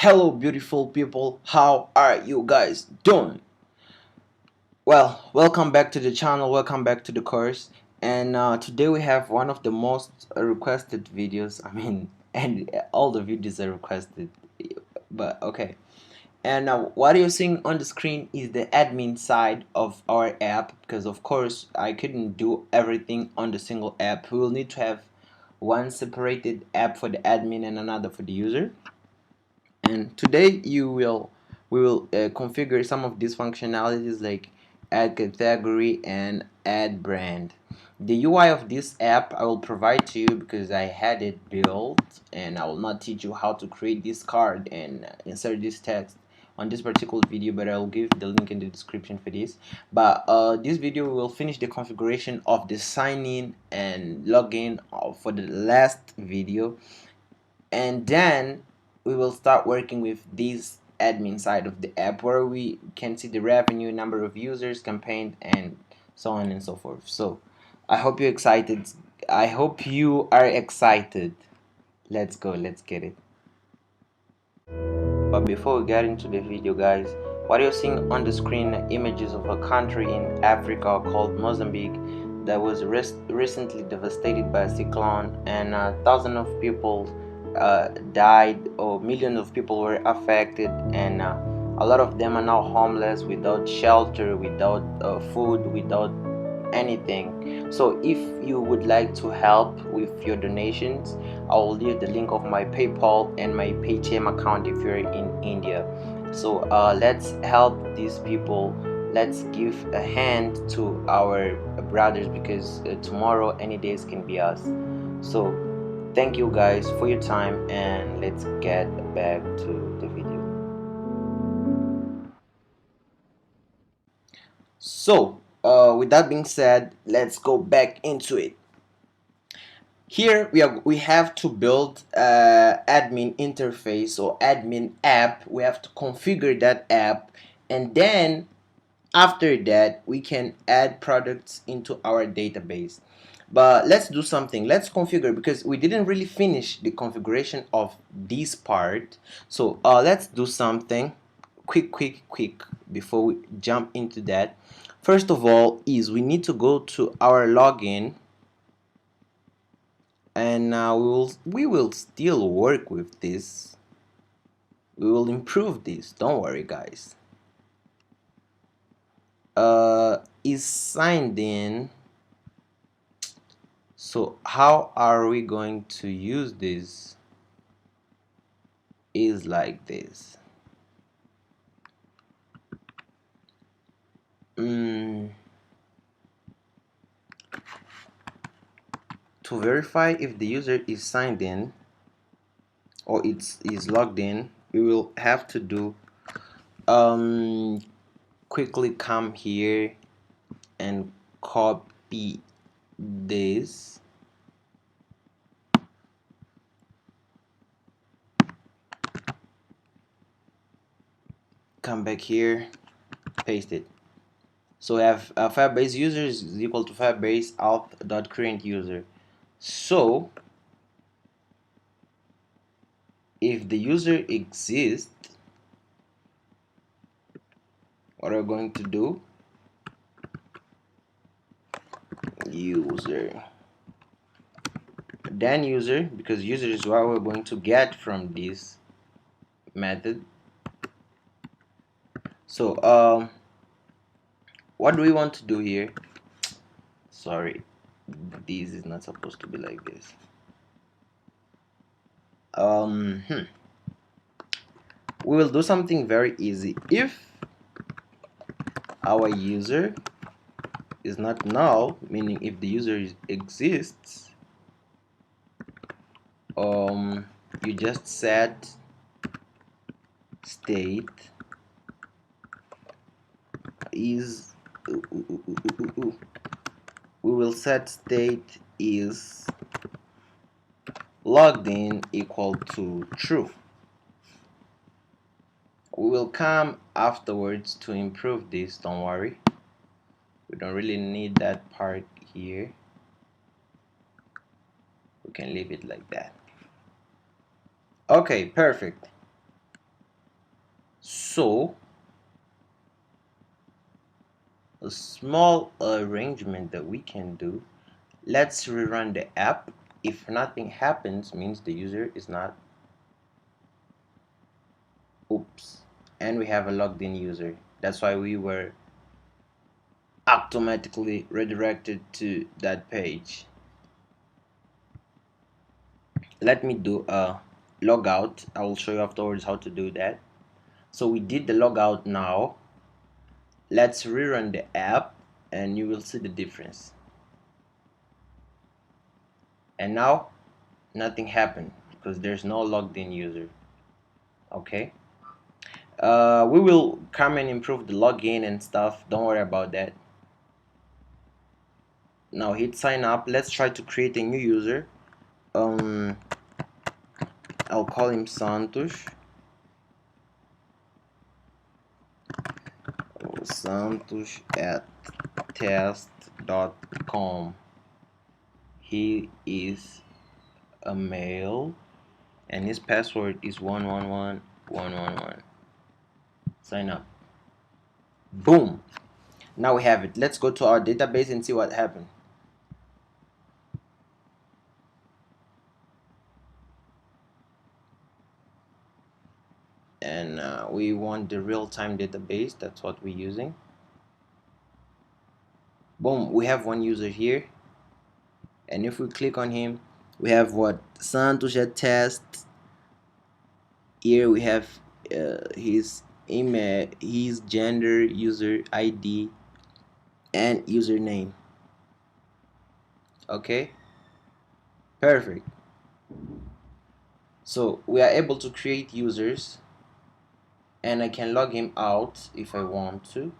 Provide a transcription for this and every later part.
Hello, beautiful people. How are you guys doing? Well, welcome back to the channel. Welcome back to the course. And today we have one of the most requested videos. And all the videos are requested, but okay. And what you're seeing on the screen is the admin side of our app, because of course I couldn't do everything on the single app. We will need to have one separated app for the admin and another for the user. And today we will configure some of these functionalities like add category and add brand. The UI of this app I will provide to you because I had it built, and I will not teach you how to create this card and insert this text on this particular video, but I will give the link in the description for this. But this video will finish the configuration of the sign in and login for the last video, and then we will start working with this admin side of the app where we can see the revenue, number of users, campaign, and so on and so forth. So I hope you're excited. I hope you are excited. Let's go, let's get it. But before we get into the video, guys, what you're seeing on the screen are images of a country in Africa called Mozambique that was recently devastated by a cyclone, and thousands of people died, or millions of people were affected, and a lot of them are now homeless, without shelter, without food, without anything. So if you would like to help with your donations, I will leave the link of my PayPal and my Paytm account if you're in India. So let's help these people. Let's give a hand to our brothers, because tomorrow any days can be us. So thank you guys for your time, and let's get back to the video. So with that being said, let's go back into it. Here we have to build admin interface or admin app. We have to configure that app, and then after that we can add products into our database. But let's do something. Let's configure, because we didn't really finish the configuration of this part. So let's do something quick before we jump into that. First of all is we need to go to our login, and we will still work with this. We will improve this, don't worry guys. Is signed in. So how are we going to use this? Is like this. To verify if the user is signed in or is logged in, we will have to do quickly come here and copy this, come back here, paste it. So we have Firebase users is equal to Firebase auth.current user. So if the user exists, what are we going to do? User, then user, because user is what we're going to get from this method. So what do we want to do here? Sorry, this is not supposed to be like this. We will do something very easy. If our user is not null, meaning if the user exists, you just set state is we will set state is logged in equal to true. We will come afterwards to improve this, don't worry. We don't really need that part here. We can leave it like that. Okay, perfect. So a small arrangement that we can do, let's rerun the app. If nothing happens, means the user is not, oops, and we have a logged in user. That's why we were automatically redirected to that page. Let me do a logout. I will show you afterwards how to do that. So we did the logout. Now let's rerun the app and you will see the difference. And now nothing happened because there's no logged in user. Okay, we will come and improve the login and stuff, don't worry about that. Now hit sign up. Let's try to create a new user. I'll call him Santos. Santos at test.com. He is a male and his password is 111111. Sign up. Boom. Now we have it. Let's go to our database and see what happened. And we want the real-time database. That's what we're using. Boom, we have one user here, and if we click on him, we have what? Santos at test. Here we have his email, his gender, user ID, and username. Okay, perfect. So we are able to create users, and I can log him out if I want to.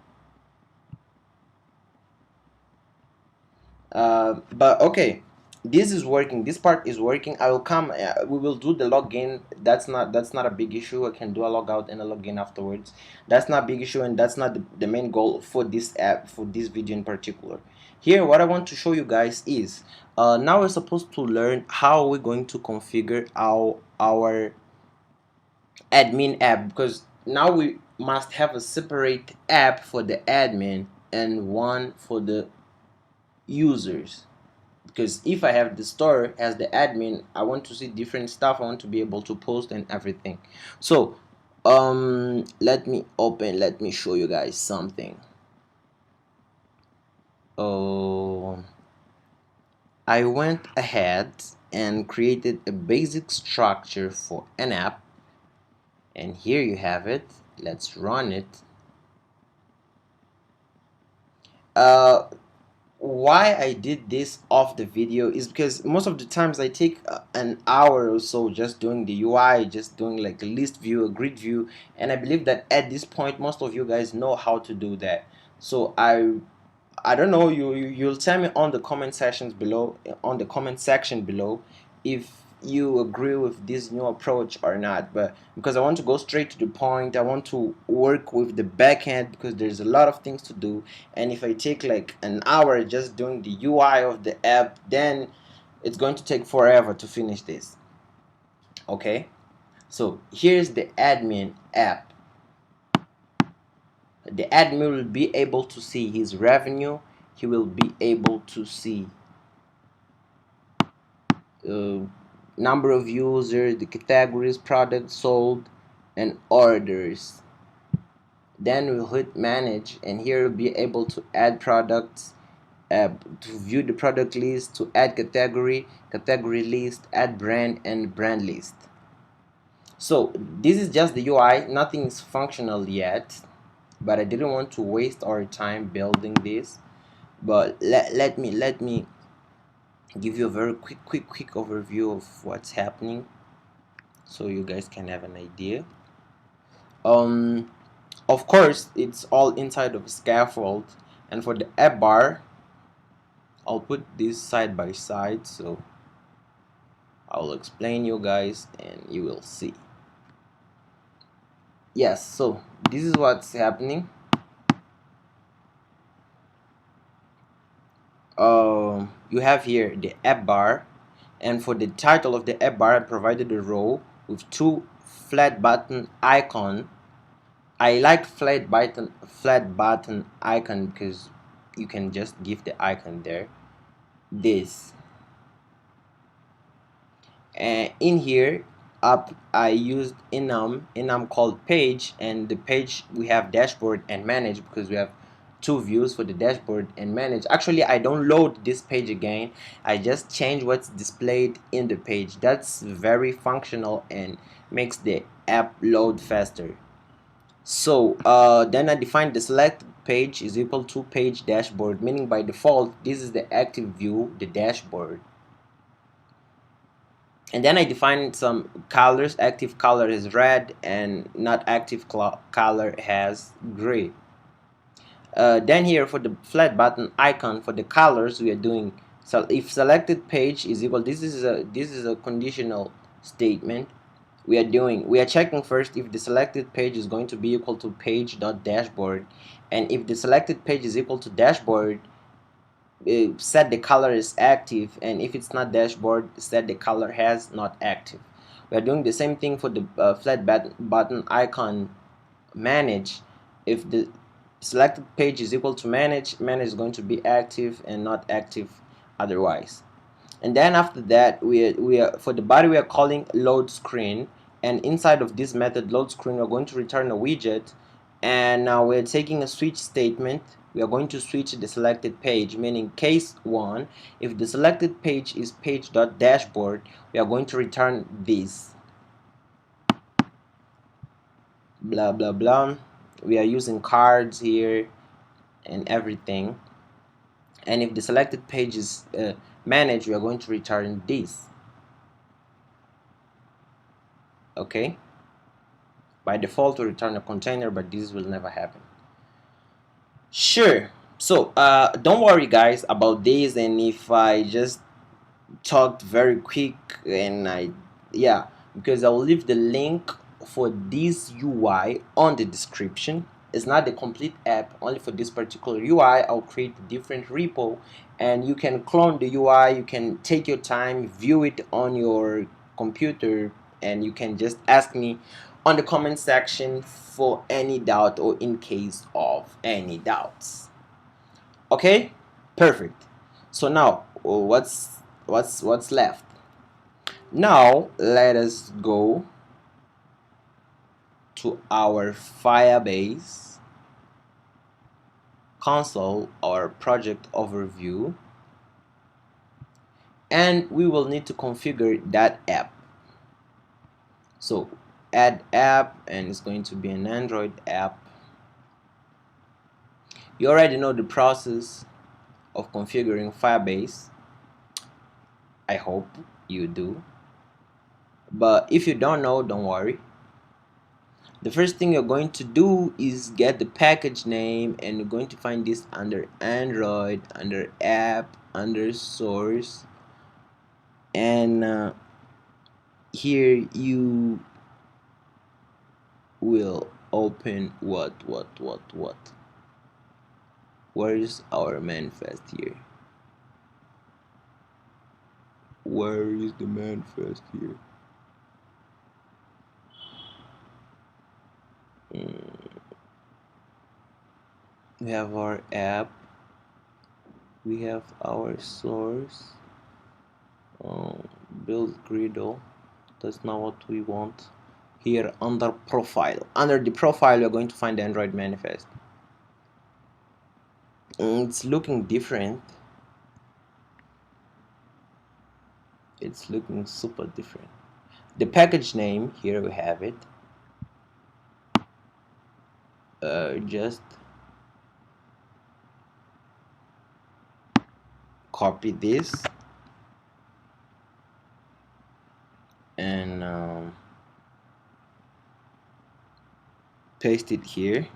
But okay, this is working, this part is working. I will come, we will do the login. That's not a big issue. I can do a logout and a login afterwards. That's not a big issue, and that's not the main goal for this app, for this video in particular. Here what I want to show you guys is now we're supposed to learn how we're going to configure our admin app, because now we must have a separate app for the admin and one for the users. Because if I have the store as the admin, I want to see different stuff. I want to be able to post and everything. So let me show you guys something. Oh, I went ahead and created a basic structure for an app, and here you have it. Let's run it. Why I did this off the video is because most of the times I take an hour or so just doing the UI, just doing like a list view, a grid view, and I believe that at this point most of you guys know how to do that. So I don't know, you'll tell me on the comment sections below, on the comment section below, if you agree with this new approach or not. But because I want to go straight to the point, I want to work with the backend because there's a lot of things to do, and if I take like an hour just doing the UI of the app, then it's going to take forever to finish this. Okay, so here's the admin app. The admin will be able to see his revenue. He will be able to see uh, number of users, the categories, products sold, and orders. Then we'll hit manage, and here we'll be able to add products, to view the product list, to add category, category list, add brand, and brand list. So this is just the UI, nothing is functional yet, but I didn't want to waste our time building this. But let me give you a very quick overview of what's happening so you guys can have an idea. Of course it's all inside of a scaffold, and for the app bar I'll put this side by side, so I'll explain you guys and you will see. Yes, so this is what's happening. You have here the app bar, and for the title of the app bar I provided a row with two flat button icon I like flat button icon because you can just give the icon there. This, and in here up I used enum called page, and the page we have dashboard and manage because we have two views for the dashboard and manage. Actually, I don't load this page again, I just change what's displayed in the page. That's very functional and makes the app load faster. So then I define the select page is equal to page dashboard, meaning by default this is the active view, the dashboard. And then I define some colors. Active color is red and not active color has gray. Then here for the flat button icon, for the colors we are doing, so if selected page is equal, this is a conditional statement. We are checking first if the selected page is going to be equal to page.dashboard, and if the selected page is equal to dashboard, set the color is active, and if it's not dashboard, set the color has not active. We are doing the same thing for the flat button icon manage. If the selected page is equal to manage is going to be active and not active otherwise. And then after that we are for the body we are calling load screen, and inside of this method load screen we're going to return a widget, and now we're taking a switch statement. We are going to switch the selected page, meaning case 1, if the selected page is page.dashboard, we are going to return this blah blah blah. We are using cards here and everything, and if the selected page is managed, we are going to return this. Okay, by default we return a container, but this will never happen. Sure. So don't worry guys about this, and if I just talked very quick, and yeah, because I'll leave the link for this UI on the description. It's not the complete app, only for this particular UI I'll create a different repo, and you can clone the UI, you can take your time, view it on your computer, and you can just ask me on the comment section for any doubt or in case of any doubts. Okay, perfect. So now what's left? Now let us go to our Firebase console, our project overview, and we will need to configure that app. So add app, and it's going to be an Android app. You already know the process of configuring Firebase. I hope you do, but if you don't know, don't worry. The first thing you're going to do is get the package name, and you're going to find this under Android, under app, under source, and here you will open what where is our manifest here? Where is the manifest here? We have our app, we have our source. Build griddle, that's not what we want. Here under profile, under the profile you're going to find the Android manifest. It's looking different, it's looking super different. The package name, here we have it. Just copy this and paste it here.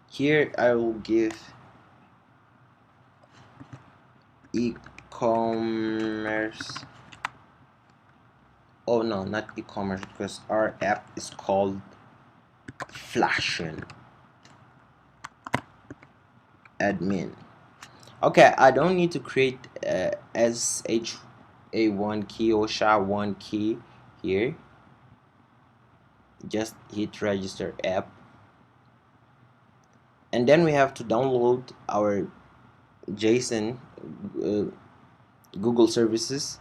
Here I will give e-commerce. Oh no, not e-commerce, because our app is called Flutter admin. Okay, I don't need to create SHA1 key or SHA1 key here. just hit register app, and then we have to download our JSON uh, Google services.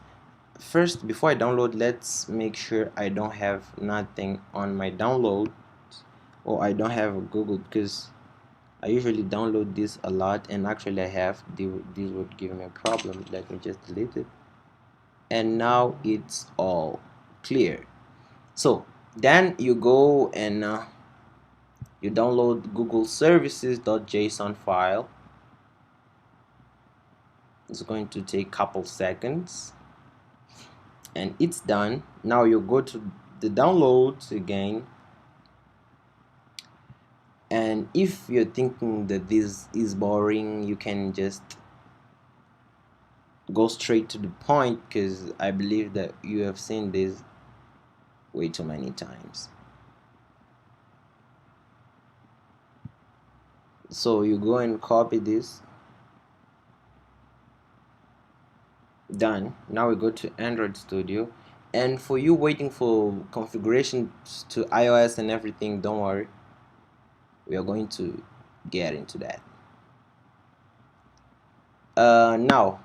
First, before I download, let's make sure I don't have nothing on my download, or I don't have a Google, because I usually download this a lot, and actually I have. This would give me a problem. Let me just delete it, and now it's all clear. So then you go and you download Google services.json file. It's going to take a couple seconds, and it's done. Now you go to the downloads again, and if you're thinking that this is boring, you can just go straight to the point, because I believe that you have seen this way too many times. So you go and copy this. Done. Now we go to Android Studio, and for you waiting for configurations to iOS and everything, don't worry, we are going to get into that. Now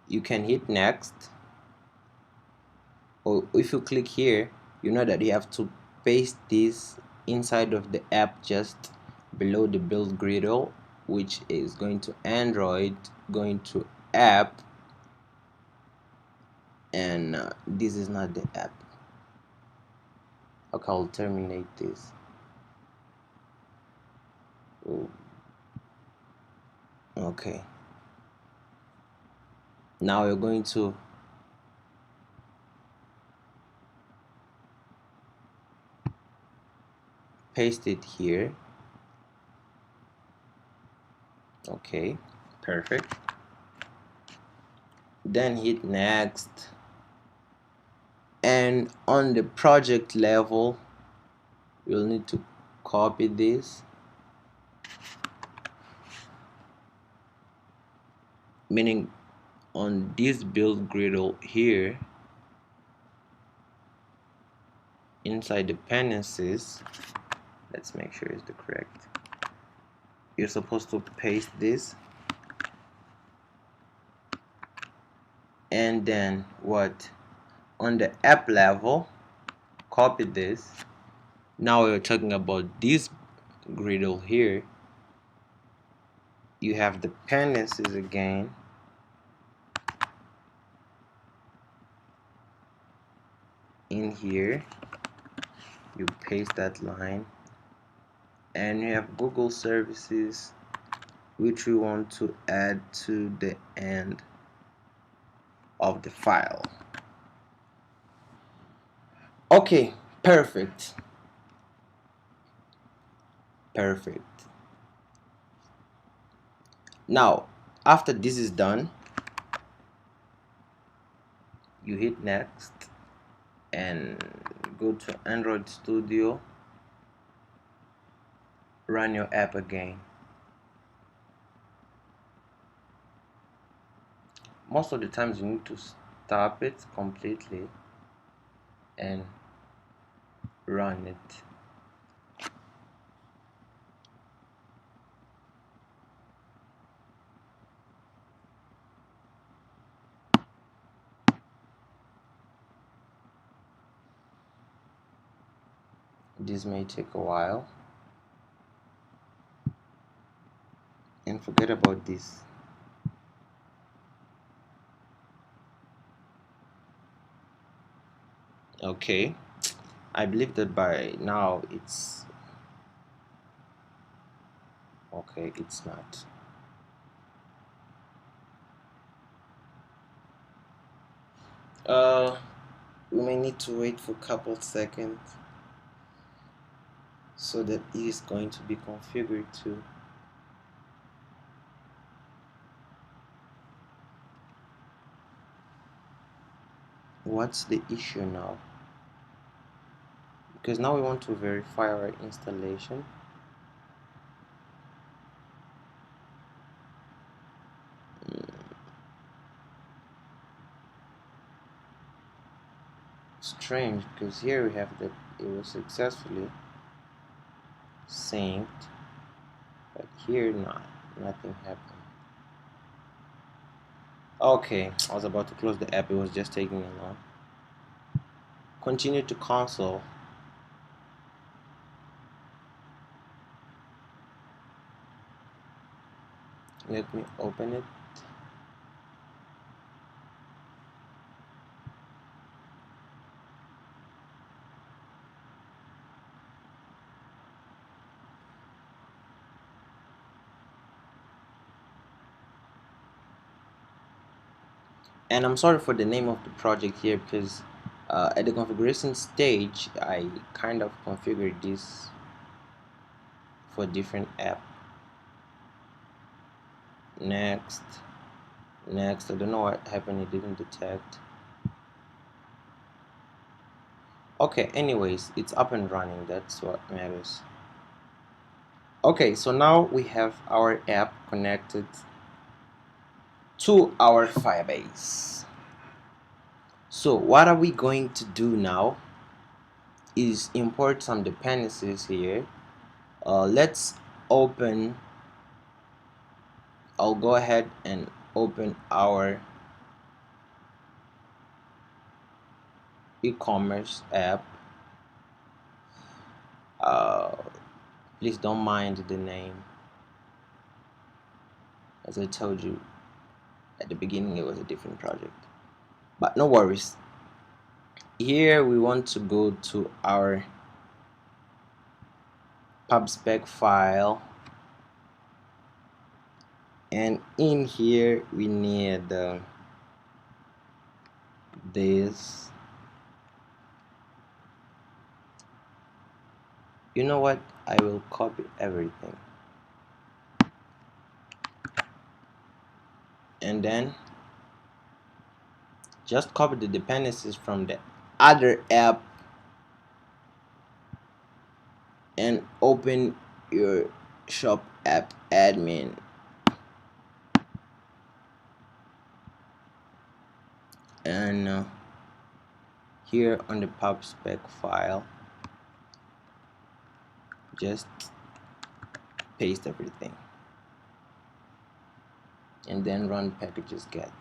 you can hit next, or if you click here, you know that you have to paste this inside of the app just below the build griddle, which is going to Android, going to app, and this is not the app. Okay, I'll terminate this. Oh, okay, now you're going to paste it here. Okay, perfect. Then hit next, and on the project level you'll need to copy this, meaning on this build griddle here, inside dependencies, let's make sure it's the correct, you're supposed to paste this, and then what, on the app level, copy this. Now we're talking about this griddle here, you have dependencies again, in here you paste that line, and you have Google services, which we want to add to the end of the file. Okay, perfect. Now after this is done, you hit next and go to Android Studio, run your app again. Most of the times you need to stop it completely and run it. This may take a while, and forget about this. Okay, I believe that by now it's okay. It's not. We may need to wait for a couple seconds so that it is going to be configured too. What's the issue now? Because now we want to verify our installation. strange because here we have that it was successfully synced, but here nothing happened. Okay, I was about to close the app, it was just taking me long. Continue to console. Let me open it. And I'm sorry for the name of the project here because at the configuration stage I kind of configured this for a different app. Next, next. I don't know what happened, it didn't detect. Okay, anyways, it's up and running, that's what matters. Okay, so now we have our app connected to our Firebase. So what are we going to do now is import some dependencies here. Let's open, I'll go ahead and open our e-commerce app. Please don't mind the name. As I told you at the beginning, it was a different project, but no worries. Here we want to go to our pubspec file, and in here we need this. You know what, I will copy everything and then just copy the dependencies from the other app and open your shop app admin. And here on the pubspec file just paste everything and then run packages get.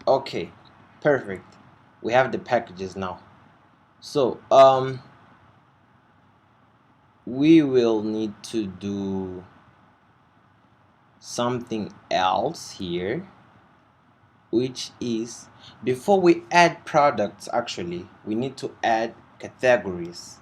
Okay, perfect, we have the packages now. So we will need to do something else here, which is, before we add products, actually we need to add categories.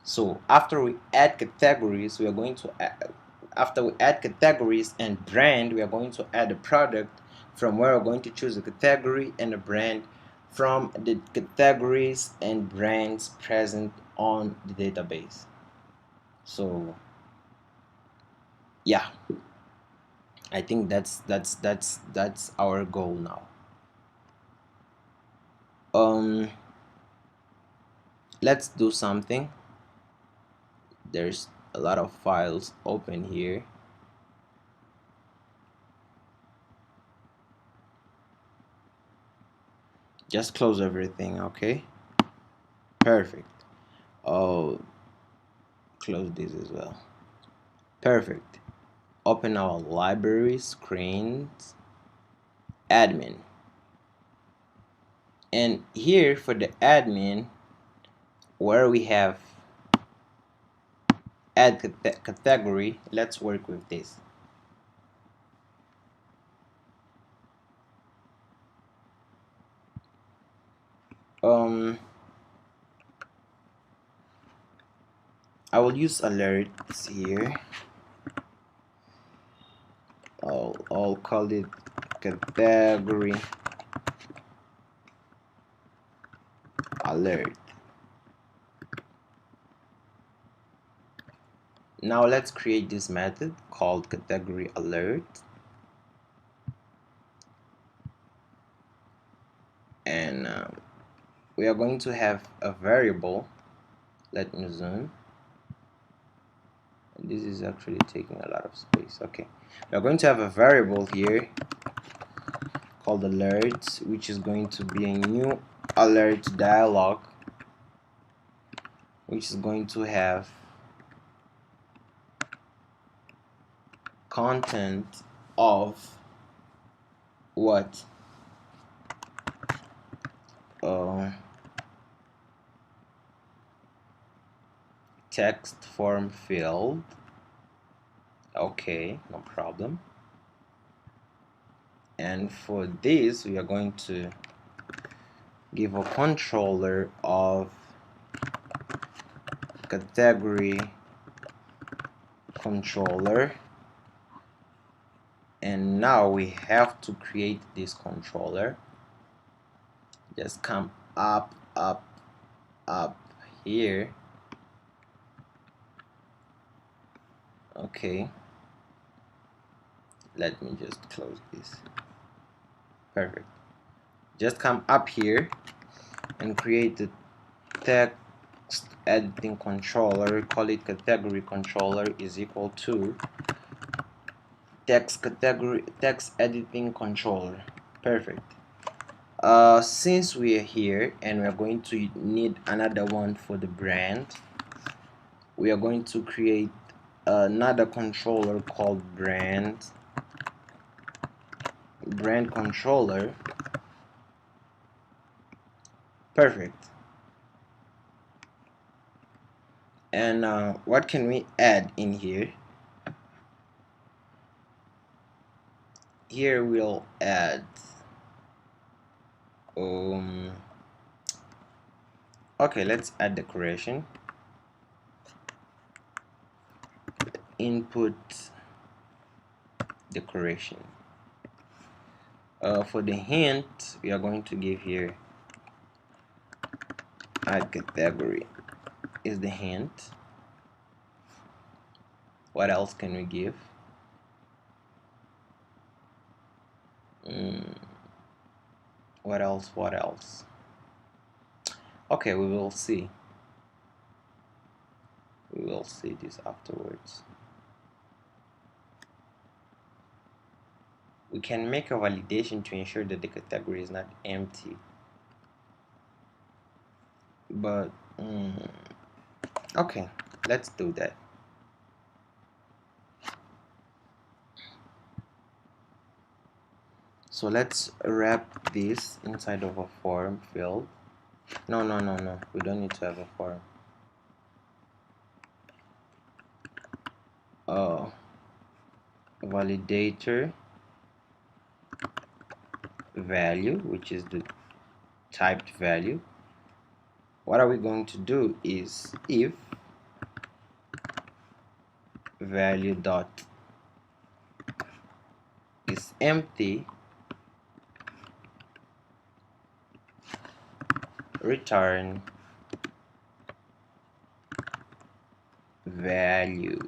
So after we add categories, we are going to add, after we add categories and brand, we are going to add a product, from where we're going to choose a category and a brand from the categories and brands present on the database. So yeah, I think that's our goal now. Let's do something. There's a lot of files open here. Just close everything, okay? Perfect. Oh, close this as well. Perfect. Open our library screens, admin. And here for the admin, where we have add category, let's work with this. I will use alerts here. I'll call it category alert. Now let's create this method called category alert, and we are going to have a variable. Let me zoom. This is actually taking a lot of space. Okay, we are going to have a variable here called alert, which is going to be a new alert dialog, which is going to have content of what text form field. Okay, no problem. And for this we are going to give a controller of category controller, and now we have to create this controller. Just come up here. Okay, let me just close this. Perfect. Just come up here and create the text editing controller. Call it category controller is equal to text editing controller. Perfect. Since we are here and we are going to need another one for the brand, we are going to create another controller called brand controller. Perfect. And what can we add in here? Here we'll add okay, let's add decoration. Input decoration. For the hint, we are going to give here add category is the hint. What else can we give? What else? Okay, we will see this afterwards. We can make a validation to ensure that the category is not empty, but okay, let's do that. So let's wrap this inside of a form field. No, we don't need to have a form. Validator value, which is the typed value. What are we going to do is if value dot is empty, return value,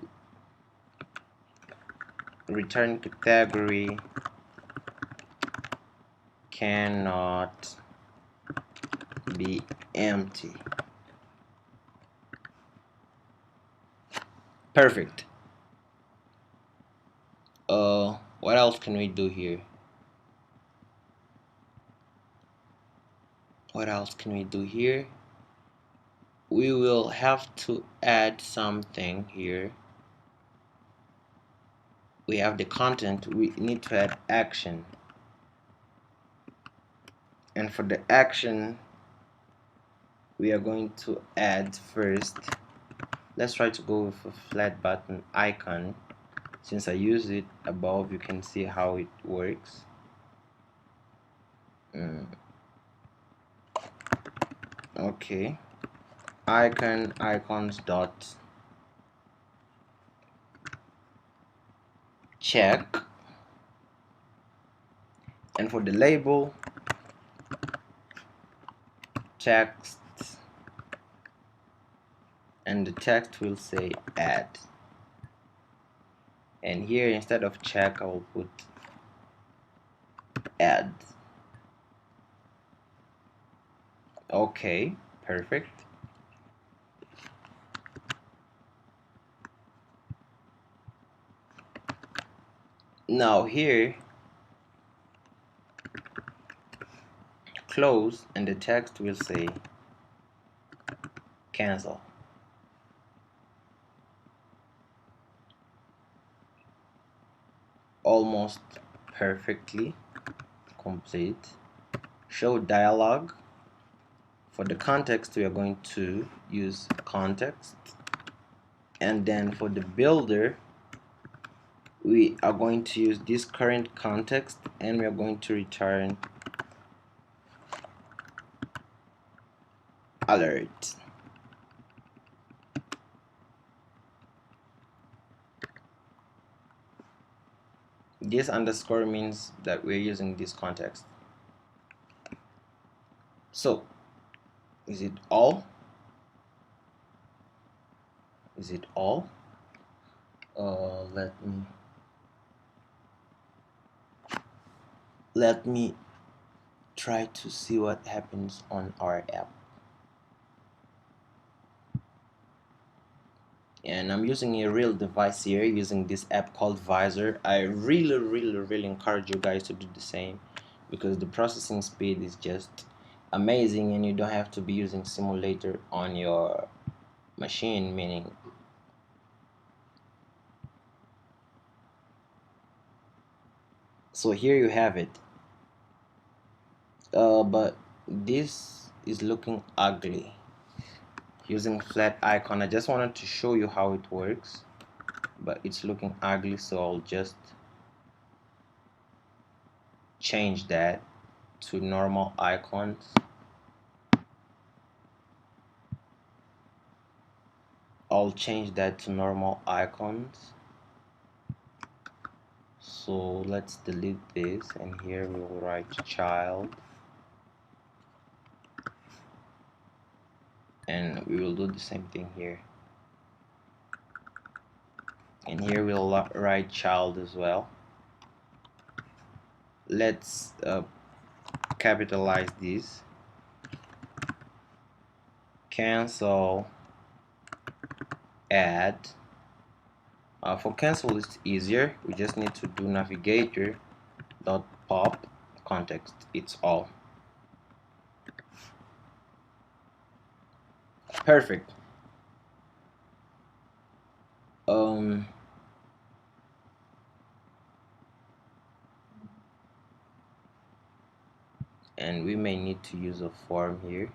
return category cannot be empty. Perfect. What else can we do here? We will have to add something here. We have the content, we need to add action, and for the action we are going to add first, let's try to go with a flat button icon. Since I use it above, you can see how it works. Okay, icons dot check, and for the label, text, and the text will say add, and here instead of check I will put add. Okay, perfect. Now here, close, and the text will say cancel. Almost perfectly complete. Show dialog. For the context, we are going to use context, and then for the builder, we are going to use this current context, and we are going to return alert. This underscore means that we're using this context. So, is it all? Is it all? Let me try to see what happens on our app. And I'm using a real device here, using this app called Visor. I really encourage you guys to do the same, because the processing speed is just amazing, and you don't have to be using simulator on your machine, meaning so here you have it. But this is looking ugly. Using flat icon, I just wanted to show you how it works, but it's looking ugly, so I'll just change that to normal icons. I'll change that to normal icons. So let's delete this, and here we will write child, and we will do the same thing here, and here we'll write child as well. Let's capitalize this. Cancel, add. For cancel it's easier, we just need to do navigator dot pop context, it's all. Perfect. And we may need to use a form here.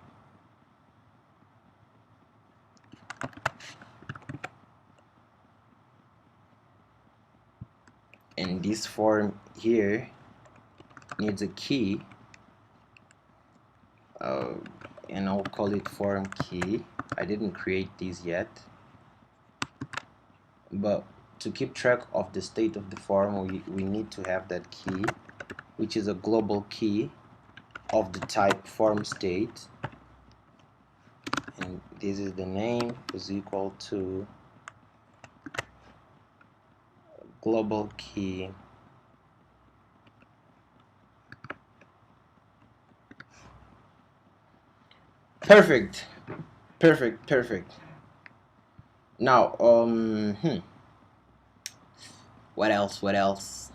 And this form here needs a key, and I'll call it form key. I didn't create these yet, but to keep track of the state of the form, we need to have that key, which is a global key of the type form state, and this is the name is equal to global key perfect. Now what else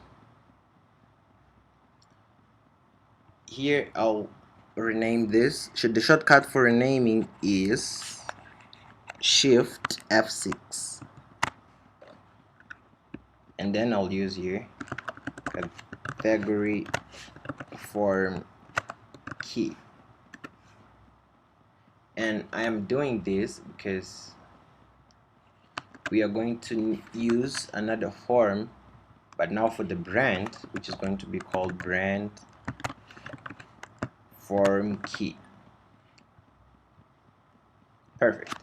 here? I'll rename this. The shortcut for renaming is Shift F6, and then I'll use here category form key. And I am doing this because we are going to use another form, but now for the brand, which is going to be called brand form key. Perfect.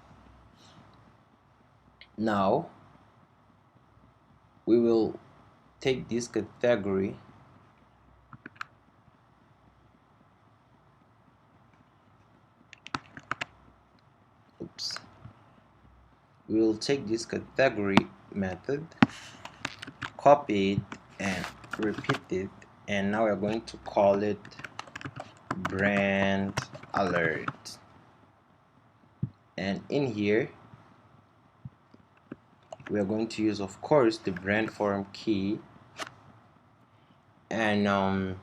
Now we will take this category we will take this category method, copy it and repeat it, and now we're going to call it brand alert, and in here we are going to use, of course, the brand form key and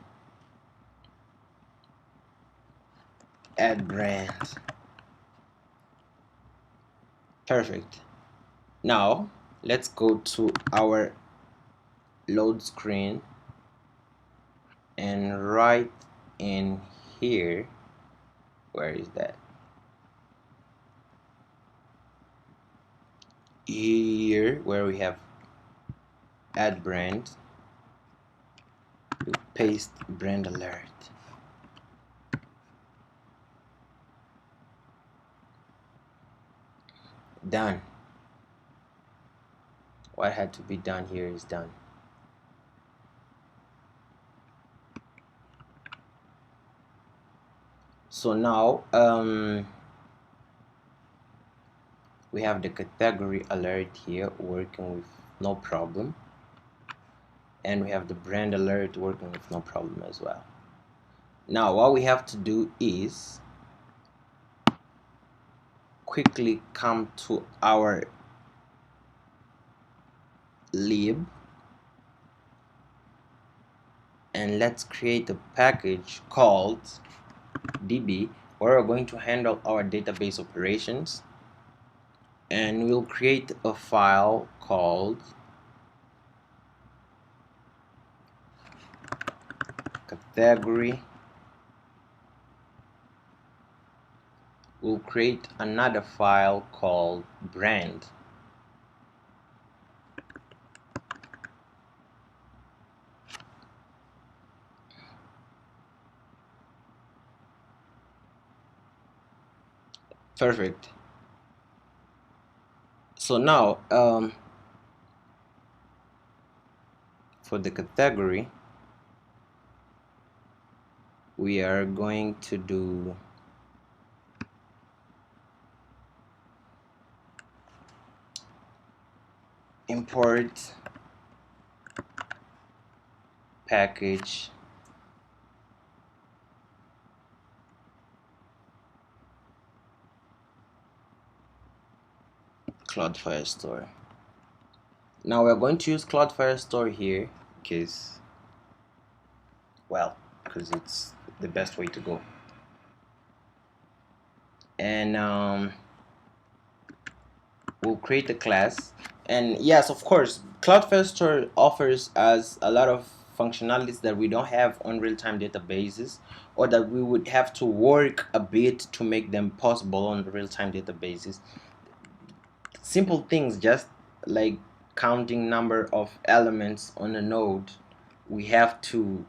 add brand. Perfect. Now let's go to our load screen and right in here, where is that? Here where we have add brand, we paste brand alert. Done. What had to be done here is done. So now we have the category alert here working with no problem, and we have the brand alert working with no problem as well. Now what we have to do is quickly come to our lib and let's create a package called db where we're going to handle our database operations, and we'll create a file called category. We'll create another file called brand. Perfect. So now for the category we are going to do import package Cloud Firestore. Now we're going to use Cloud Firestore here because, well, because it's the best way to go. And we'll create a class, and yes, of course, Cloud Firestore offers us a lot of functionalities that we don't have on real-time databases, or that we would have to work a bit to make them possible on real-time databases. Simple things just like counting number of elements on a node, we have to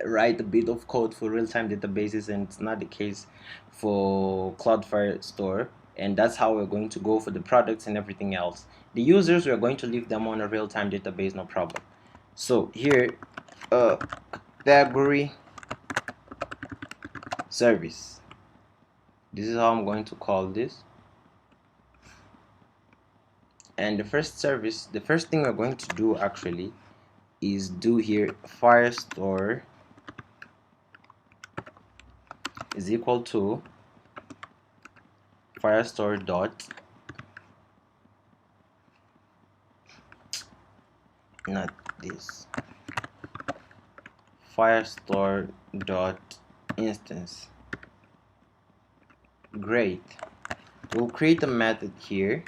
write a bit of code for real-time databases, and it's not the case for Cloud Firestore. And that's how we're going to go for the products and everything else. The users, we're going to leave them on a real-time database, no problem. So here, category service, this is how I'm going to call this. And the first service, the first thing we're going to do actually is do here Firestore is equal to Firestore dot, not this, Firestore dot instance. Great. We'll create a method here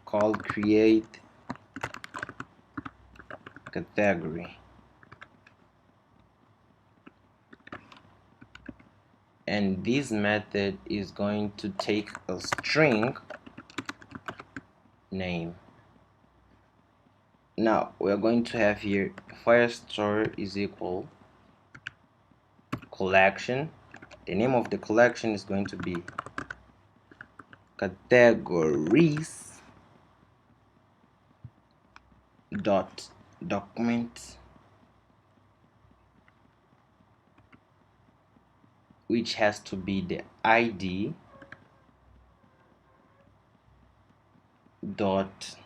called create category, and this method is going to take a string name. Now we're going to have here Firestore is equal collection. The name of the collection is going to be categories dot document, which has to be the ID dot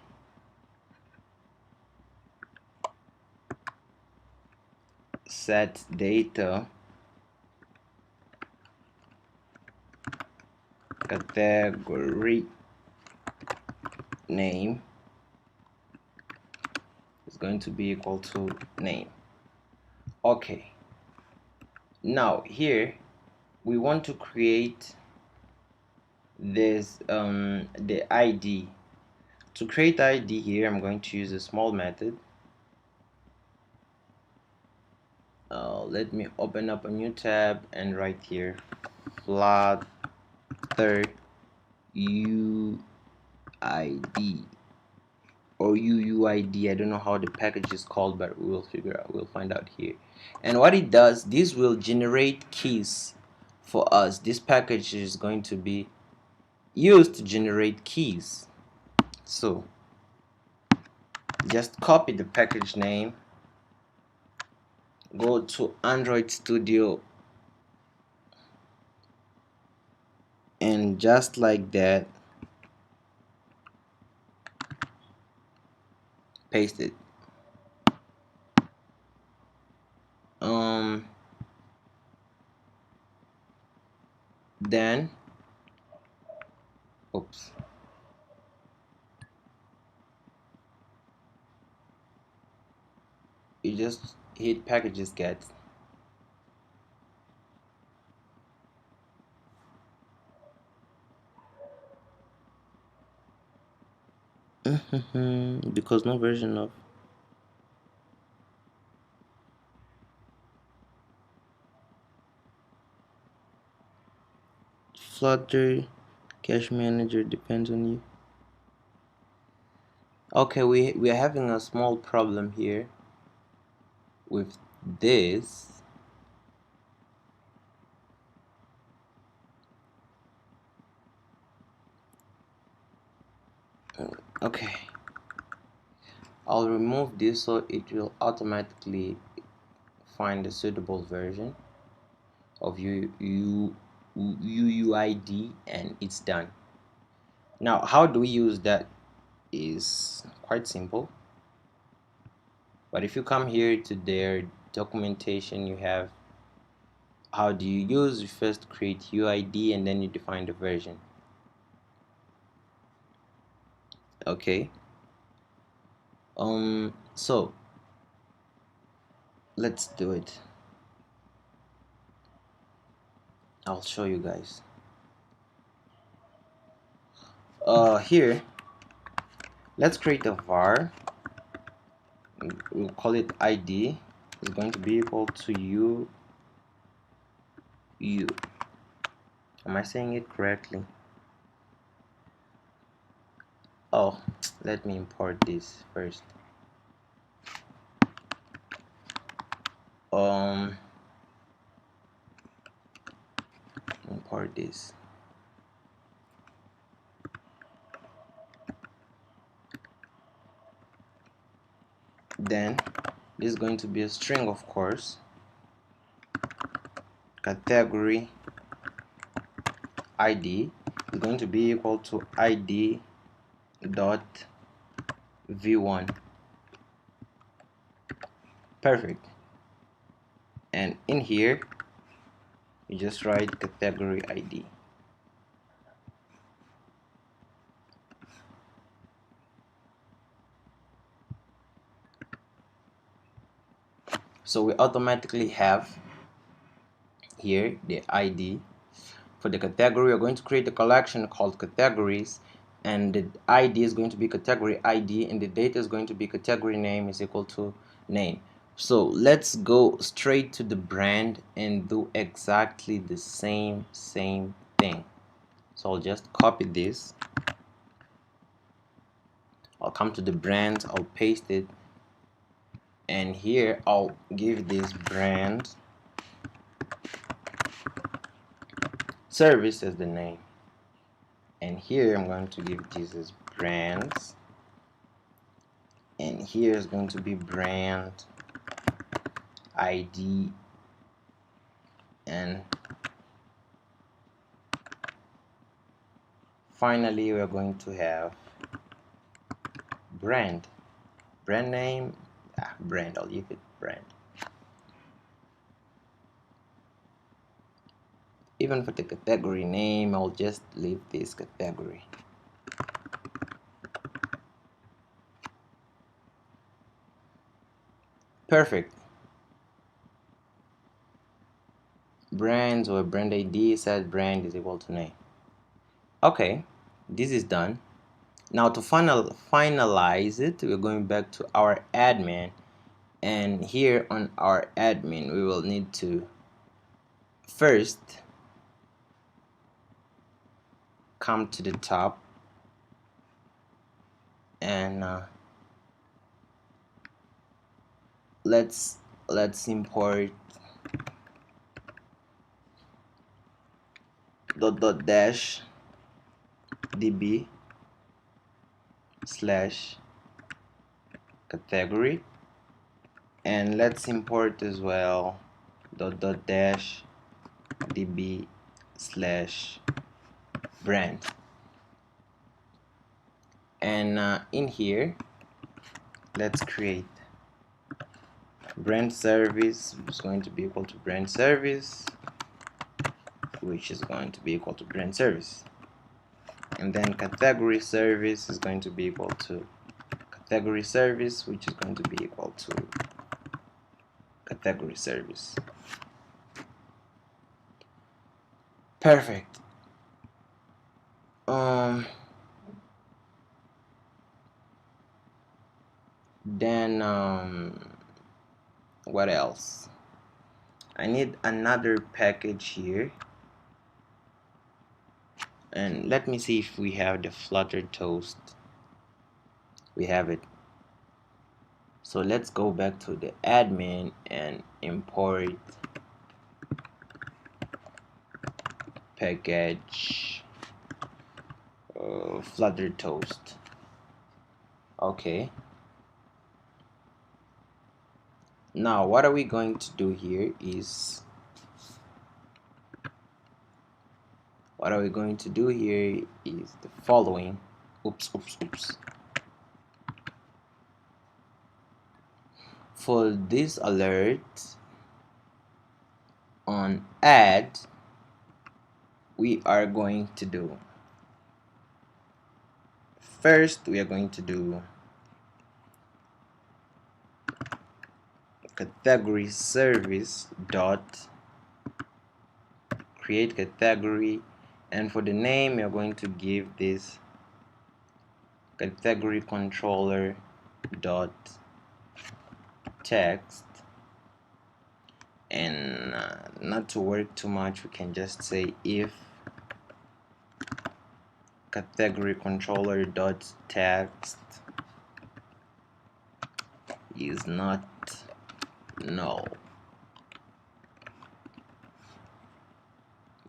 set data category name is going to be equal to name. Okay, now here we want to create this the ID. To create ID here, I'm going to use a small method. Let me open up a new tab and write here Flutter UID or UUID. I don't know how the package is called, but we'll find out here. And what it does, this will generate keys for us. This package is going to be used to generate keys. So just copy the package name, go to Android Studio, and just like that paste it. Then oops, you just hit packages get. Because no version of Flutter Cache Manager depends on you. Okay, we are having a small problem here with this. Okay, I'll remove this so it will automatically find a suitable version of UUID, and it's done. Now, how do we use that is quite simple. But if you come here to their documentation, you have how do you use. You first create UID and then you define the version. Okay. So let's do it. I'll show you guys. Here, let's create a var. We'll call it ID. It's going to be equal to u. Am I saying it correctly? Oh, let me import this first. Import this. Then this is going to be a string, of course. Category ID is going to be equal to ID dot v1. Perfect. And in here you just write category ID. So we automatically have here the ID. For the category, we're going to create a collection called categories, and the ID is going to be category ID, and the data is going to be category name is equal to name. So let's go straight to the brand and do exactly the same thing. So I'll just copy this. I'll come to the brand, I'll paste it, and here I'll give this brand service as the name, and here I'm going to give this as brands, and here is going to be brand ID, and finally we're going to have brand name, brand, I'll give it brand. even for the category name, I'll just leave this category. Perfect. Brands or brand ID says brand is equal to name. Okay, this is done. Now to finalize it, we're going back to our admin, and here on our admin we will need to first come to the top and let's import dash db slash category, and let's import as well dash db slash brand, and in here let's create brand service, which is going to be equal to brand service, which is going to be equal to brand service, and then category service is going to be equal to category service, which is going to be equal to category service. Perfect. Then what else? I need another package here, and let me see if we have the Flutter toast. We have it. So let's go back to the admin and import package Flutter toast. Okay. Now what are we going to do here is the following. Oops. For this alert on add, we are going to do first, we are going to do category service dot create category, and for the name you're going to give this category controller dot text, and not to work too much, we can just say if category controller dot text is not null,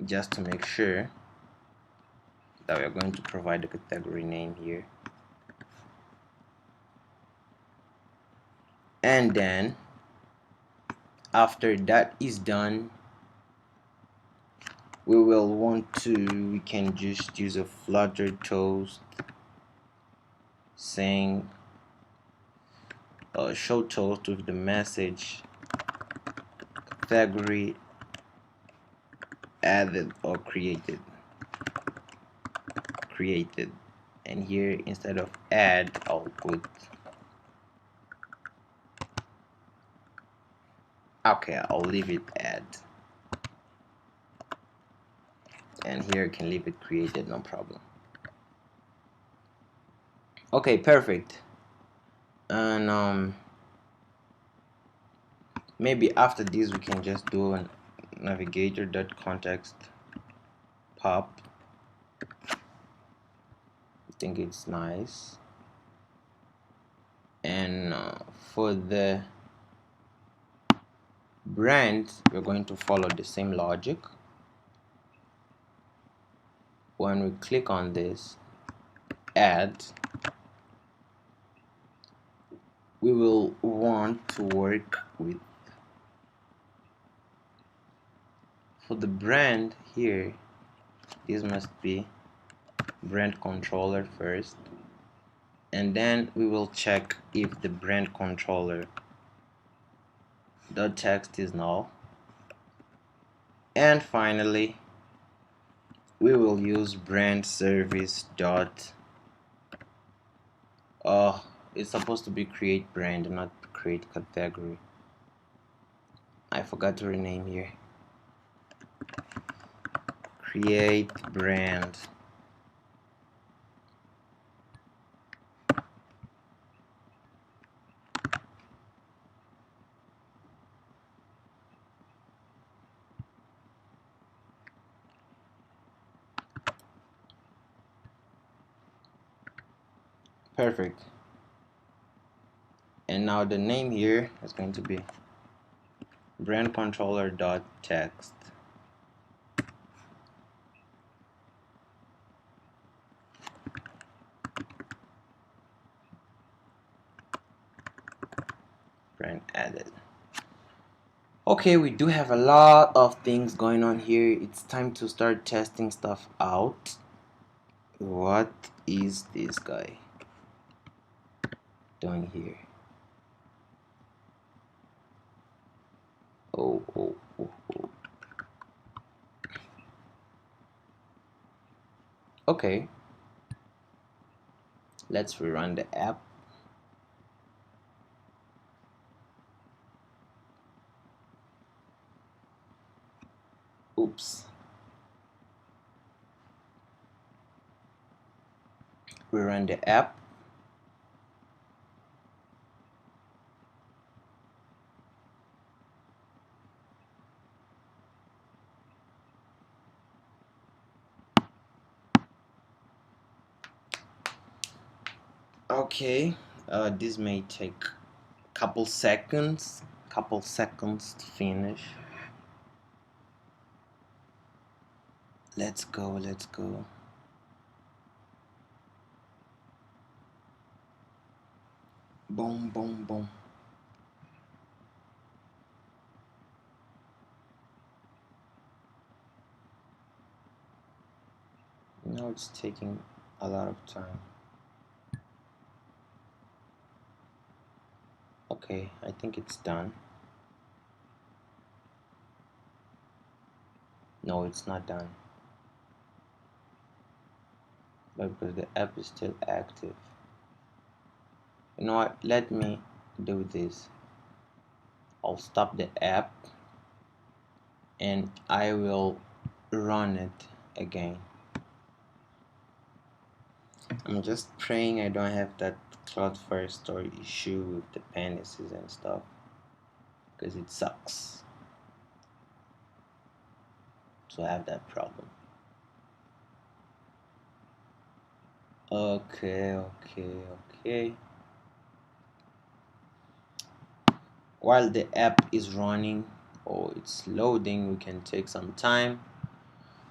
just to make sure that we're going to provide the category name here. And then after that is done, we can just use a Flutter toast saying show toast with the message category added or created, and here instead of add I'll put, okay, I'll leave it add, and here I can leave it created, no problem. Okay, perfect. And maybe after this we can just do a navigator.context pop. I think it's nice. And for the brand, we're going to follow the same logic. When we click on this add, we will want to work with, for the brand here, this must be brand controller first, and then we will check if the brand controller dot text is null, and finally we will use brand service dot it's supposed to be create brand, not create category. I forgot to rename here. Create brand. Perfect. And now the name here is going to be brand controller dot text. Brand added. Okay, we do have a lot of things going on here. It's time to start testing stuff out. What is this guy doing here? Oh. Okay, let's rerun the app. Oops. Rerun the app. Okay, this may take couple seconds to finish. Let's go. Boom. Now it's taking a lot of time. Okay, I think it's done. No, it's not done. But because the app is still active. You know what? Let me do this. I'll stop the app and I will run it again. I'm just praying I don't have that Cloud Firestore issue with dependencies and stuff, because it sucks to have that problem. Okay. While the app is running or it's loading, we can take some time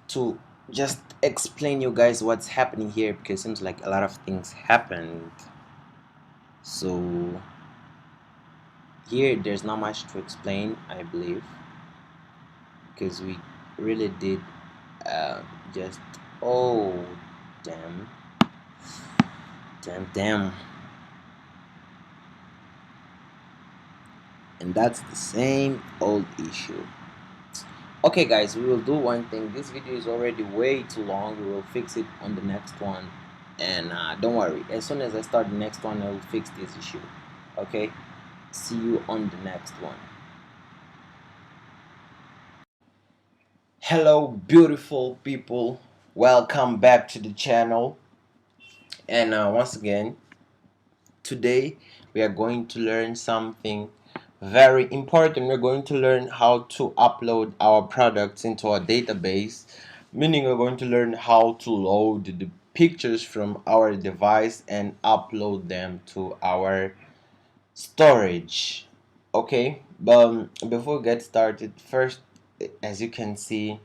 to just explain you guys what's happening here, because it seems like a lot of things happened. So here there's not much to explain, I believe, because we really did uh, just oh damn, and that's the same old issue. Okay guys, we will do one thing. This video is already way too long. We will fix it on the next one, and don't worry, as soon as I start the next one I will fix this issue. Okay, see you on the next one. Hello beautiful people, welcome back to the channel. And once again, today we are going to learn something very important. We're going to learn how to upload our products into a database, meaning we're going to learn how to load the pictures from our device and upload them to our storage. Okay, but before we get started, first, as you can see,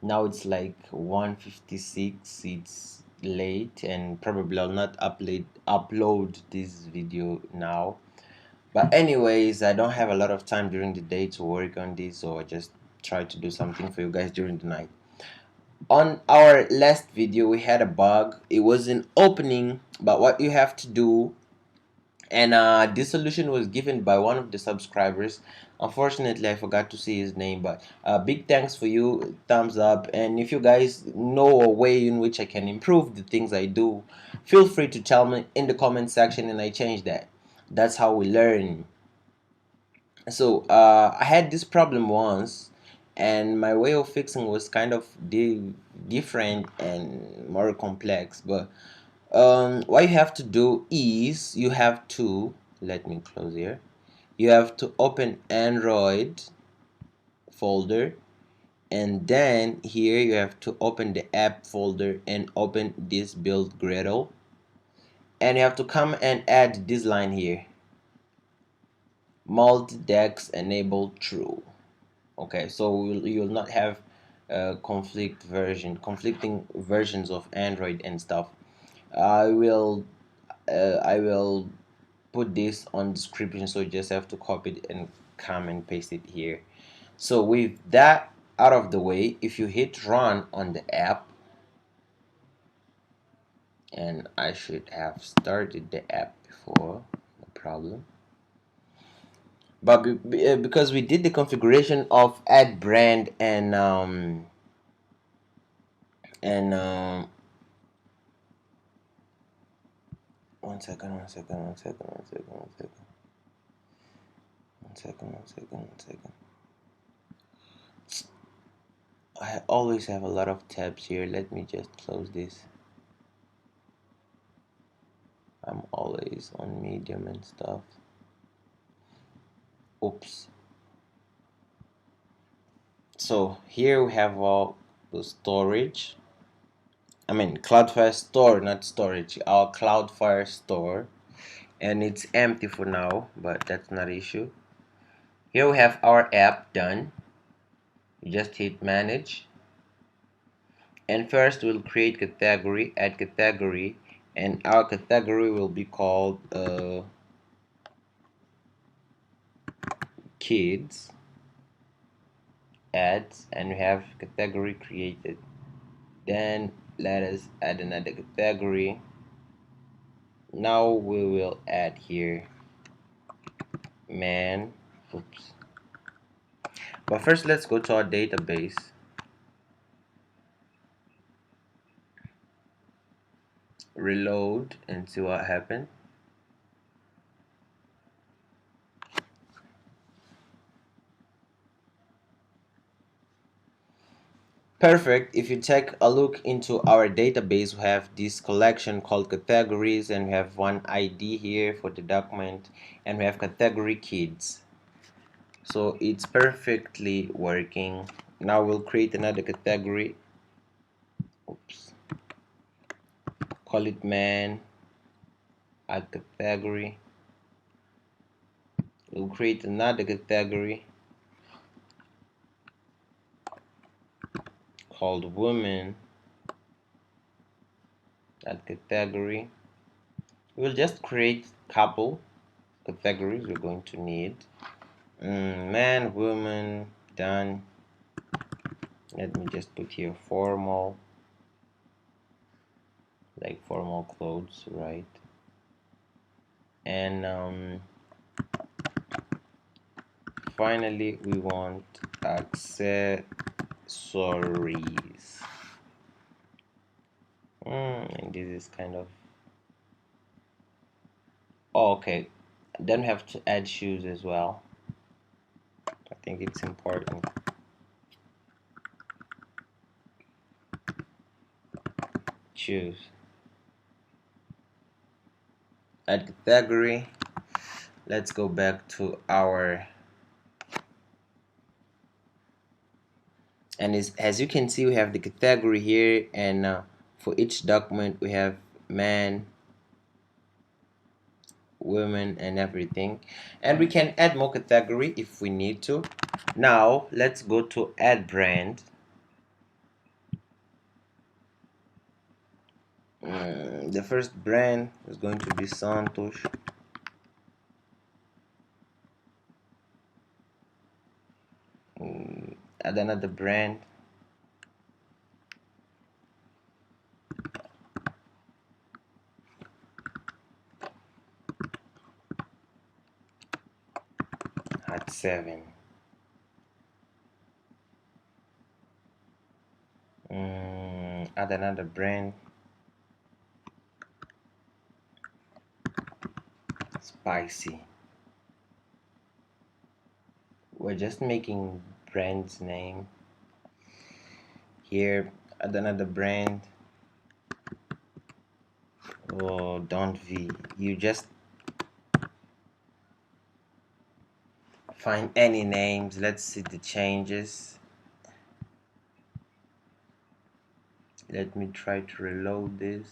now it's like 1:56. It's late and probably I'll not upload this video now, but anyways, I don't have a lot of time during the day to work on this, so I just try to do something for you guys during the night. On our last video we had a bug. It wasn't opening, but what you have to do And this solution was given by one of the subscribers. Unfortunately, I forgot to see his name, but big thanks for you, thumbs up. And if you guys know a way in which I can improve the things I do, feel free to tell me in the comment section and I change that. That's how we learn. So I had this problem once, and my way of fixing was kind of different and more complex. But what you have to do is you have to, let me close here, you have to open Android folder, and then here you have to open the app folder and open this build Gradle, and you have to come and add this line here, multi-dex enable true. Okay, so you'll not have conflicting versions of Android and stuff. I will put this on description, so you just have to copy it and come and paste it here. So with that out of the way, if you hit run on the app, and I should have started the app before, no problem. But because we did the configuration of add brand and one second, one second, one second, one second, one second, one second, one second, one second. I always have a lot of tabs here. Let me just close this. I'm always on Medium and stuff. Oops. So here we have all the storage. I mean Cloudflare store, not storage. Our Cloudflare store, and it's empty for now, but that's not an issue. Here we have our app done. You just hit manage, and first we'll create category, add category, and our category will be called kids ads, and we have category created. Then let us add another category. Now we will add here man. Oops. But first let's go to our database, reload, and see what happened. Perfect. If you take a look into our database, we have this collection called categories, and we have one ID here for the document, and we have category kids. So it's perfectly working. Now we'll create another category. Oops. Call it man, add category. We'll create another category called women, add category. We'll just create couple categories we're going to need. Man, woman, done. Let me just put here formal, like formal clothes, right? And finally we want accessories. And this is kind of, oh, okay. Then we have to add shoes as well. I think it's important. Shoes, add category. Let's go back to our, and as you can see, we have the category here, and for each document we have man, women, and everything, and we can add more category if we need to. Now let's go to add brand. The first brand is going to be Santos. Add another brand. at 7. Add another brand, spicy. We're just making brand's name here. Add another brand. Oh, don't V. You just find any names. Let's see the changes. Let me try to reload this.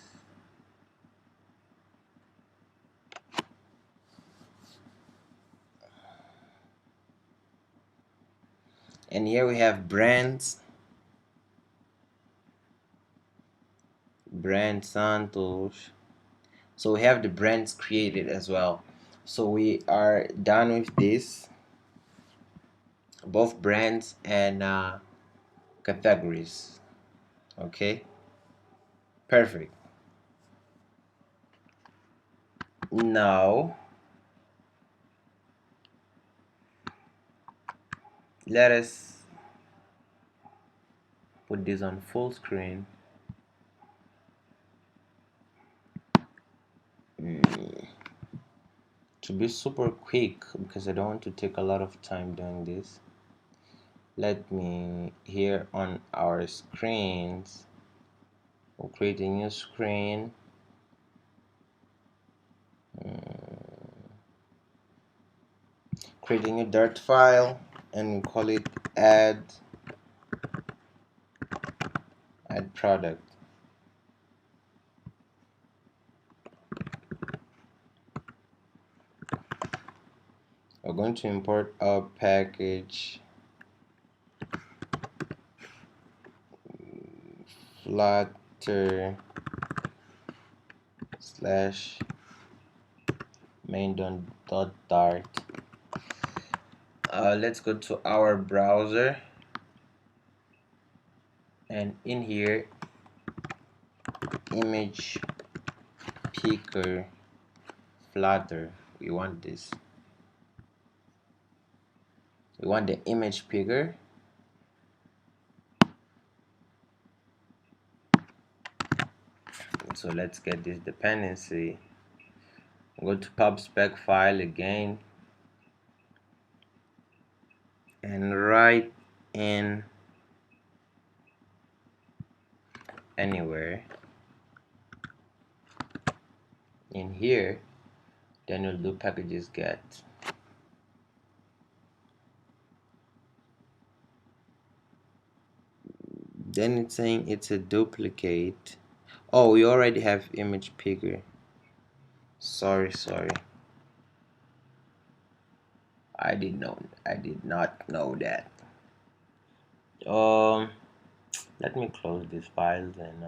And here we have brands. Brand Santos. So we have the brands created as well. So we are done with this, both brands and categories. Okay, perfect. Now let us put this on full screen. To be super quick, because I don't want to take a lot of time doing this, let me, here on our screens, we'll create a new screen. Create a new Dart file and call it add product. We're going to import our package Flutter slash main.dart. Let's go to our browser, and in here, image picker Flutter. We want this. We want the image picker. So let's get this dependency. Go to pub/spec file again and write in anywhere in here, then you'll do packages get. Then it's saying it's a duplicate. Oh, we already have image picker. Sorry. I did not know that. Let me close these files and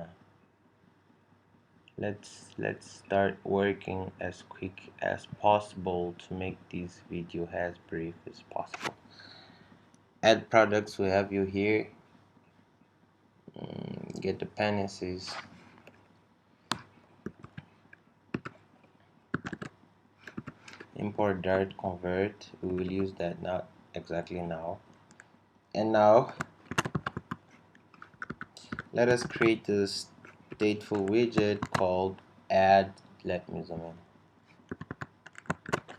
let's start working as quick as possible to make this video as brief as possible. Add products, we have you here. Get dependencies. Import Dart convert. We will use that not exactly now. And now let us create this stateful widget called add. Let me zoom in.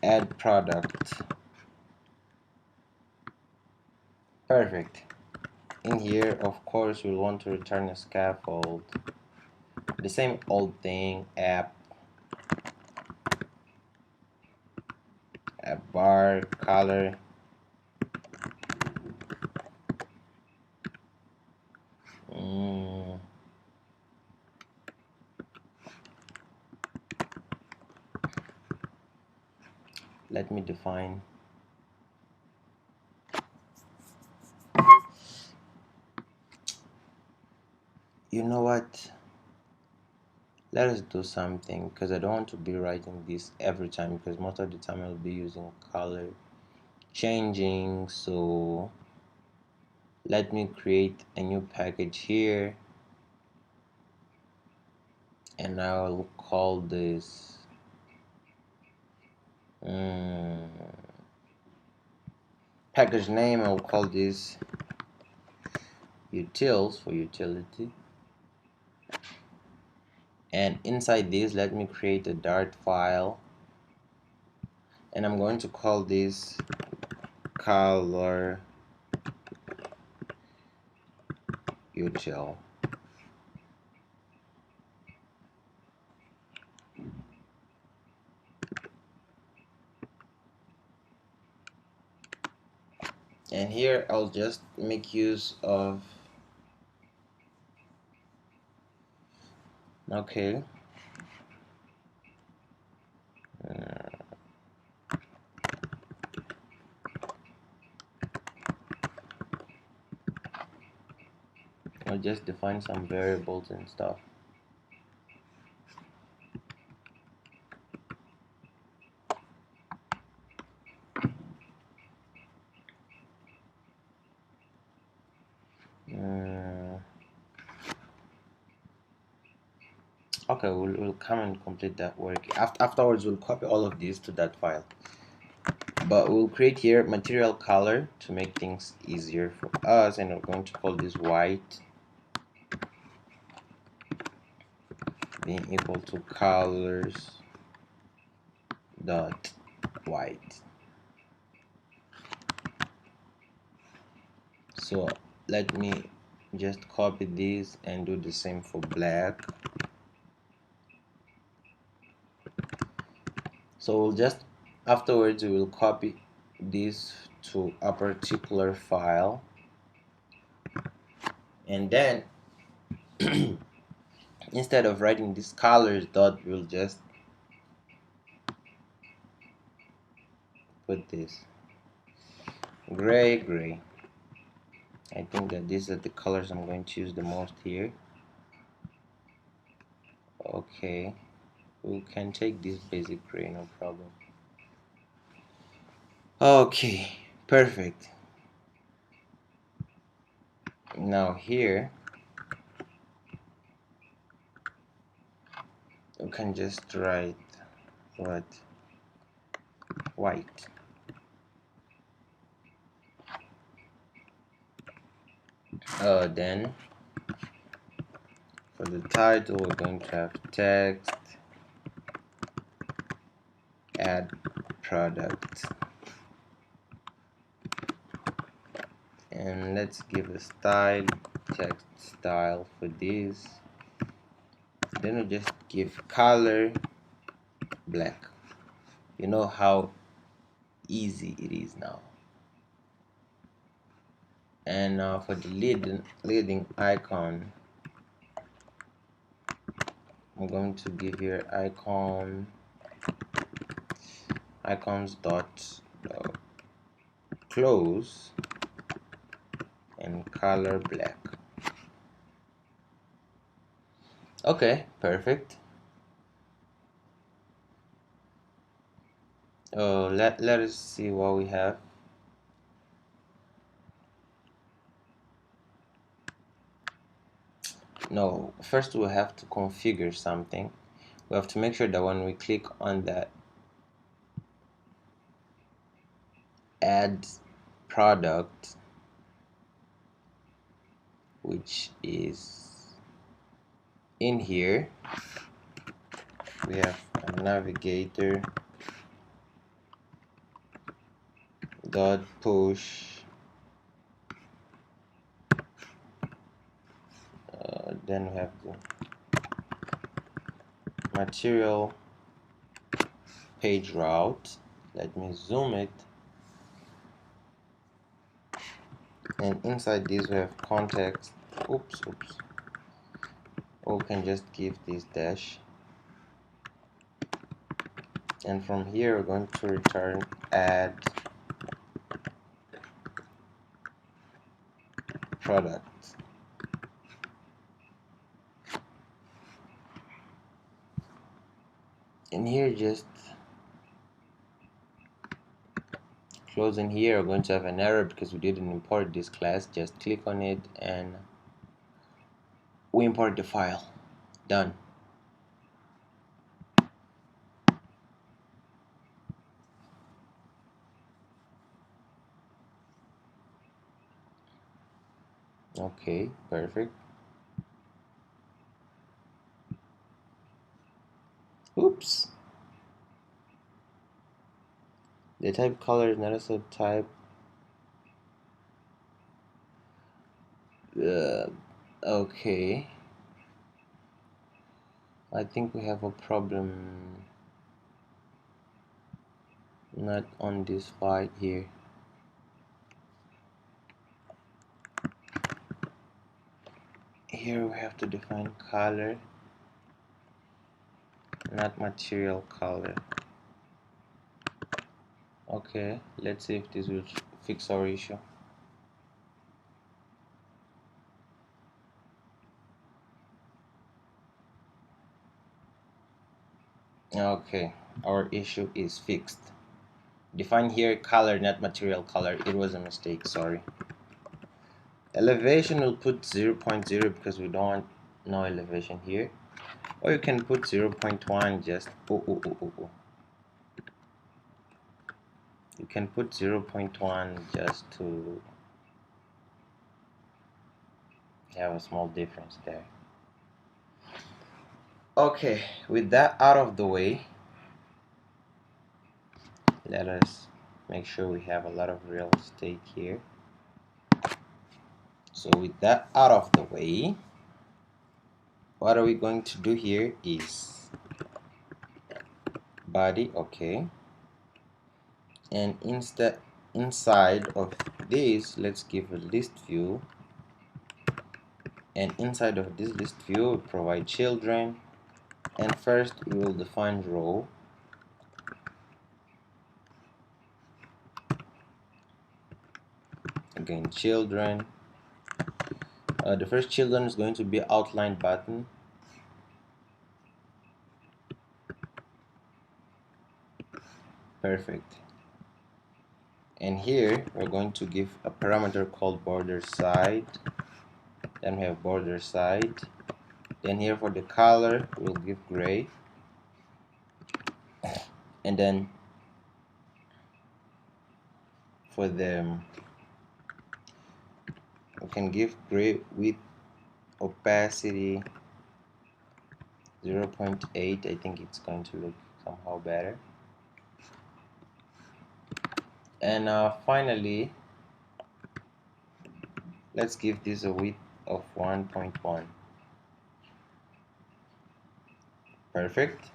Add product. Perfect. In here, of course, we'll want to return a scaffold. The same old thing, app bar color. Let me define. You know what? Let us do something, because I don't want to be writing this every time, because most of the time I'll be using color changing. So let me create a new package here, and I'll call this package name. I'll call this utils for utility, and inside this let me create a Dart file, and I'm going to call this color util. And here I'll just make use of okay I'll just define some variables and stuff. Okay, we'll come and complete that work. Afterwards, we'll copy all of these to that file. But we'll create here material color to make things easier for us, and we're going to call this white being equal to colors dot white. So let me just copy this and do the same for black. So we'll just afterwards we will copy this to a particular file, and then instead of writing this colors dot, we'll just put this gray. I think that these are the colors I'm going to use the most here. Okay, we can take this basic gray, no problem. Okay, perfect. Now here we can just write what white. Then for the title we're going to have text add product, and let's give a style text style for this. Then we just give color black. You know how easy it is now. And now for the leading icon, I'm going to give here icons dot close and color black. Okay, perfect. Let us see what we have. No, first we have to configure something. We have to make sure that when we click on that add product, which is in here, we have a navigator dot push then we have the material page route. Let me zoom it, and inside this we have context. Oops, or we can just give this dash, and from here we're going to return add product. And here just closing here, we're going to have an error because we didn't import this class. Just click on it and we import the file. Done. Okay, perfect. Oops, the type color is not a subtype. uh, okay, I think we have a problem not on this part here. Here we have to define color, not material color. Okay, let's see if this will fix our issue. Okay, our issue is fixed. Define here color, not material color. It was a mistake, sorry. Elevation will put 0.0 because we don't want no elevation here. Or you can put 0.1 just You can put 0.1 just to have a small difference there. Okay, with that out of the way, let us make sure we have a lot of real estate here. So with that out of the way, what are we going to do here is body, okay, and inside of this, let's give a list view, and inside of this list view we provide children, and first we will define row. Again, children. The first children is going to be outline button. Perfect. And here we're going to give a parameter called border side. Then we have border side. Then here for the color we'll give gray. And then for the we can give gray with opacity 0.8. I think it's going to look somehow better. And finally, let's give this a width of 1.1. Perfect.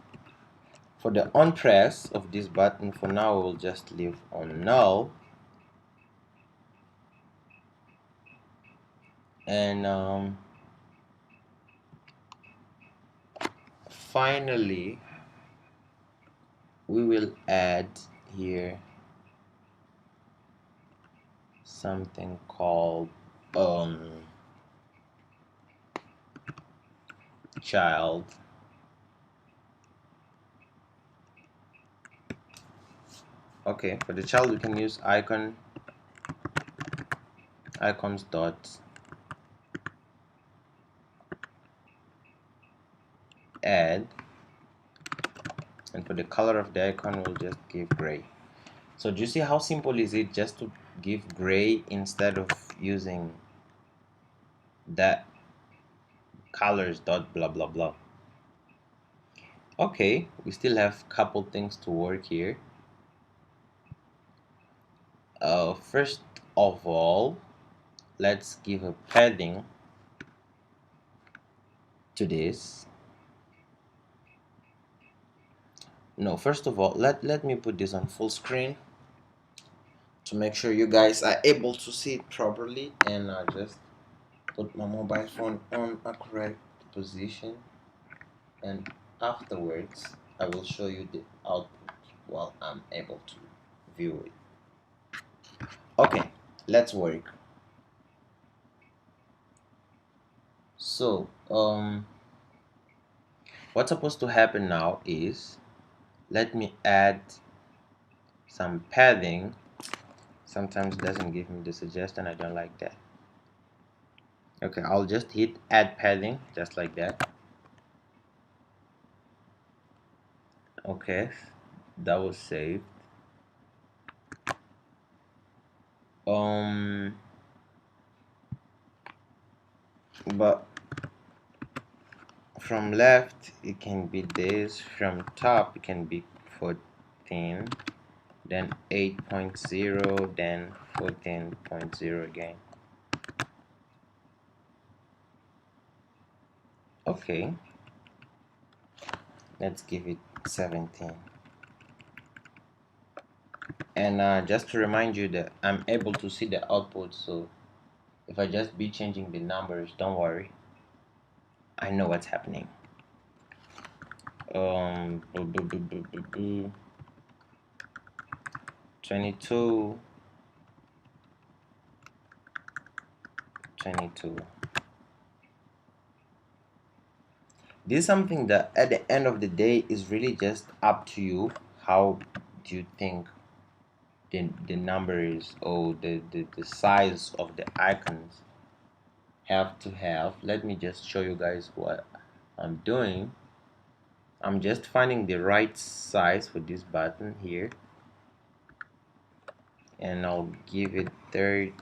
For the on press of this button, for now we'll just leave on null. And finally, we will add here something called child. Okay, for the child we can use icons dot add, and for the color of the icon we'll just give gray. So do you see how simple is it just to give gray instead of using that colors dot blah blah blah? Okay, we still have a couple things to work here. First of all, let's give a padding to this. No, first of all, let me put this on full screen to make sure you guys are able to see it properly, and I just put my mobile phone on a correct position, and afterwards I will show you the output while I'm able to view it. Okay, let's work. So what's supposed to happen now is, let me add some padding. Sometimes it doesn't give me the suggestion, I don't like that. Okay, I'll just hit add padding just like that. Okay, that was saved. um but from left it can be this, from top it can be 14, then 8.0, then 14.0 again. Okay, let's give it 17. And just to remind you that I'm able to see the output, so if I just be changing the numbers, don't worry, I know what's happening. 22, 22. This is something that at the end of the day is really just up to you. How do you think the numbers or the size of the icons have to have? Let me just show you guys what I'm doing. I'm just finding the right size for this button here, and I'll give it 30.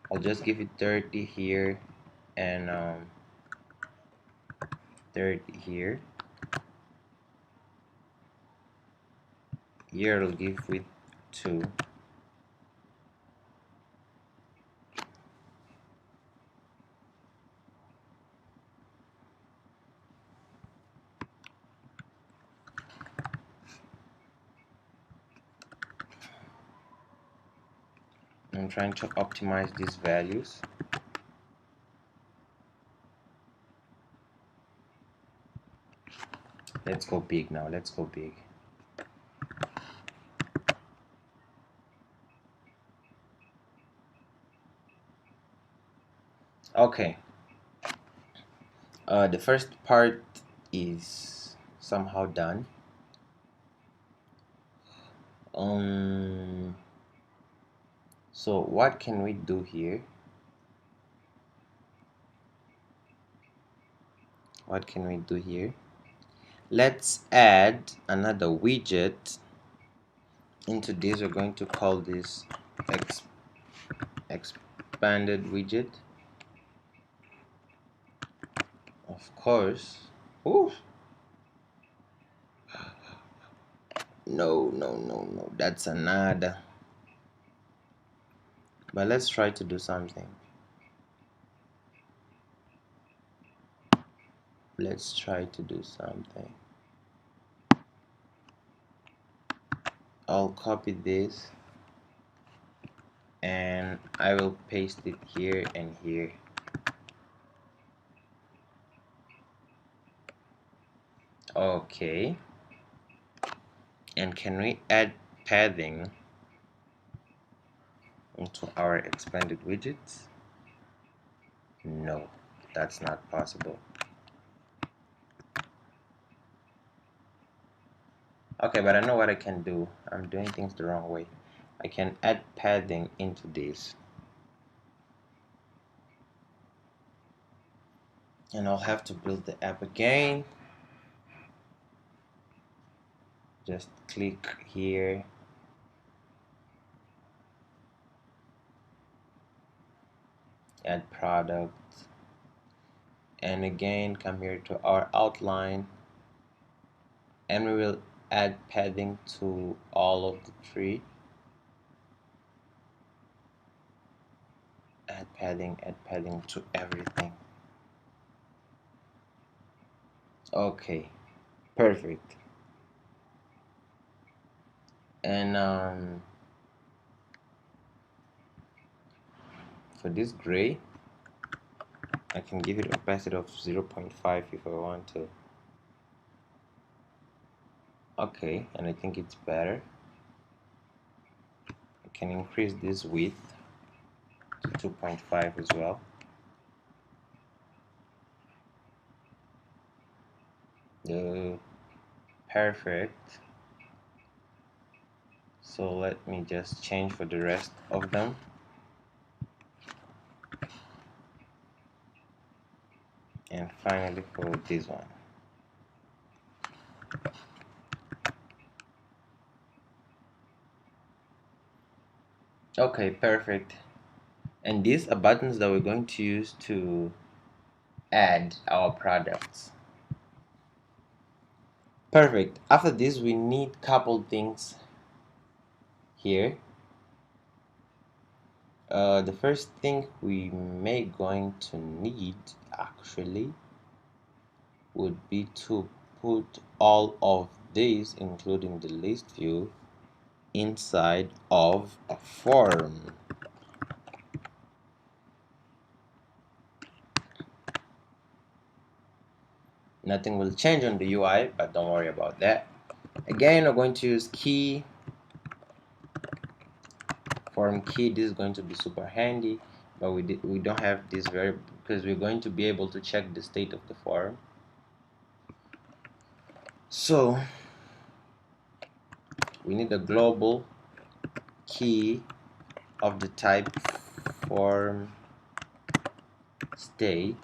I'll just give it 30 here, and 30 here. Here I'll give with 2. I'm trying to optimize these values. Let's go big now. Let's go big. Okay. The first part is somehow done. So what can we do here? What can we do here? Let's add another widget into this. We're going to call this expanded widget. Of course. Ooh. No. That's another. But let's try to do something. Let's try to do something. I'll copy this and I will paste it here and here. Okay. And can we add padding into our expanded widgets? No, that's not possible. Okay, but I know what I can do. I'm doing things the wrong way. I can add padding into this. And I'll have to build the app again. Just click here. Add product. And again, come here to our outline. And we will add padding to all of the tree. Add padding to everything. Okay, perfect. And for this gray, I can give it opacity of 0.5 if I want to. Okay, and I think it's better. I can increase this width to 2.5 as well. Perfect. So let me just change for the rest of them. And finally for this one. Okay, perfect. and these are buttons that we're going to use to add our products. Perfect. After this, we need couple things here. The first thing we may going to need actually would be to put all of these, including the list view, inside of a form. Nothing will change on the UI, but don't worry about that. Again, we're going to use key, form key. This is going to be super handy, but we don't have this variable because we're going to be able to check the state of the form. So we need a global key of the type form state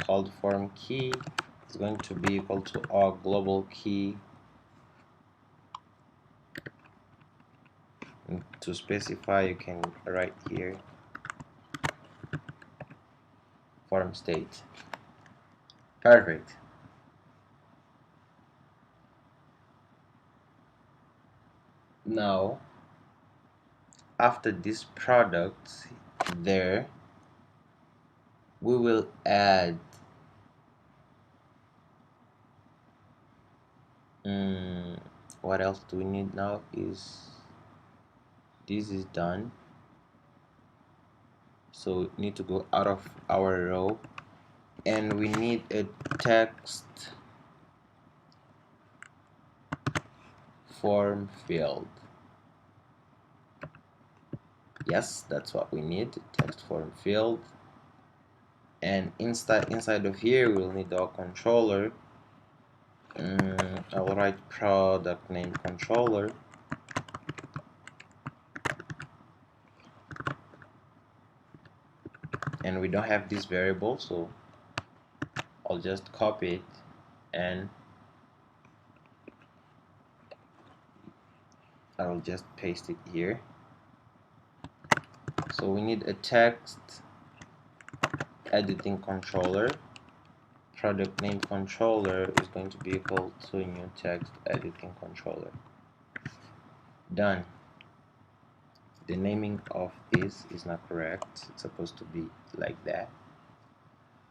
called form key. Is going to be equal to our global key. And to specify, you can write here form state. Perfect. Now, after this product there, we will add what else do we need now is this is done, so we need to go out of our row and we need a text form field. Yes, that's what we need, text form field. And inside of here we'll need our controller. I'll write product name controller, and we don't have this variable, so I'll just copy it and I'll just paste it here. So we need a text editing controller. Product name controller is going to be equal to new text editing controller. Done. The naming of this is not correct. It's supposed to be like that.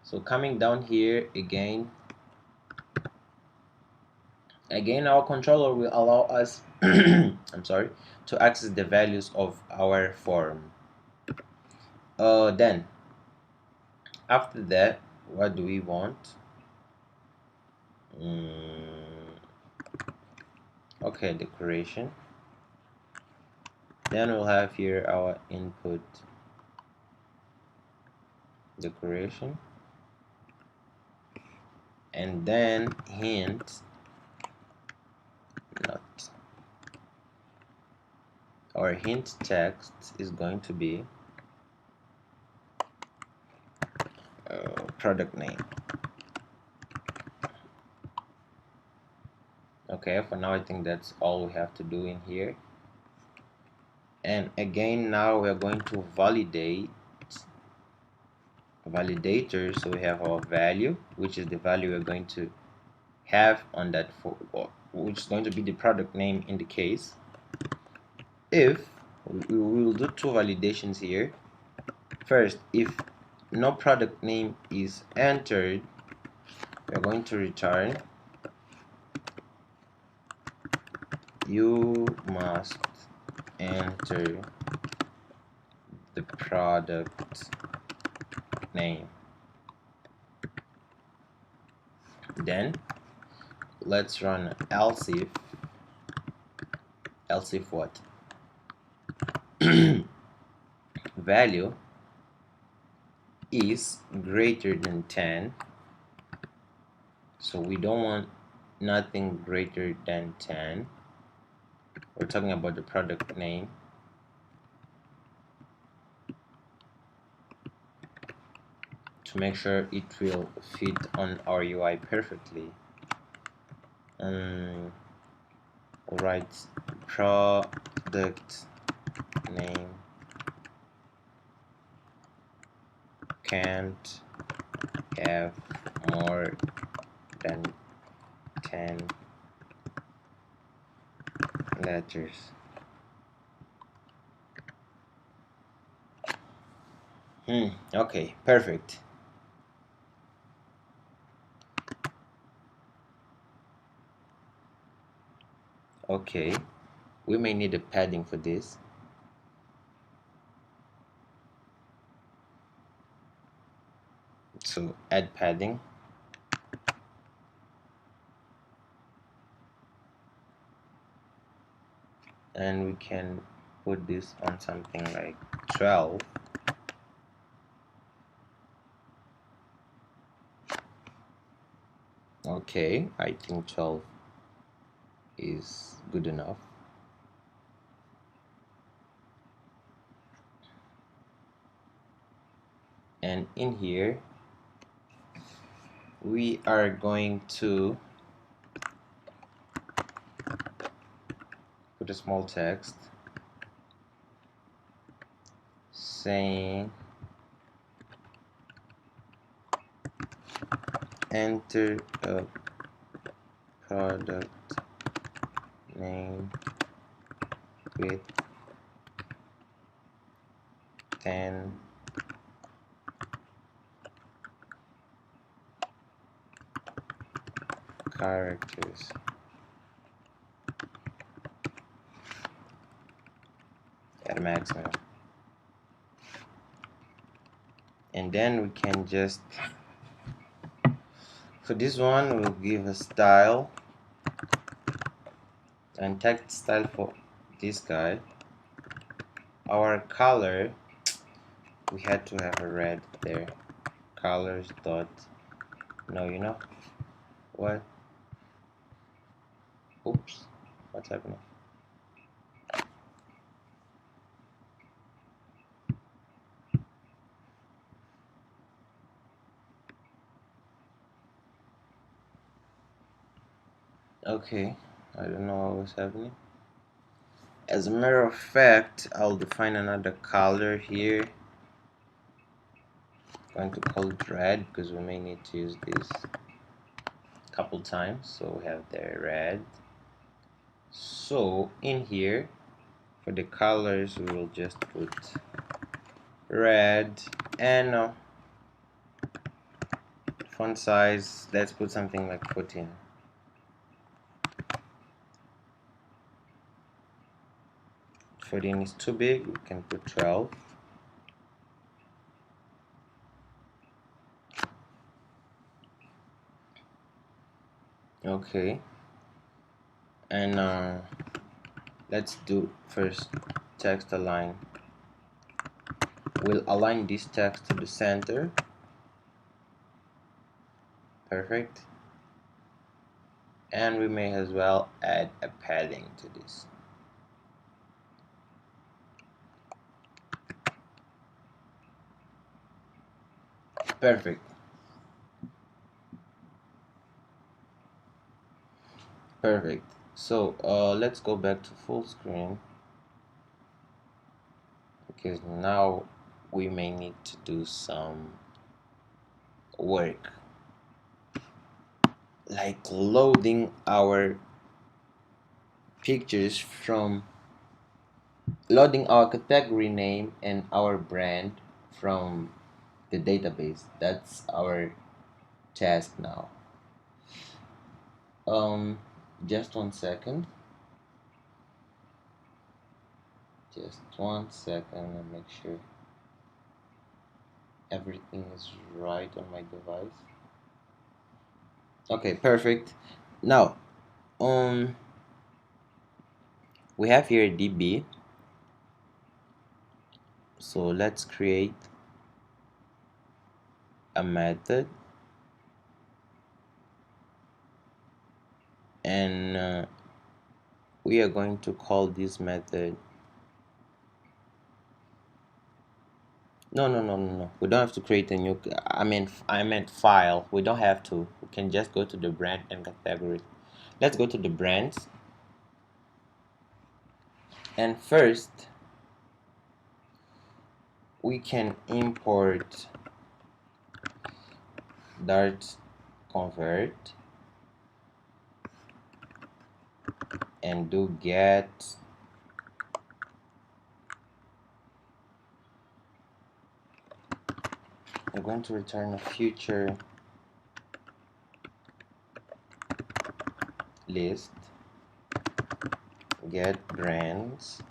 So coming down here again our controller will allow us I'm sorry, to access the values of our form. Then after that, what do we want? Okay, decoration. Then we'll have here our input decoration, and then hint not our hint text is going to be product name. Okay, for now I think that's all we have to do in here. And again, now we're going to validate validator. So we have our value, which is the value we're going to have on that which is going to be the product name in the case. If we will do two validations here. First, if no product name is entered, we're going to return you must enter the product name. Then let's run else if what? Value is greater than 10, so we don't want nothing greater than 10. We're talking about the product name. To make sure it will fit on our UI perfectly. Write product name can't have more than 10 letters. Okay, perfect. Okay, we may need a padding for this. So add padding. And we can put this on something like 12. Okay, I think 12 is good enough. And in here we are going to put a small text saying enter a product name with 10 characters. At a maximum. And then we can just, for this one, we'll give a style and text style for this guy. Our color, we had to have a red there. Colors dot, no, you know what? Oops, what's happening? Okay, I don't know what was happening. As a matter of fact, I'll define another color here. I'm going to call it red because we may need to use this a couple times. So we have the red. So in here, for the colors, we will just put red, and font size, let's put something like 14. 14 is too big, we can put 12. Okay, and let's do first text align. We'll align this text to the center. Perfect. And we may as well add a padding to this. Perfect. Perfect. So let's go back to full screen, because now we may need to do some work, like loading our pictures from loading our category name and our brand from the database. That's our task now. Just 1 second. Just 1 second and make sure everything is right on my device. Okay, perfect. Now, we have here a DB. So let's create a method, and we are going to call this method. No. We don't have to create a new. I meant file. We don't have to. We can just go to the brand and category. Let's go to the brands. And first, we can import dart convert and do get I'm going to return a future list get brands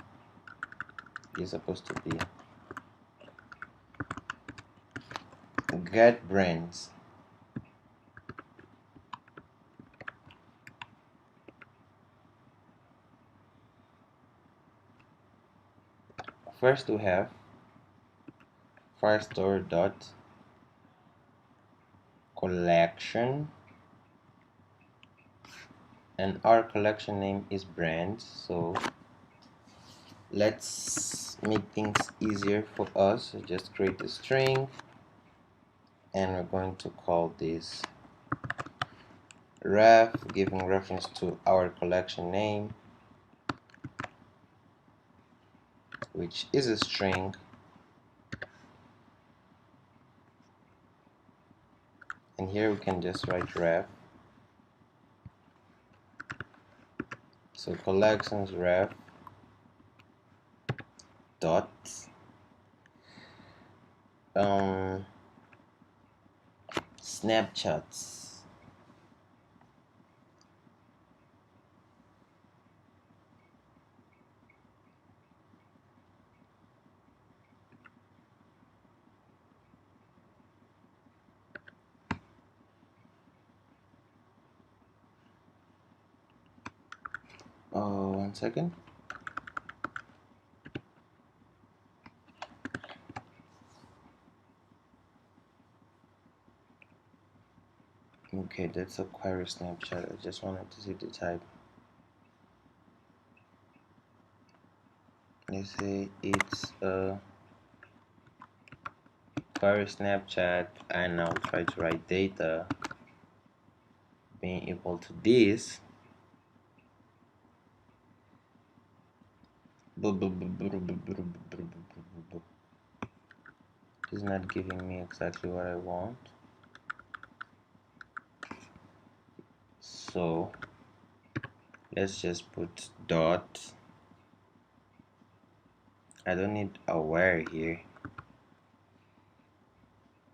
is supposed to be get brands. First we have firestore dot collection and our collection name is brands, so let's make things easier for us. So just create a string and we're going to call this ref, giving reference to our collection name, which is a string, and here we can just write ref. So collections ref dot snapshots. Oh, 1 second. Okay, that's a query snapshot. I just wanted to see the type. Let's say it's a query snapshot, and I'll try to write data being equal to this. It's not giving me exactly what I want. So let's just put dot. I don't need a where here.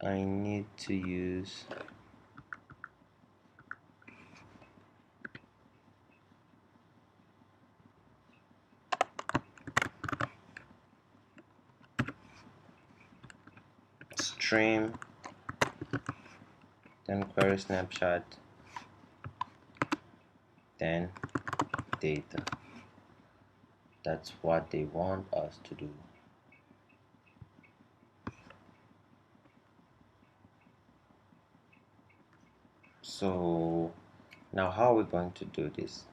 I need to use stream, then query snapshot, then data. That's what they want us to do. So now how are we going to do this?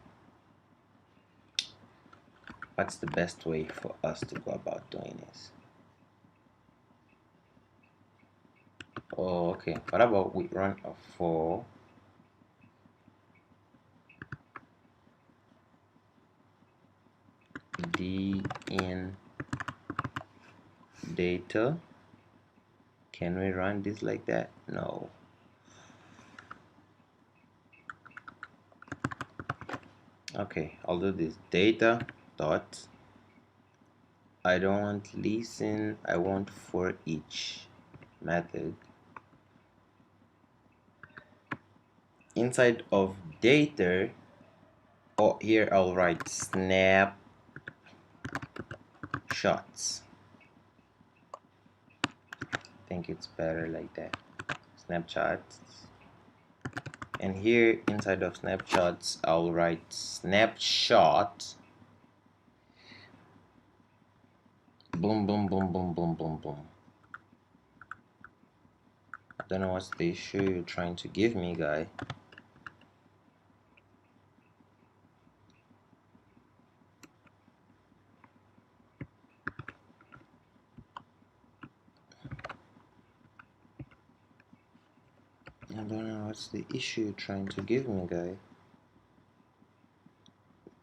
What's the best way for us to go about doing this? Oh, okay. What about we run a for d in data? Can we run this like that? No. Okay, I'll do this data dot. I don't want listen, I want for each method. Inside of data, oh, here I'll write snap shots. I think it's better like that. Snapshots. And here inside of snapshots I'll write snapshot. Boom boom boom boom boom boom boom. I don't know what's the issue you're trying to give me, guy. I don't know what's the issue you're trying to give me, guy.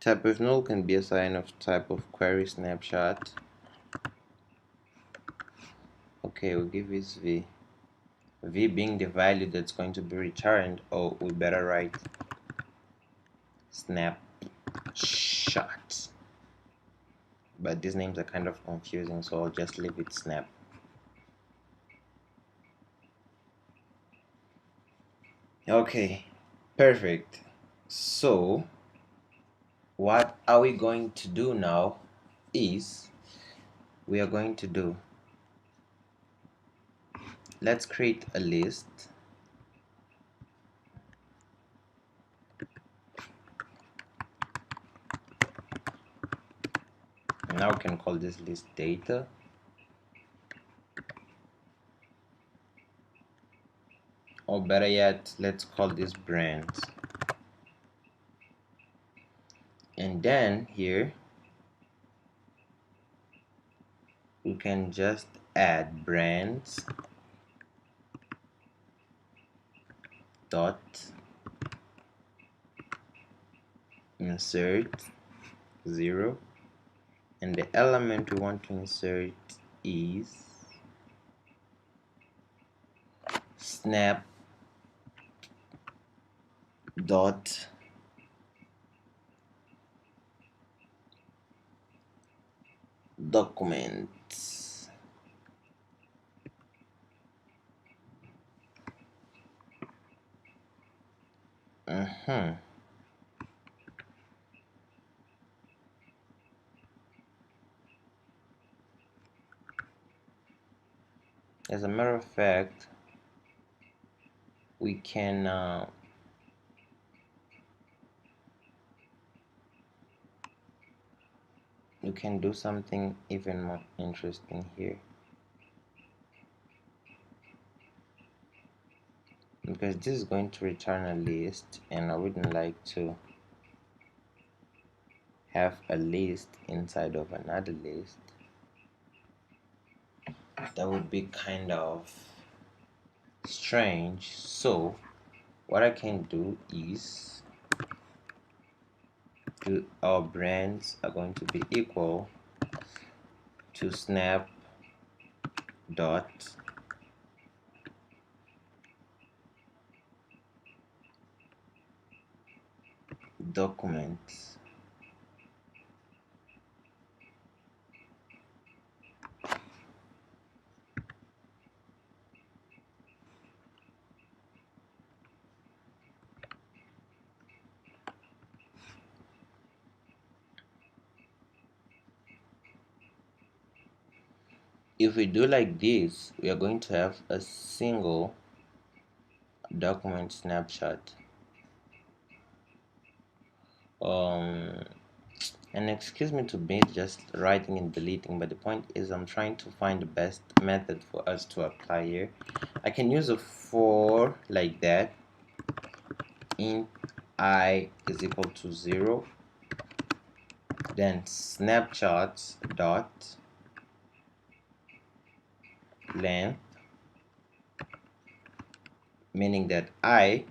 Type of null can be a sign of type of query snapshot. Okay, we'll give this v. v being the value that's going to be returned, or we better write snapshot. But these names are kind of confusing, so I'll just leave it snap. Okay, perfect. So what are we going to do now is we are going to do, let's create a list. Now we can call this list data, or better yet, let's call this brands. And then here we can just add brands dot insert 0, and the element we want to insert is snap dot documents. As a matter of fact, we can do something even more interesting here, because this is going to return a list, and I wouldn't like to have a list inside of another list. That would be kind of strange. So what I can do is our brands are going to be equal to snap dot documents. If we do like this, we are going to have a single document snapshot. And excuse me to be just writing and deleting, but the point is I'm trying to find the best method for us to apply here. I can use a for like that. Int I is equal to 0, then snapshots dot length, meaning that I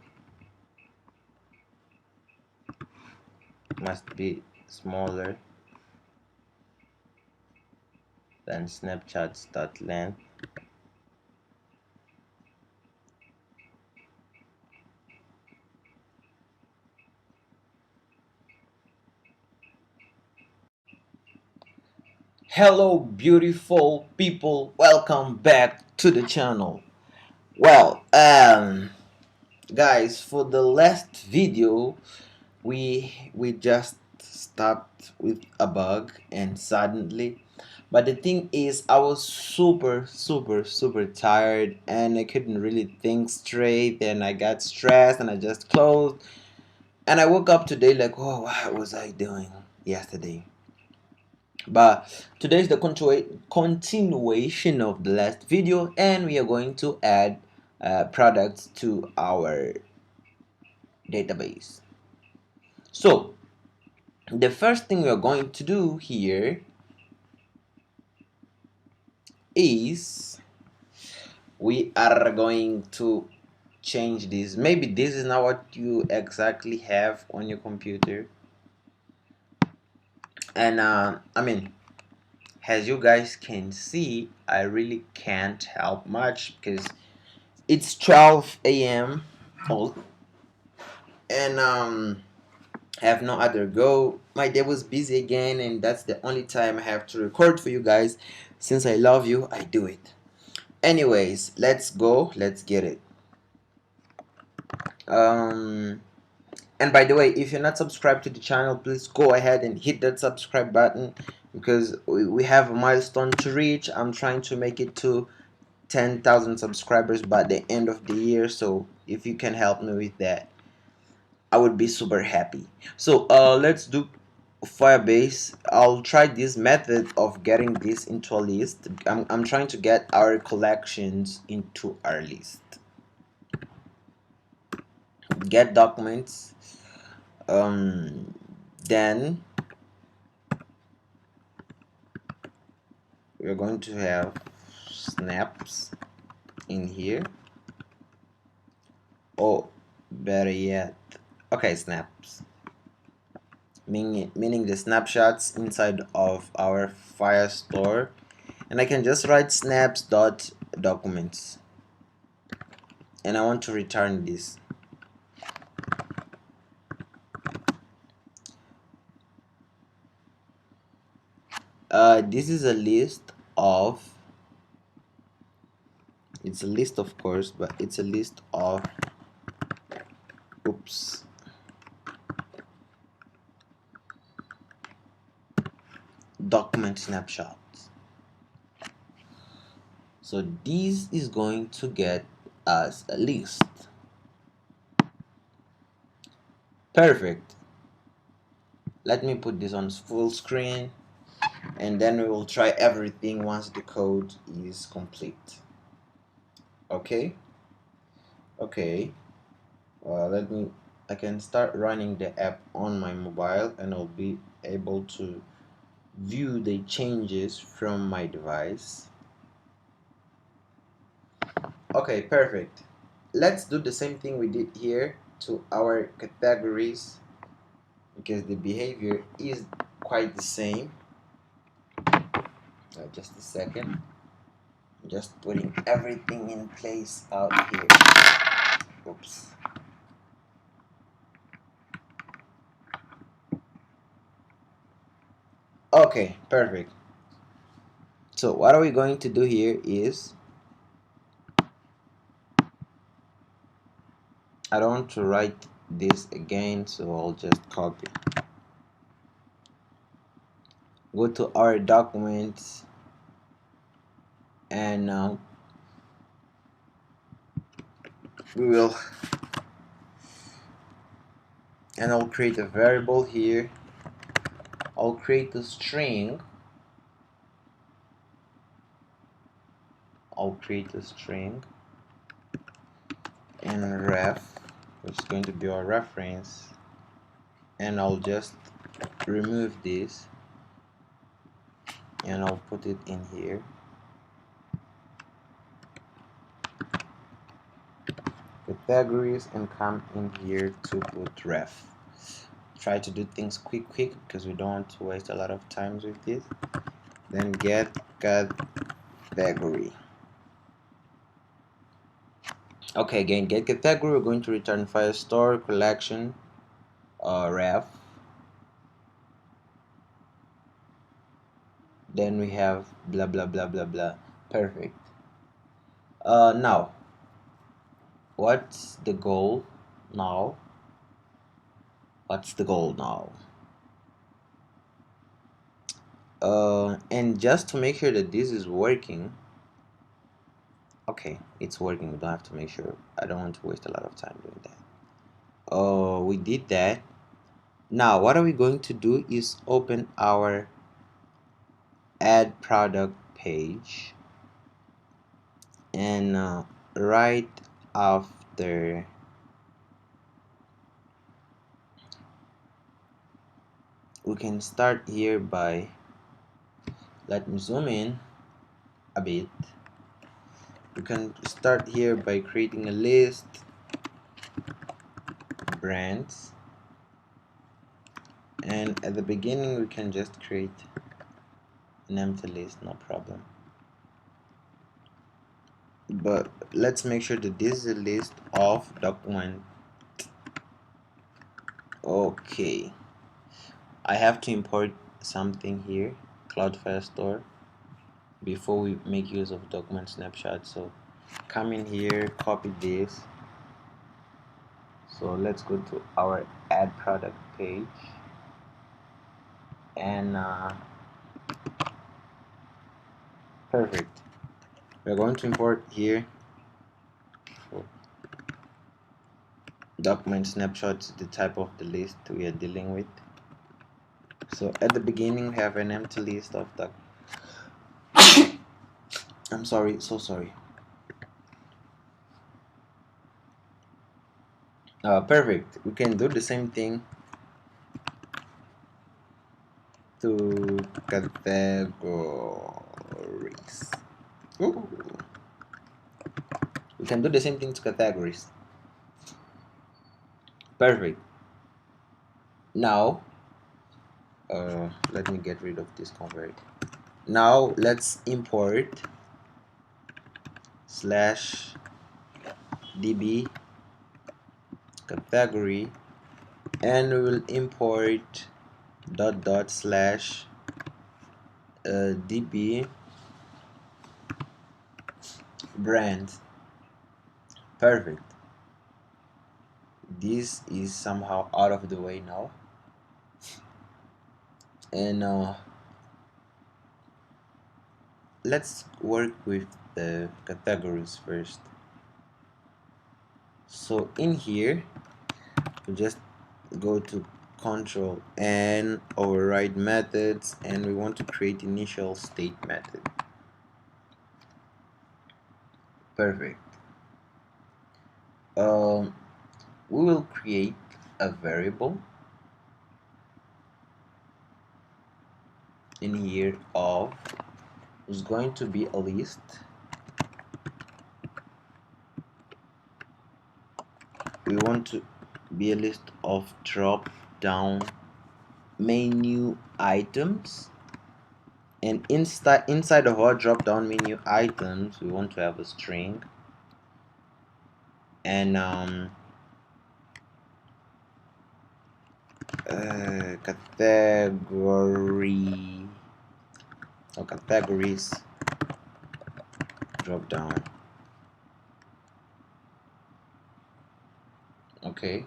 must be smaller than snapshots dot length. Hello beautiful people, welcome back to the channel. Well, guys, for the last video we just stopped with a bug, and suddenly, but the thing is I was super tired and I couldn't really think straight, and I got stressed and I just closed, and I woke up today like, oh, what was I doing yesterday? But today is the continuation of the last video, and we are going to add products to our database. So the first thing we are going to do here is we are going to change this. Maybe this is not what you exactly have on your computer, and I mean, as you guys can see, I really can't help much because It's 12 a.m. and I have no other go. My day was busy again, and that's the only time I have to record for you guys. Since I love you, I do it. Anyways, let's go. Let's get it. And by the way, if you're not subscribed to the channel, please go ahead and hit that subscribe button, because we have a milestone to reach. I'm trying to make it to 10,000 subscribers by the end of the year, so if you can help me with that, I would be super happy. So let's do Firebase. I'll try this method of getting this into a list. I'm trying to get our collections into our list. Get documents. Then we're going to have snaps in here. Oh, better yet, okay, snaps, meaning the snapshots inside of our Firestore, and I can just write snaps dot documents, and I want to return this. This is a list of, it's a list of course, but it's a list of, oops, document snapshots. So this is going to get us a list. Perfect. Let me put this on full screen, and then we will try everything once the code is complete. Okay. I can start running the app on my mobile, and I'll be able to view the changes from my device. Okay, perfect. Let's do the same thing we did here to our categories, because the behavior is quite the same. Just a second. Just putting everything in place out here. Oops. Okay, perfect. So what are we going to do here is, I don't want to write this again, so I'll just copy. Go to our documents, and we will, and I'll create a variable here. I'll create a string. And ref, which is going to be our reference, and I'll just remove this, and I'll put it in here. Categories, and come in here to put ref. Try to do things quick because we don't want to waste a lot of time with this. Then get category. Okay, again, get category. We're going to return Firestore collection ref. Then we have blah blah blah blah blah. Perfect. Now, what's the goal now? And just to make sure that this is working, okay, it's working. We don't have to make sure. I don't want to waste a lot of time doing that. Oh, we did that. Now what are we going to do is open our add product page, and right after, we can start here by, let me zoom in a bit. We can start here by creating a list, brands, and at the beginning we can just create an empty list, no problem. but let's make sure that this is a list of document. Okay, I have to import something here, Cloudflare Store, before we make use of document snapshot. So come in here, copy this. So let's go to our add product page, and perfect. We're going to import here document snapshots, the type of the list we are dealing with. So at the beginning we have an empty list of the I'm sorry, so sorry. Perfect. We can do the same thing to categories. Ooh. We can do the same thing to categories. Perfect. Now, let me get rid of this convert. Now let's import slash db category, and we will import dot dot slash db brand. Perfect. This is somehow out of the way now, and let's work with the categories first. So in here we just go to control and override methods, and we want to create initial state method. Perfect. We will create a variable in here of is going to be a list. We want to be a list of drop down menu items, and inside of our drop down menu items we want to have a string, and category or categories drop down. Okay,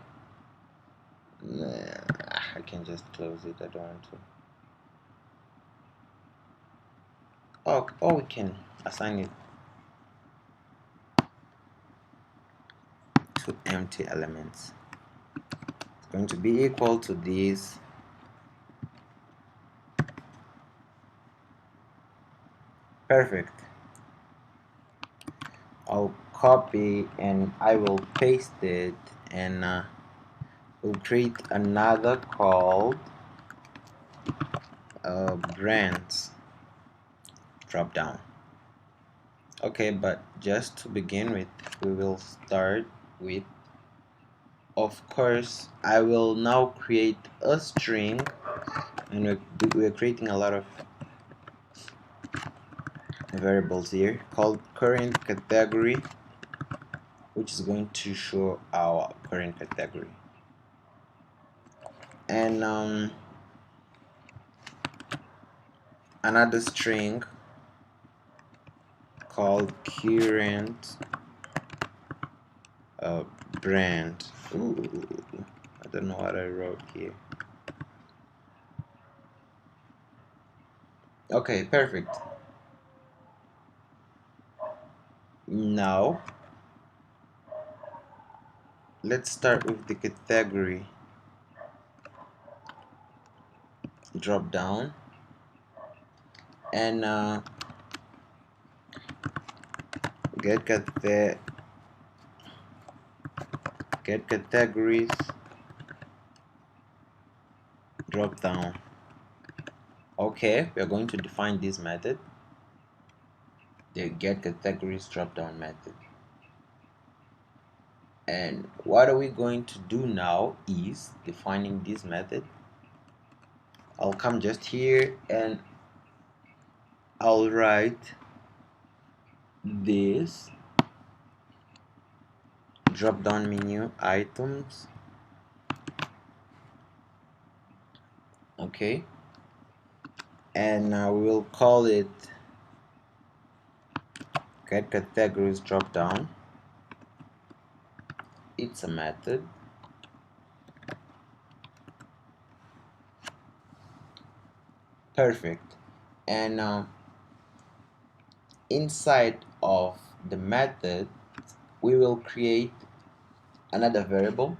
I can just close it. I don't want to. Oh, we can assign it to empty elements. It's going to be equal to this. Perfect. I'll copy and I will paste it, and we'll create another called brands drop down. Okay, but just to begin with, we will start with, of course, I will now create a string, and we're creating a lot of variables here called current category, which is going to show our current category, and another string called current brand. Ooh, I don't know what I wrote here. Okay, perfect. Now let's start with the category drop down, and get categories drop down. Okay, we are going to define this method, the get categories drop down method. And what are we going to do now is defining this method. I'll come just here and I'll write this drop down menu, items. Okay, and we will call it get categories drop down. It's a method. Perfect. And inside of the method we will create another variable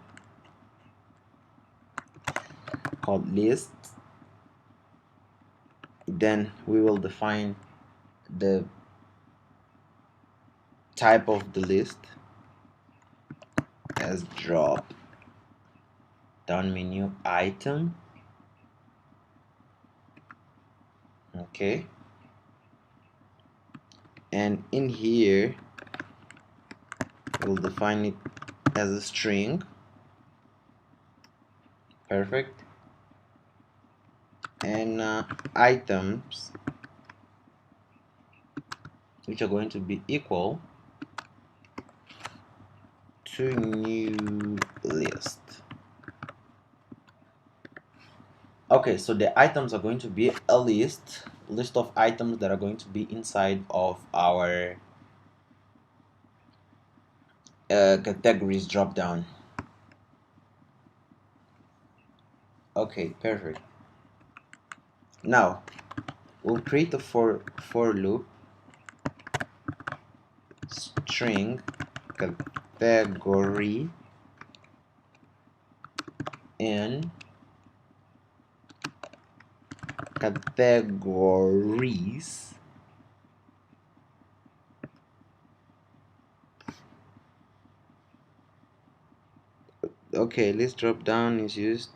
called list. Then we will define the type of the list as drop down menu item. Okay, and in here we'll define it as a string. Perfect. And items, which are going to be equal to new list. Okay, so the items are going to be a list of items that are going to be inside of our categories drop down. Okay, perfect. Now we'll create a for loop string category in categories. Okay, list drop down is used.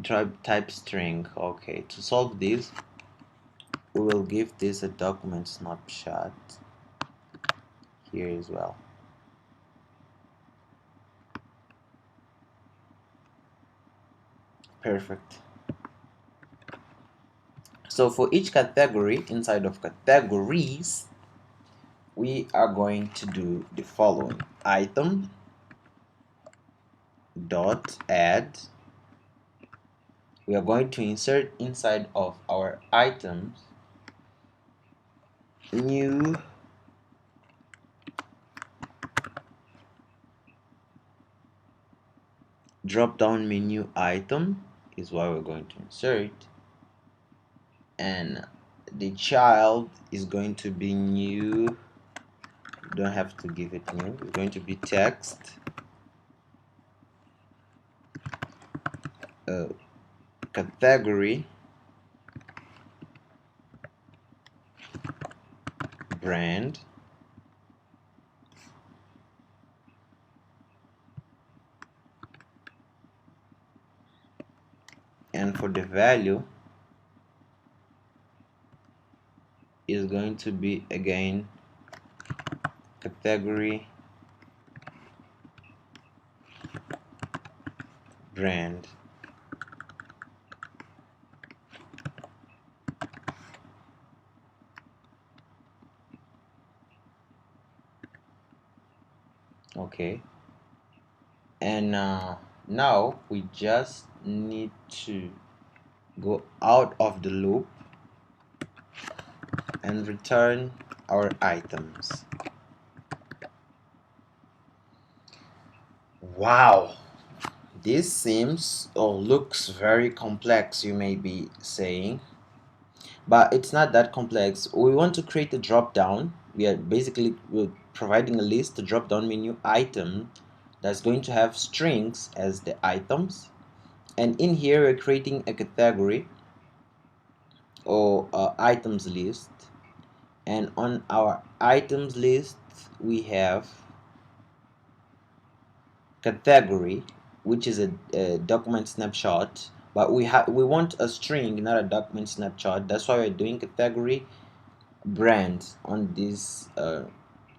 Type string. Okay, to solve this we will give this a document snapshot here as well. Perfect. So for each category inside of categories we are going to do the following: item dot add. We are going to insert inside of our items new drop down menu item is what we're going to insert, and the child is going to be new. You don't have to give it new. It's going to be text category brand. And for the value is going to be again category brand. Okay, and now we just need to go out of the loop and return our items. Wow, this seems or looks very complex, you may be saying, but it's not that complex. We want to create a drop down. We're providing a list, a drop down menu item that's going to have strings as the items, and in here we're creating a category or items list, and on our items list we have category, which is a document snapshot, but we want a string, not a document snapshot. That's why we're doing category brand on these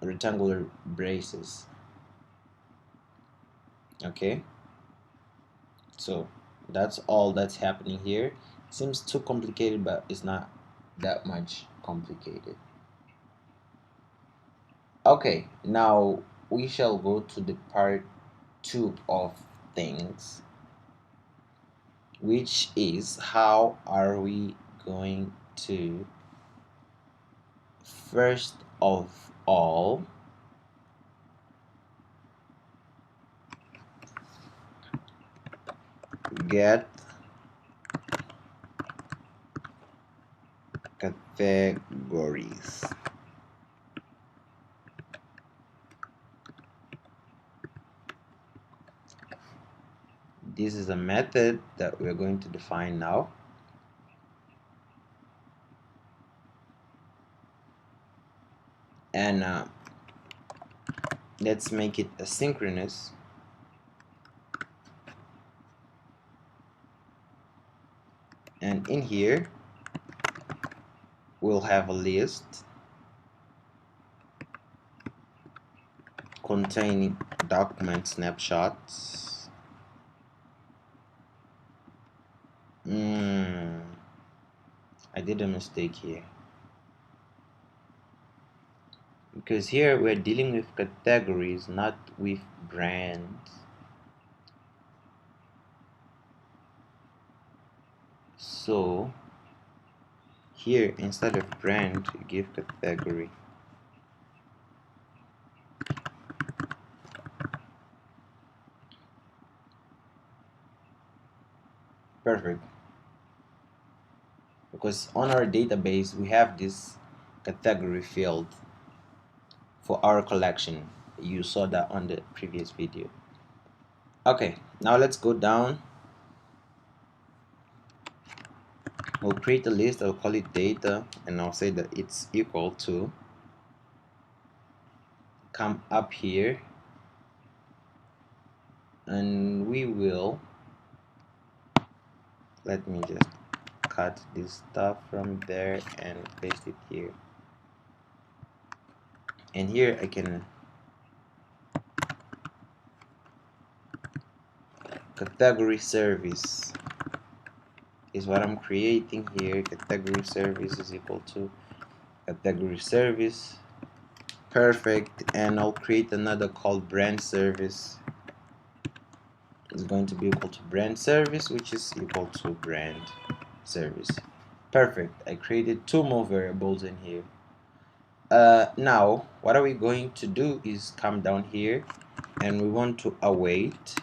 rectangular braces. Okay, so that's all that's happening here. Seems too complicated, but it's not that much complicated. Okay, now we shall go to the part 2 of things, which is how are we going to first of all get categories. This is a method that we're going to define now. And let's make it asynchronous. And in here, we'll have a list containing document snapshots. I did a mistake here, because here we're dealing with categories, not with brands. So here, instead of brand, give category. Perfect. Because on our database we have this category field for our collection. You saw that on the previous video. Okay, now let's go down. We'll create a list. I'll call it data, and I'll say that it's equal to, come up here, and we will, let me just cut this stuff from there and paste it here. And here I can category service is what I'm creating here. Category service is equal to category service. Perfect. And I'll create another called brand service. It's going to be equal to brand service, which is equal to brand service. Perfect. I created two more variables in here. Now what are we going to do is come down here, and we want to await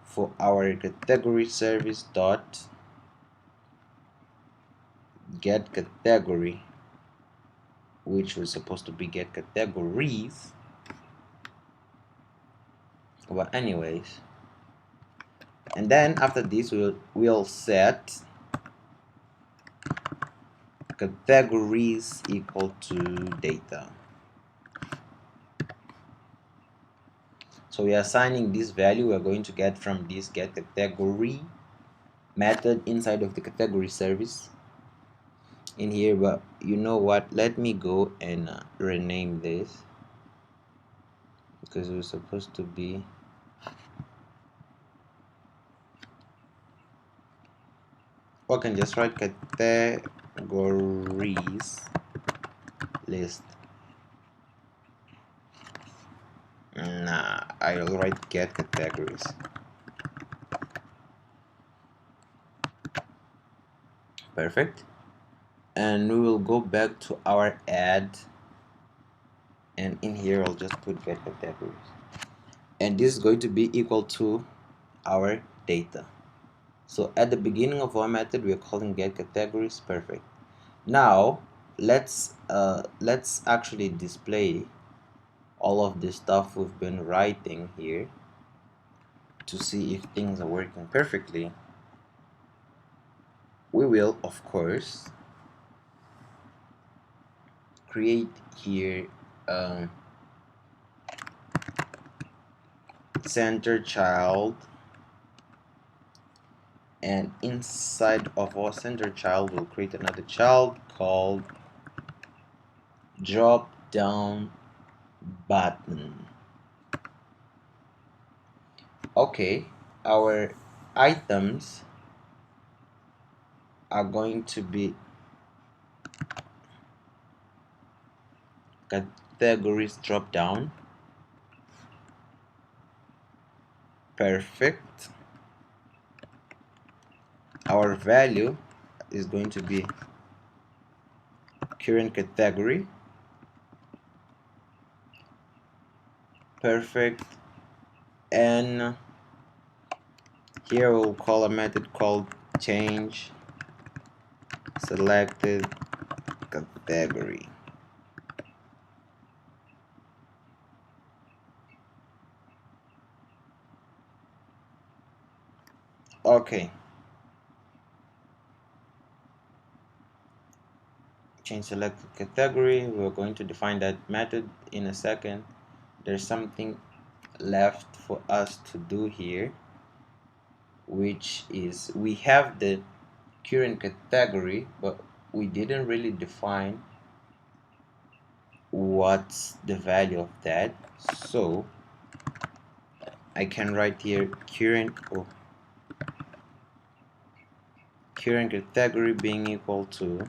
for our category service dot get category, which was supposed to be get categories, but anyways. And then after this we'll set categories equal to data. So we are assigning this value we're going to get from this get category method inside of the category service in here. But you know what, let me go and rename this, because it was supposed to be I can just write categories list. Nah, I'll write get categories. Perfect. And we will go back to our add, and in here I'll just put get categories, and this is going to be equal to our data. So at the beginning of our method we are calling get categories. Perfect. Now let's actually display all of the stuff we've been writing here to see if things are working perfectly. We will of course create here center child, and inside of our center child we'll create another child called drop down button. Okay, our items are going to be categories drop down, Perfect. Our value is going to be current category. Perfect. And here we'll call a method called change selected category. Okay, change selected category. We're going to define that method in a second. There's something left for us to do here, which is we have the current category, but we didn't really define what's the value of that. So I can write here current category being equal to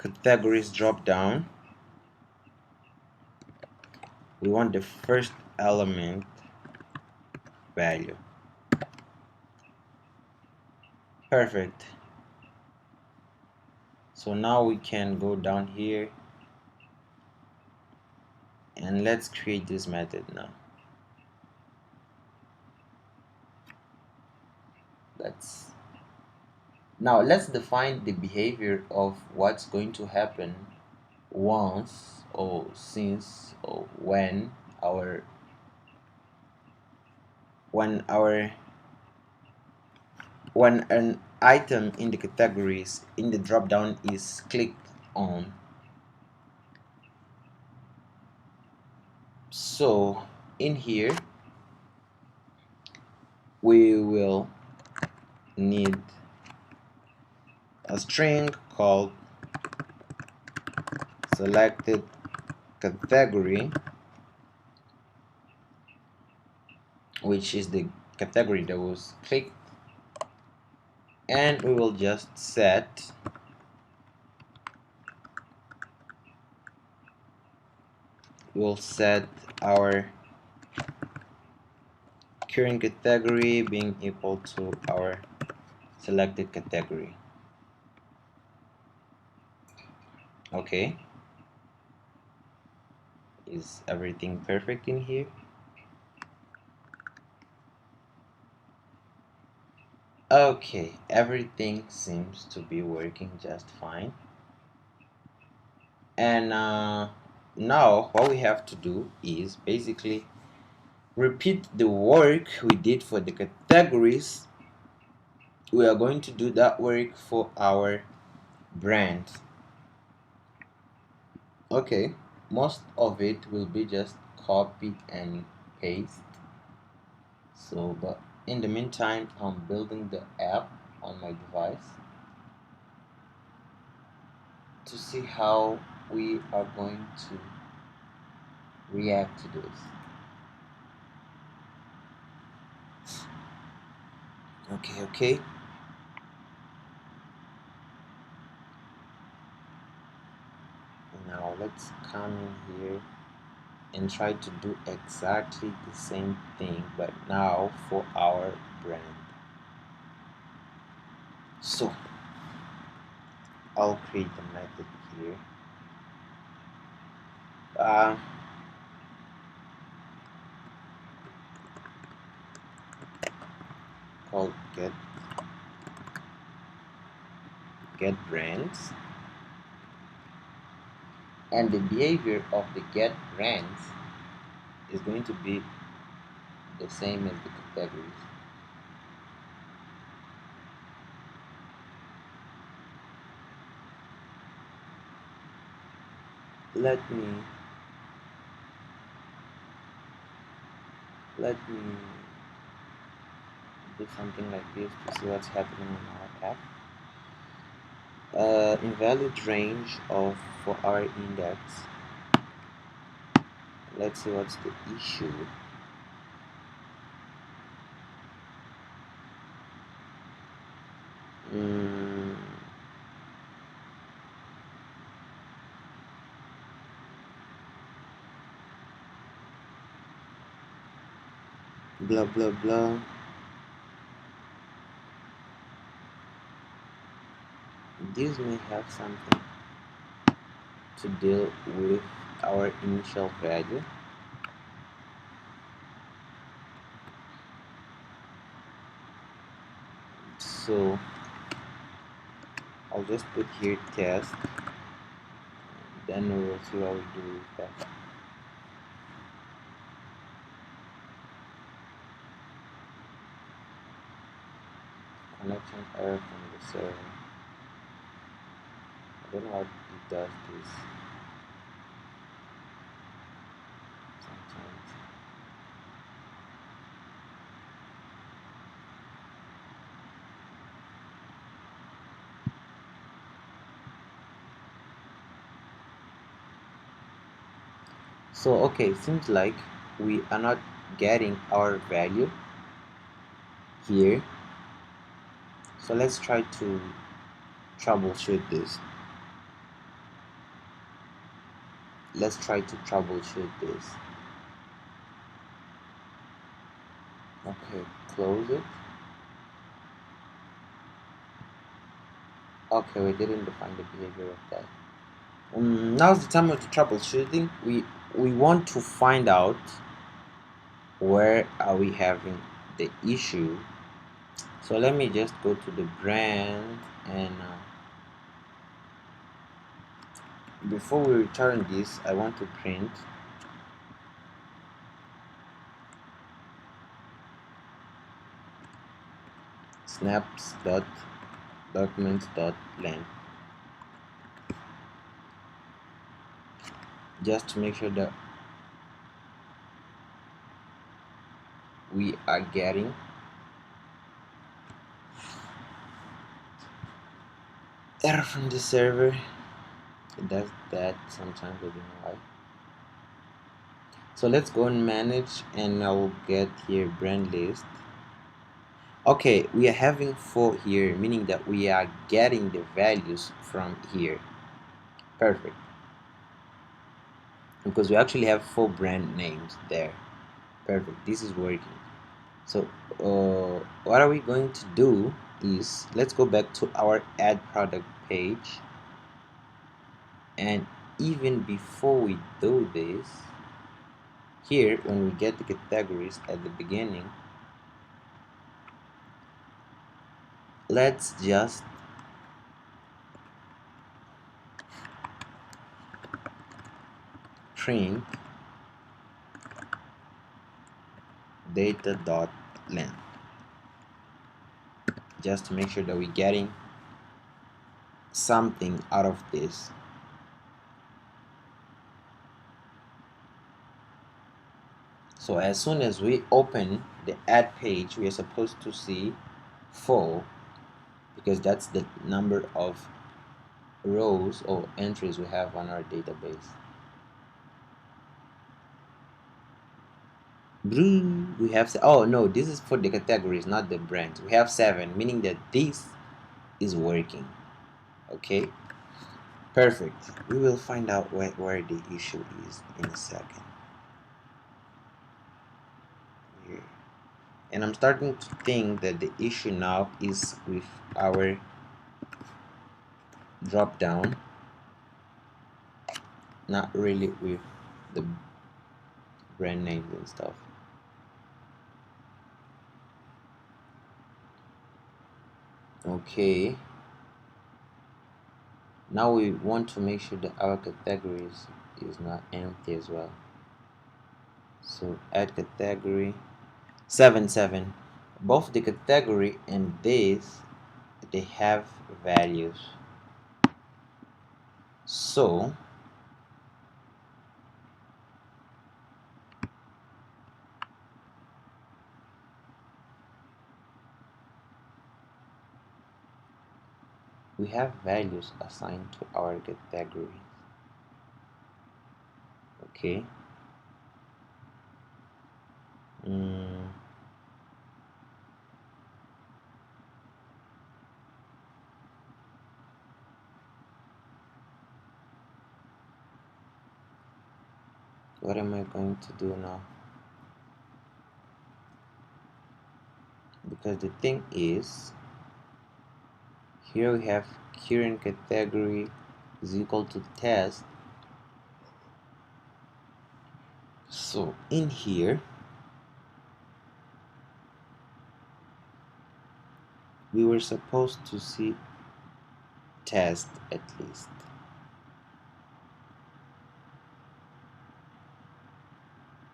categories drop down. We want the first element value. Perfect. So now we can go down here and let's create this method now. Let's define the behavior of what's going to happen once or since or when our when an item in the categories in the drop down is clicked on. So in here we will need a string called selected category, which is the category that was clicked, and we will just set our current category being equal to our selected category. Okay, is everything perfect in here? Okay, everything seems to be working just fine. And now what we have to do is basically repeat the work we did for the categories. We are going to do that work for our brand. Okay, most of it will be just copy and paste. So, but in the meantime, I'm building the app on my device to see how we are going to react to this. Okay. Now let's come in here and try to do exactly the same thing, but now for our brand. So I'll create a method here. Called get brands, and the behavior of the get brands is going to be the same as the categories. Let me do something like this to see what's happening in our app. Invalid range for our index. Let's see what's the issue. blah blah blah. This may have something to deal with our initial value. So I'll just put here test, then we will see what we do with that. Connection error from the server. I don't know what it does this sometimes. So okay, seems like we are not getting our value here. So let's try to troubleshoot this. Let's try to troubleshoot this. Okay, close it. Okay, we didn't define the behavior of that. Now's the time of the troubleshooting. We want to find out where are we having the issue. So let me just go to the brand, and before we return this, I want to print snaps dot documents dot length, just to make sure that we are getting error from the server. It does that sometimes, I don't know why. So let's go and manage, and I'll get here brand list. Okay, we are having 4 here, meaning that we are getting the values from here. Perfect. Because we actually have 4 brand names there. Perfect. This is working. So what are we going to do is, let's go back to our add product page, and even before we do this, here when we get the categories at the beginning, let's just print data.length, just to make sure that we're getting something out of this. So as soon as we open the add page, we are supposed to see 4, because that's the number of rows or entries we have on our database. We have, oh no, this is for the categories, not the brands. We have 7, meaning that this is working. Okay, perfect. We will find out where the issue is in a second. Here. And I'm starting to think that the issue now is with our drop down, not really with the brand names and stuff. Okay, now we want to make sure that our categories is not empty as well. So add category 7 both the category and this, they have values. So we have values assigned to our categories. Okay. What am I going to do now? because the thing is, here we have current category is equal to test. So in here we were supposed to see test at least.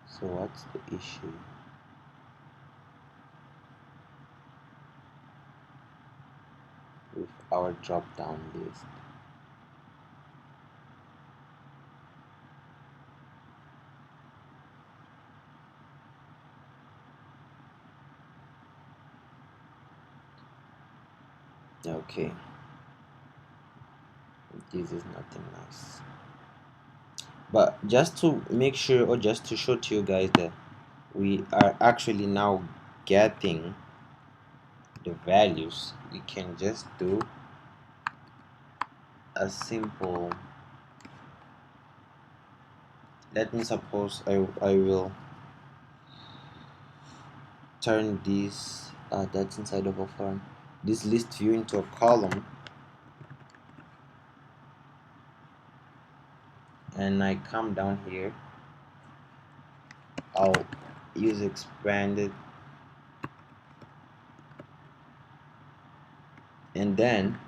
So what's the issue? With our drop down list? Okay, this is nothing nice. But just to make sure, or just to show to you guys that we are actually now getting the values, we can just do a simple, let me suppose I will turn this that's inside of a form, this list view into a column, and I come down here, I'll use expanded, and then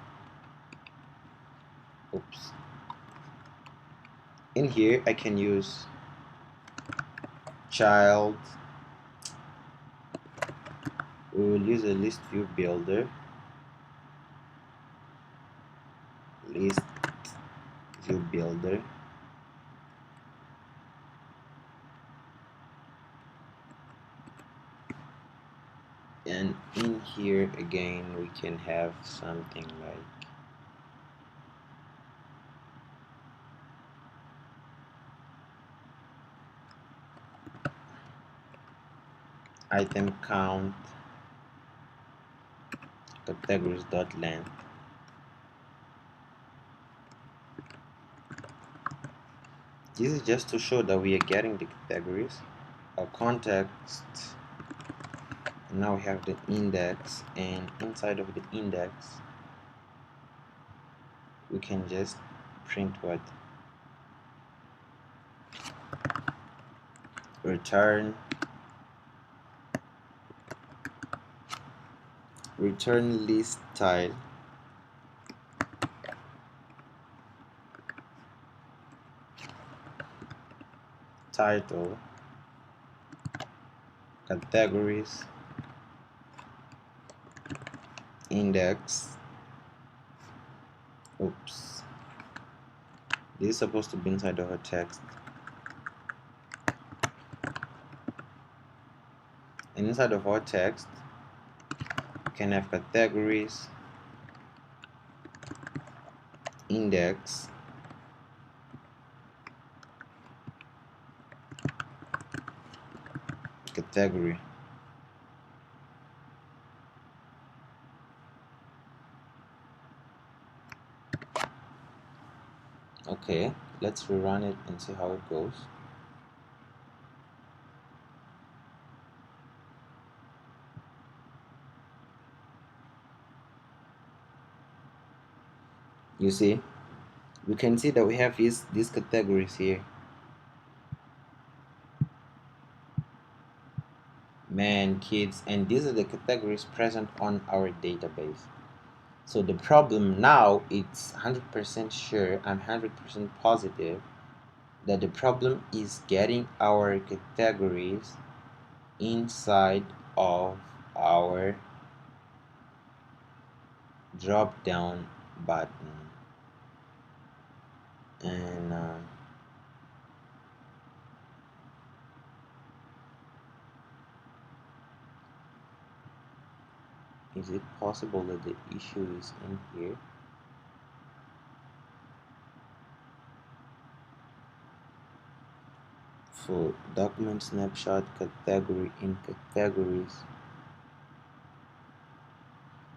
oops, in here I can use child, we will use a list view builder, list view builder, and in here again we can have something like item count categories dot length. This is just to show that we are getting the categories, our context. Now we have the index, and inside of the index we can just print what? Return list style, title, categories, index. Oops, this is supposed to be inside of a text, and inside of our text we can have categories, index, category. Okay, let's rerun it and see how it goes. You see, we can see that we have these categories here: men, kids, and these are the categories present on our database. So the problem now, it's 100% sure, I'm 100% positive that the problem is getting our categories inside of our drop down button. And is it possible that the issue is in here? For document snapshot category in categories.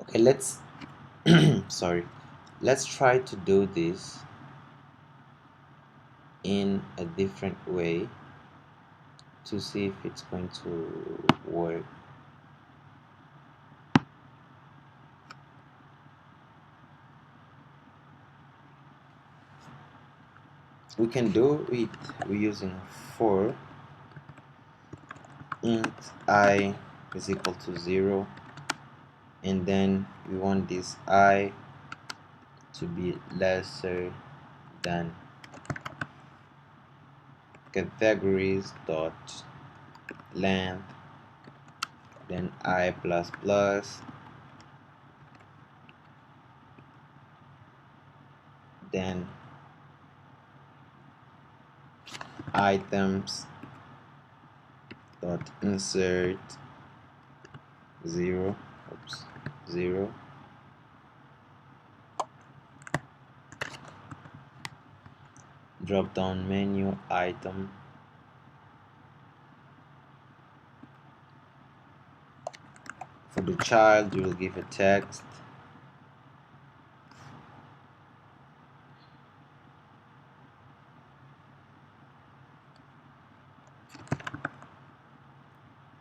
Okay, let's sorry, let's try to do this in a different way to see if it's going to work. we can do it we're using for int I is equal to 0, and then we want this I to be lesser than categories dot length, then I plus plus, then items dot insert 0, oops, 0, drop down menu item, for the child you will give a text,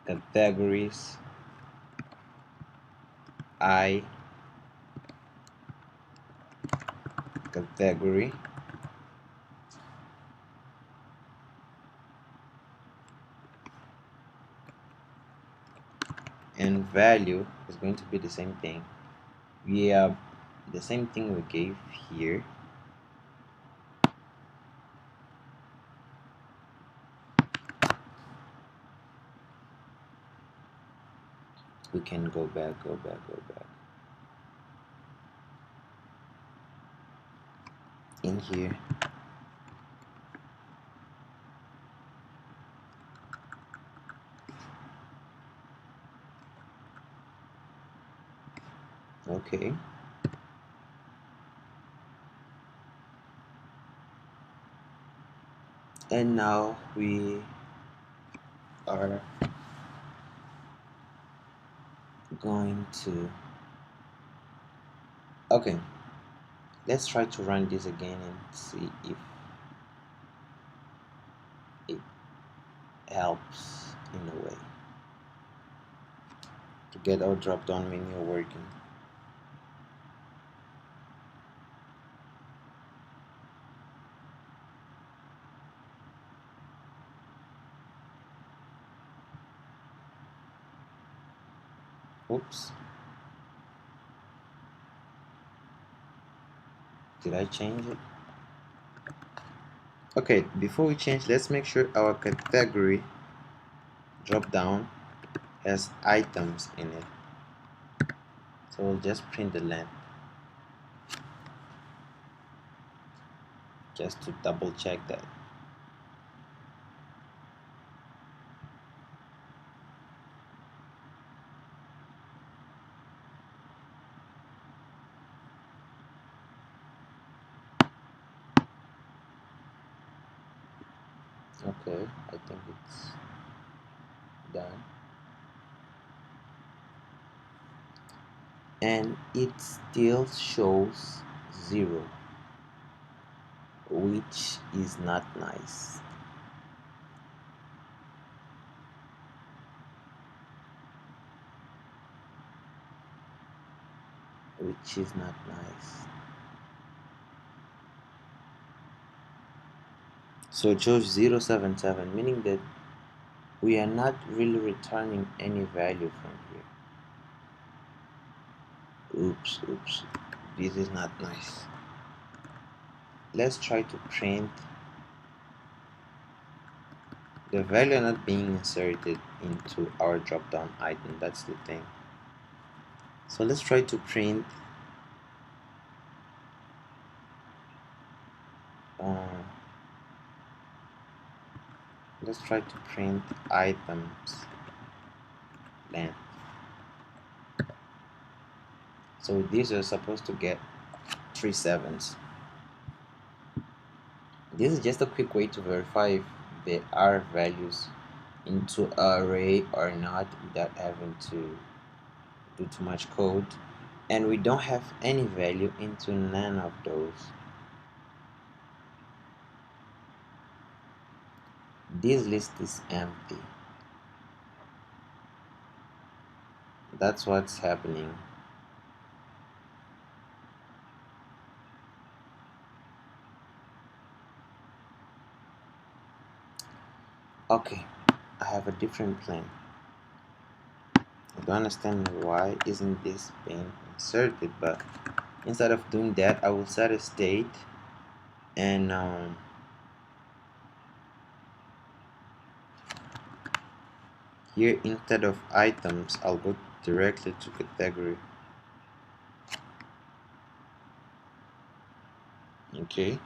categories I category, and value is going to be the same thing. We have the same thing we gave here. We can go back in here. Okay, and now we are going to, okay, let's try to run this again and see if it helps in a way to get our drop down menu working. Oops, did I change it? Okay, before we change, let's make sure our category drop down has items in it. So we'll just print the length just to double check that. Okay, I think it's done. And it still shows 0, which is not nice. Which is not nice. So it shows 077, meaning that we are not really returning any value from here. Oops, this is not nice. Let's try to print the value not being inserted into our drop down item. That's the thing. So let's try to print let's try to print items length. So these are supposed to get 3 sevens. This is just a quick way to verify if there are values into an array or not without having to do too much code. And we don't have any value into none of those. This list is empty. That's what's happening. Okay, I have a different plan. I don't understand why isn't this being inserted, but instead of doing that, I will set a state, and here instead of items, I'll go directly to category. Okay,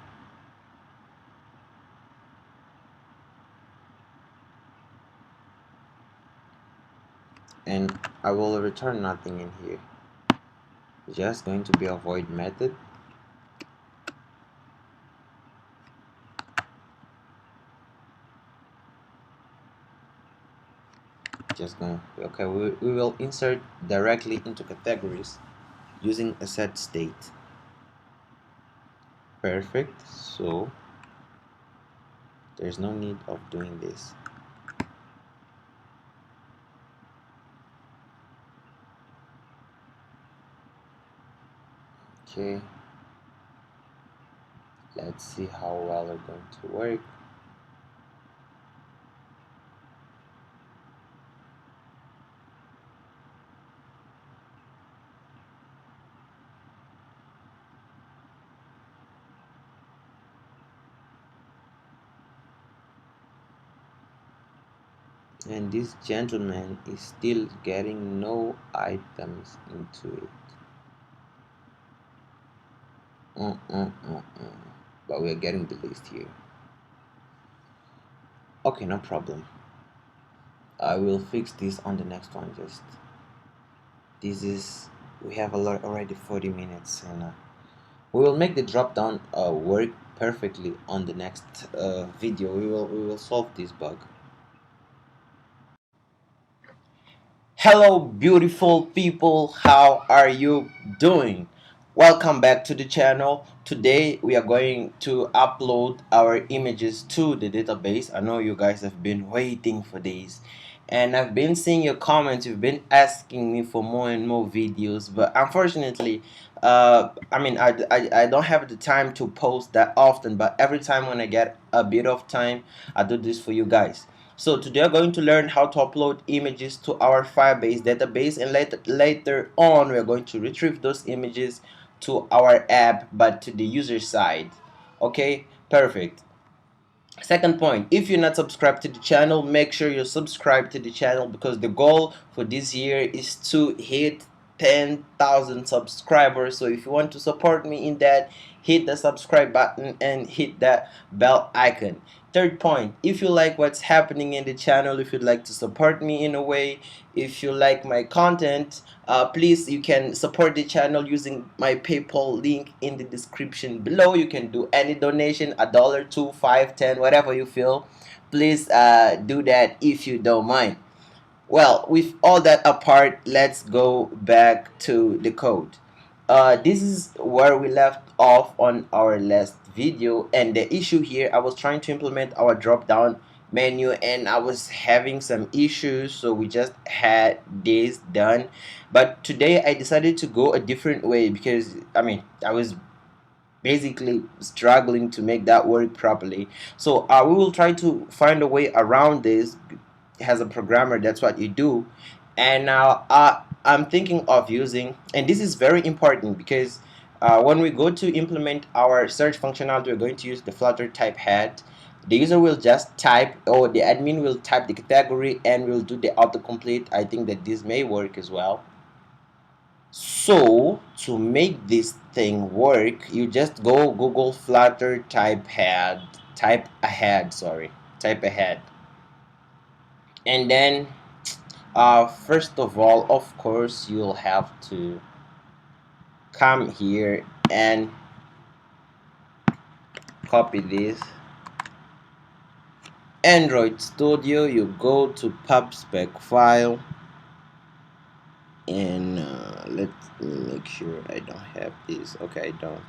and I will return nothing in here. Just going to be a void method. Just going, okay, we will insert directly into categories using a set state. Perfect. So there's no need of doing this. Okay, let's see how well it's going to work. And this gentleman is still getting no items into it. But we're getting the list here. Okay, no problem. I will fix this on the next one. Just this is, we have a lot already, 40 minutes, and we will make the drop down work perfectly on the next video. We will solve this bug. Hello, beautiful people. How are you doing? Welcome back to the channel. Today we are going to upload our images to the database. I know you guys have been waiting for this, and I've been seeing your comments. You've been asking me for more and more videos, but unfortunately, I don't have the time to post that often. But every time when I get a bit of time, I do this for you guys. So today we're going to learn how to upload images to our Firebase database, and later on we're going to retrieve those images to our app, but to the user side. Okay, perfect. Second point, if you're not subscribed to the channel, make sure you're subscribed to the channel, because the goal for this year is to hit 10,000 subscribers. So if you want to support me in that, hit the subscribe button and hit that bell icon. Third point, if you like what's happening in the channel, if you'd like to support me in a way, if you like my content, please, you can support the channel using my PayPal link in the description below. You can do any donation, a dollar, two, five, 10, whatever you feel. Please do that if you don't mind. Well, with all that apart, let's go back to the code. This is where we left off on our last video, and the issue here, I was trying to implement our drop down menu and I was having some issues, so we just had this done. But today I decided to go a different way, because I was basically struggling to make that work properly. So we will try to find a way around this. As a programmer, that's what you do. And now I'm thinking of using, and this is very important, because when we go to implement our search functionality, we're going to use the Flutter type head. The user will just type, or the admin will type the category and will do the autocomplete. I think that this may work as well. So to make this thing work, you just go Google Flutter type ahead, and then first of all, of course, you'll have to come here and copy this. Android Studio, you go to pubspec file, and let me make sure I don't have this. Okay, I don't.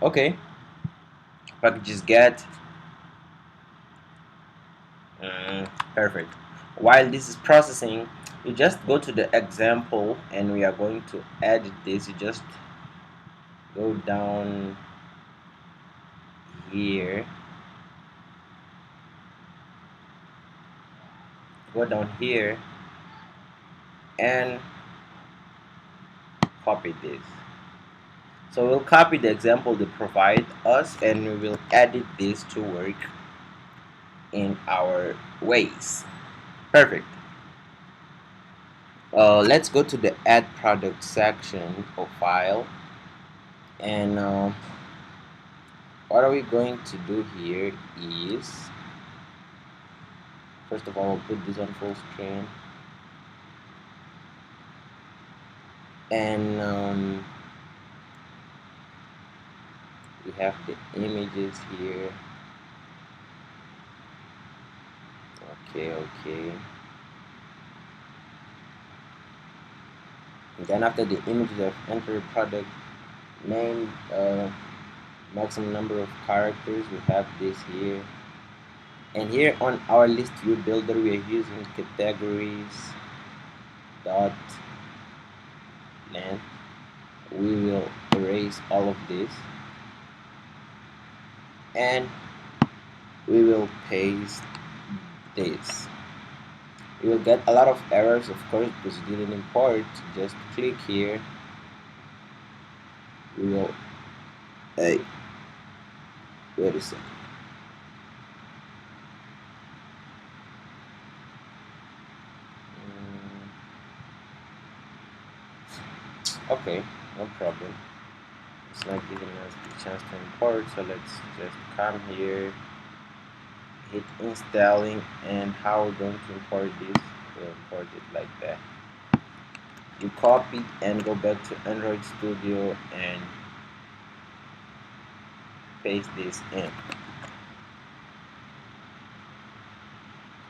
Okay, packages get. Perfect. While this is processing, you just go to the example, and we are going to edit this. You just go down here, go down here and copy this. So we'll copy the example they provide us and we will edit this to work in our ways. Perfect. Let's go to the add product section of file, and what are we going to do here is, first of all, we'll put this on full screen, and we have the images here. Okay. And then after the images, I've entered product name, maximum number of characters. We have this here, and here on our list view builder we are using categories dot length. We will erase all of this and we will paste this. You will get a lot of errors, of course, because you didn't import. Just click here. We will, hey, wait a second. Okay, no problem. It's not giving us the chance to import, so let's just come here, hit installing, and how we're going to import this, we'll import it like that. You copy and go back to Android Studio and paste this in,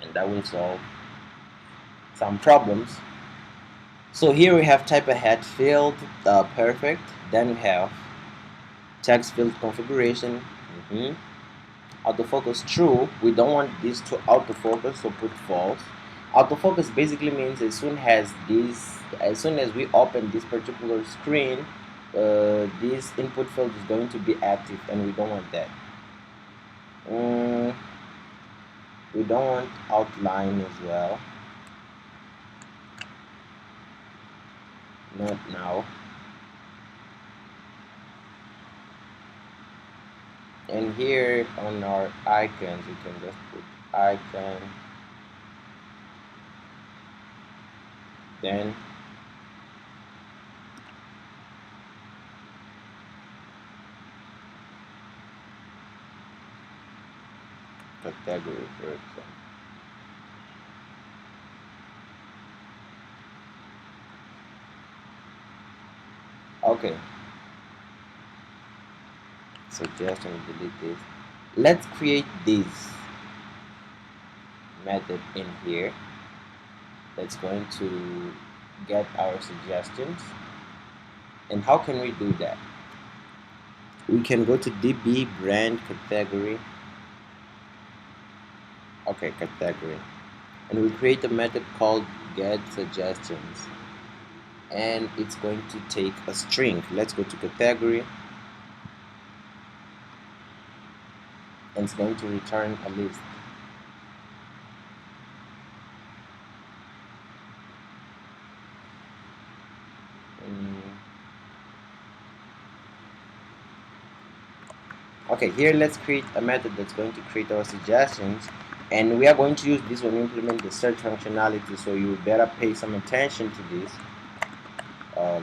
and that will solve some problems. So here we have type ahead field, perfect. Then we have text field configuration, autofocus true. We don't want this to autofocus, so put false. Autofocus basically means as soon as we open this particular screen, this input field is going to be active, and we don't want that. We don't want outline as well. Not now. And here on our icons, we can just put icon, then category, for example. Okay, suggestion, delete this. Let's create this method in here that's going to get our suggestions. And how can we do that? We can go to DB brand category. Okay, category, and we create a method called get suggestions, and it's going to take a string. Let's go to category, and it's going to return a list. Okay, here let's create a method that's going to create our suggestions, and we are going to use this when we implement the search functionality, so you better pay some attention to this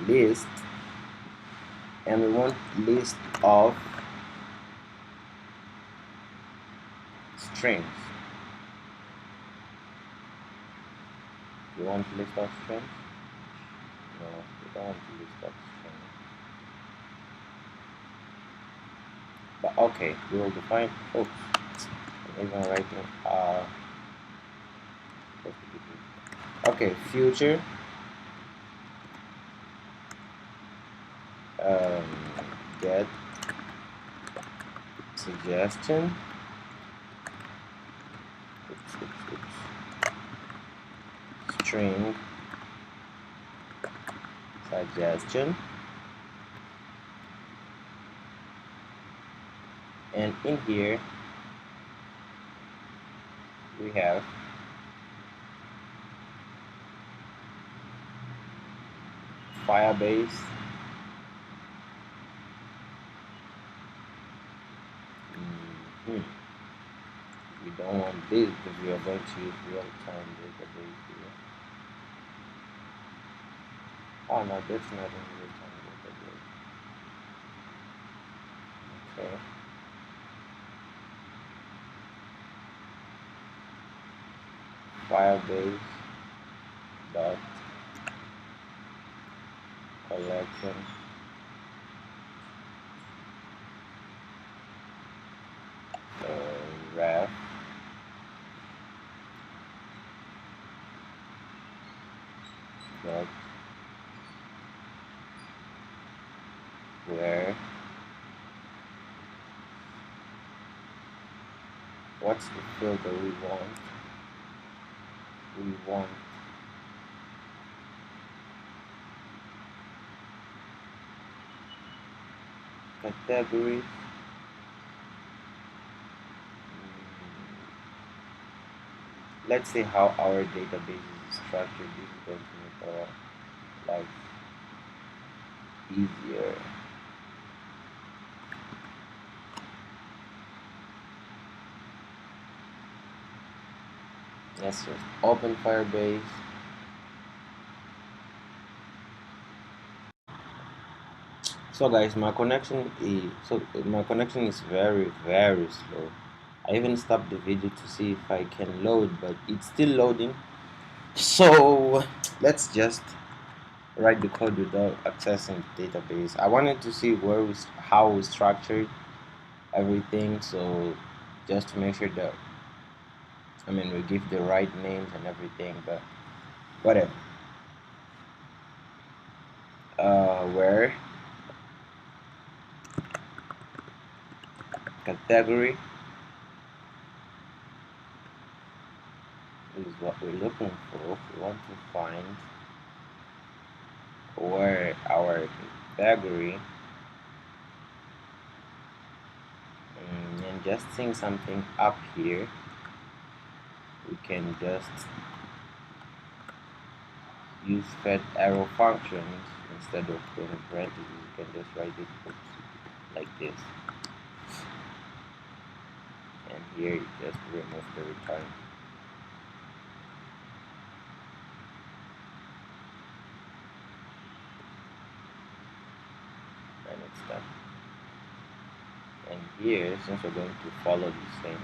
list. And we want list of strings. You want list of strings? No, we don't want list of strings. But okay, we will define. Oops, I'm even writing. Okay, future. Get suggestion. String suggestion. And in here we have Firebase. Mhm. We don't want this because we are going to use real-time database here. Oh no, that's not in real-time database. Okay. Firebase dot collection ref dot where. What's the field that we want? We want categories. Let's see how our database is structured. This is going to make our life easier. Let's just open Firebase. So guys, my connection is very slow. I even stopped the video to see if I can load, but it's still loading. So let's just write the code without accessing the database. I wanted to see how we structured everything, so just to make sure that we give the right names and everything, but whatever. Where category is what we're looking for. We want to find where our category, and just seeing something up here, we can just use fed arrow functions instead of putting parentheses. You can just write it like this, and here you just remove the return. And it's done. And here, since we're going to follow the same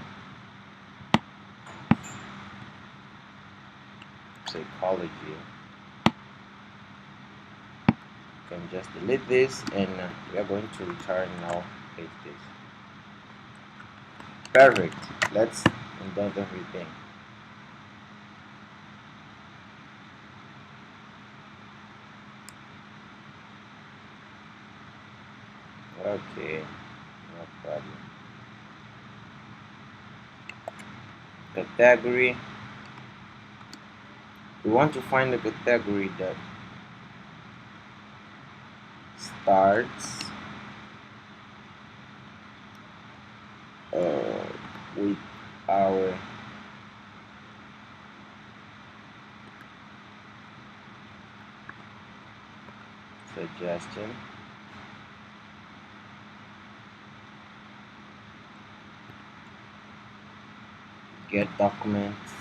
psychology, you can just delete this, and we are going to return now paste this. Perfect. Let's indent everything. Okay, no problem. Category. We want to find a category that starts with our suggestion. Get documents,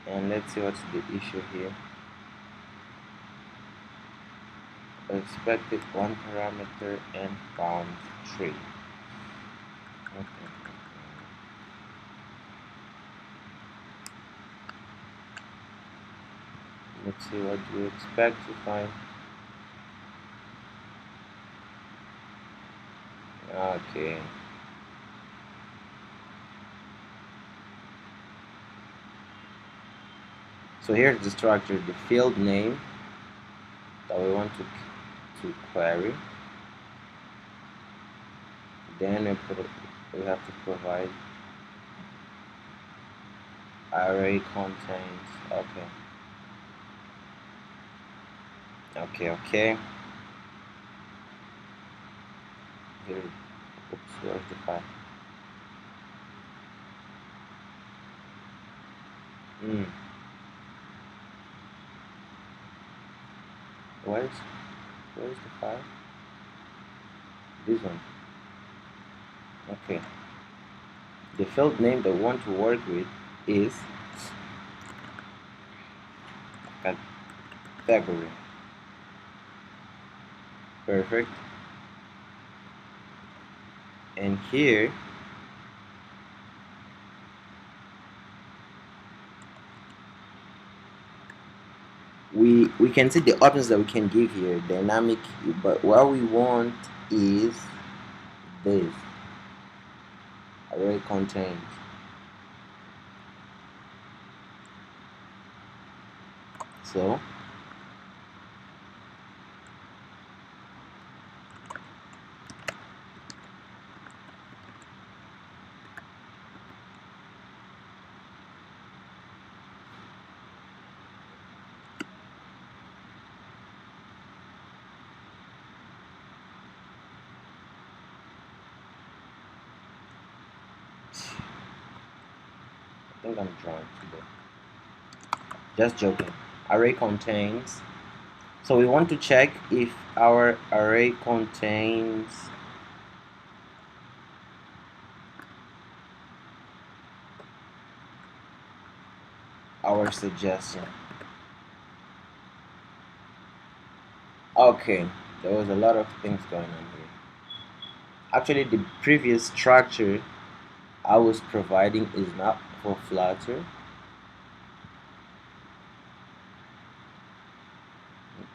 and let's see what's the issue here. Expected one parameter and found 3. Okay. Let's see what we expect to find. Okay. So here's the structure: the field name that we want to query. Then we have to provide array contains. Okay. Okay. here. Oops, where's the file? Hmm. Where's where's the file? This one. Okay. The field name that we want to work with is category. Perfect. And here we can see the options that we can give here, dynamic, but what we want is this array contains. So I think I'm drunk today. Just joking. Array contains. So we want to check if our array contains our suggestion. Okay, there was a lot of things going on here. Actually, the previous structure I was providing is not for Flutter.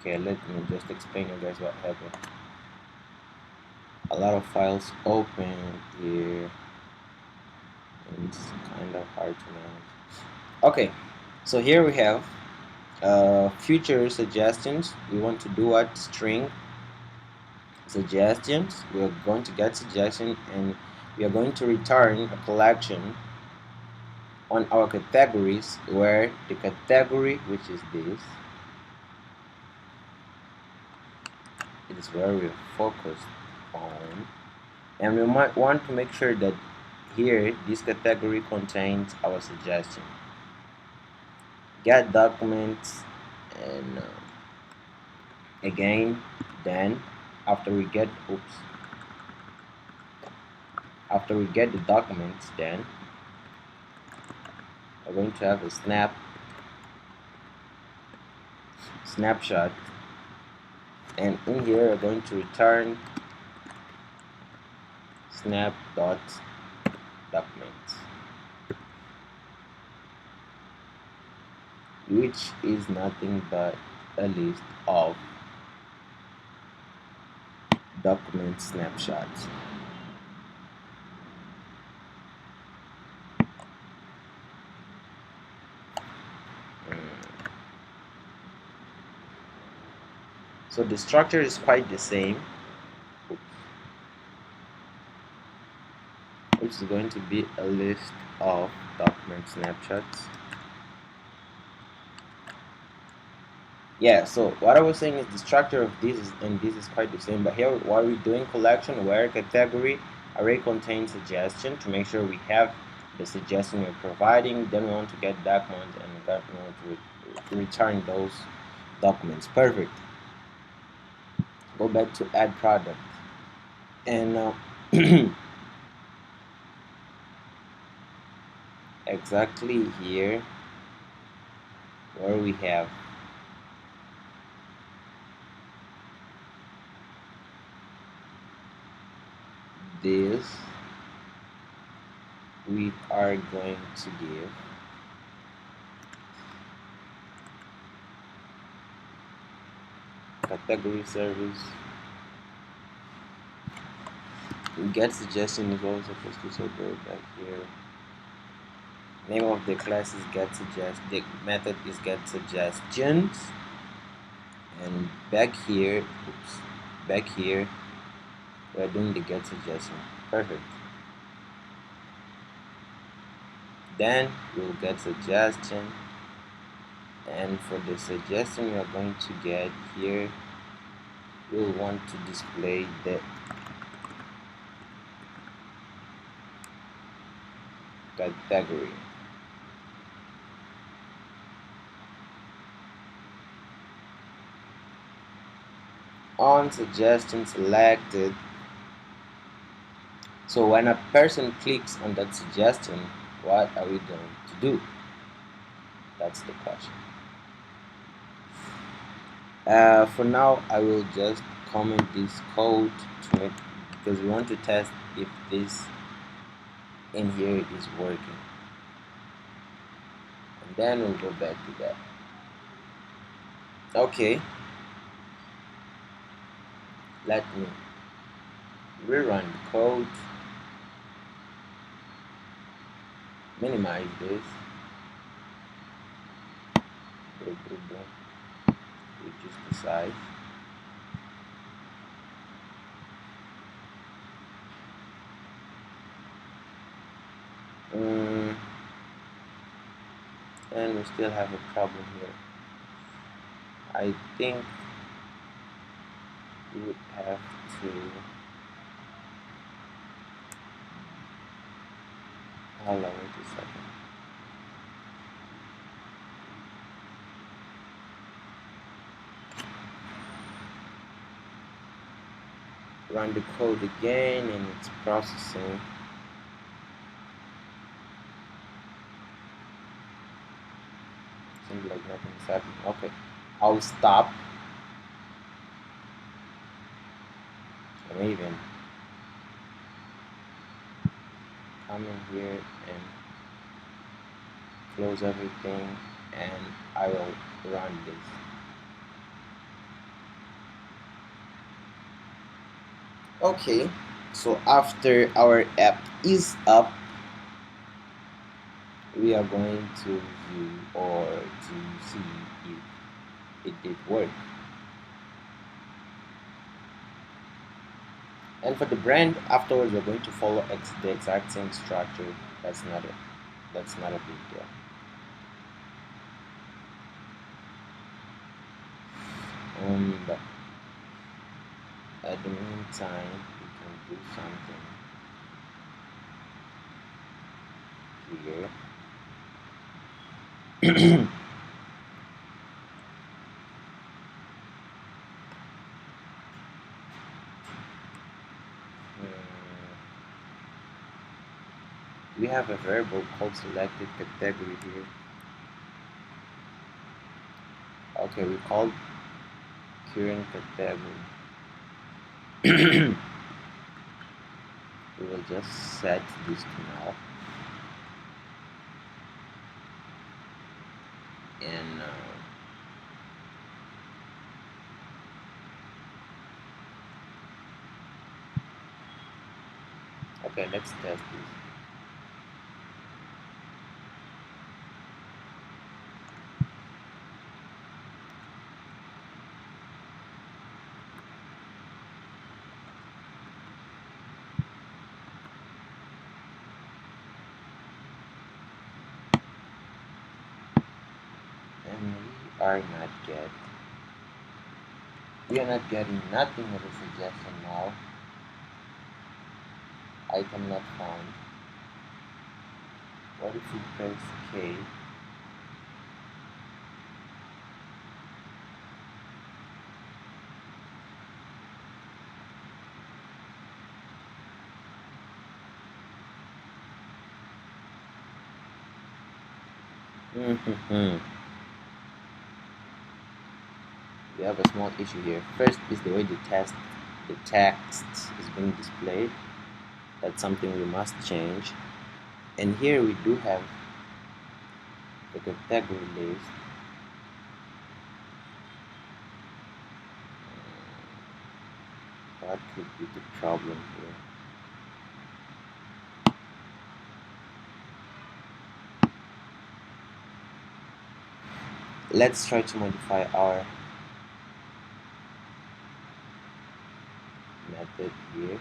Okay, let me just explain you guys what happened. A lot of files open here, and it's kind of hard to manage. Okay, so here we have future suggestions. We want to do what? String suggestions. We are going to get suggestion, and we are going to return a collection on our categories, where the category, which is this, it is where we're focused on, and we might want to make sure that here this category contains our suggestion. Get documents, and again, then after we get after we get the documents, then we're going to have a snapshot, and in here we're going to return snap.documents, which is nothing but a list of document snapshots. So the structure is quite the same, which is going to be a list of document snapshots. Yeah, so what I was saying is the structure of this and this is quite the same, but here what we're doing collection where category array contains suggestion to make sure we have the suggestion we're providing. Then we want to get document, and we want to return those documents. Perfect. Go back to add product, and exactly here where we have this, we are going to give category service. Get suggestion is also supposed to, so go back here. Name of the class is get suggest. The method is get suggestions, and back here, back here, we're doing the get suggestion. Perfect. Then we'll get suggestion, and for the suggestion we are going to get here, we'll want to display the category. On suggestion selected. So when a person clicks on that suggestion, what are we going to do? That's the question. For now, I will just comment this code to it because we want to test if this in here is working. And then we'll go back to that. Okay. Let me rerun the code. Minimize this. Boom, boom, boom. Reduce the size. And we still have a problem here. I think we would have to hold on, wait a second. Run the code again and it's processing. Seems like nothing is happening. Okay, I'll stop and even come in here and close everything and I will run this. Okay, so after our app is up, we are going to view or to see if it did work. And for the brand, afterwards we're going to follow the exact same structure. That's not a big deal. But at the meantime, we can do something here. We have a variable called selected category here. Okay, we called current category. We will just set this to null. And okay, let's test this. And we are not getting nothing with a suggestion now. Item not found. What if we press K? We have a small issue here. First is the way the text is being displayed. That's something we must change. And here we do have the category list. What could be the problem here? Let's try to modify our method here.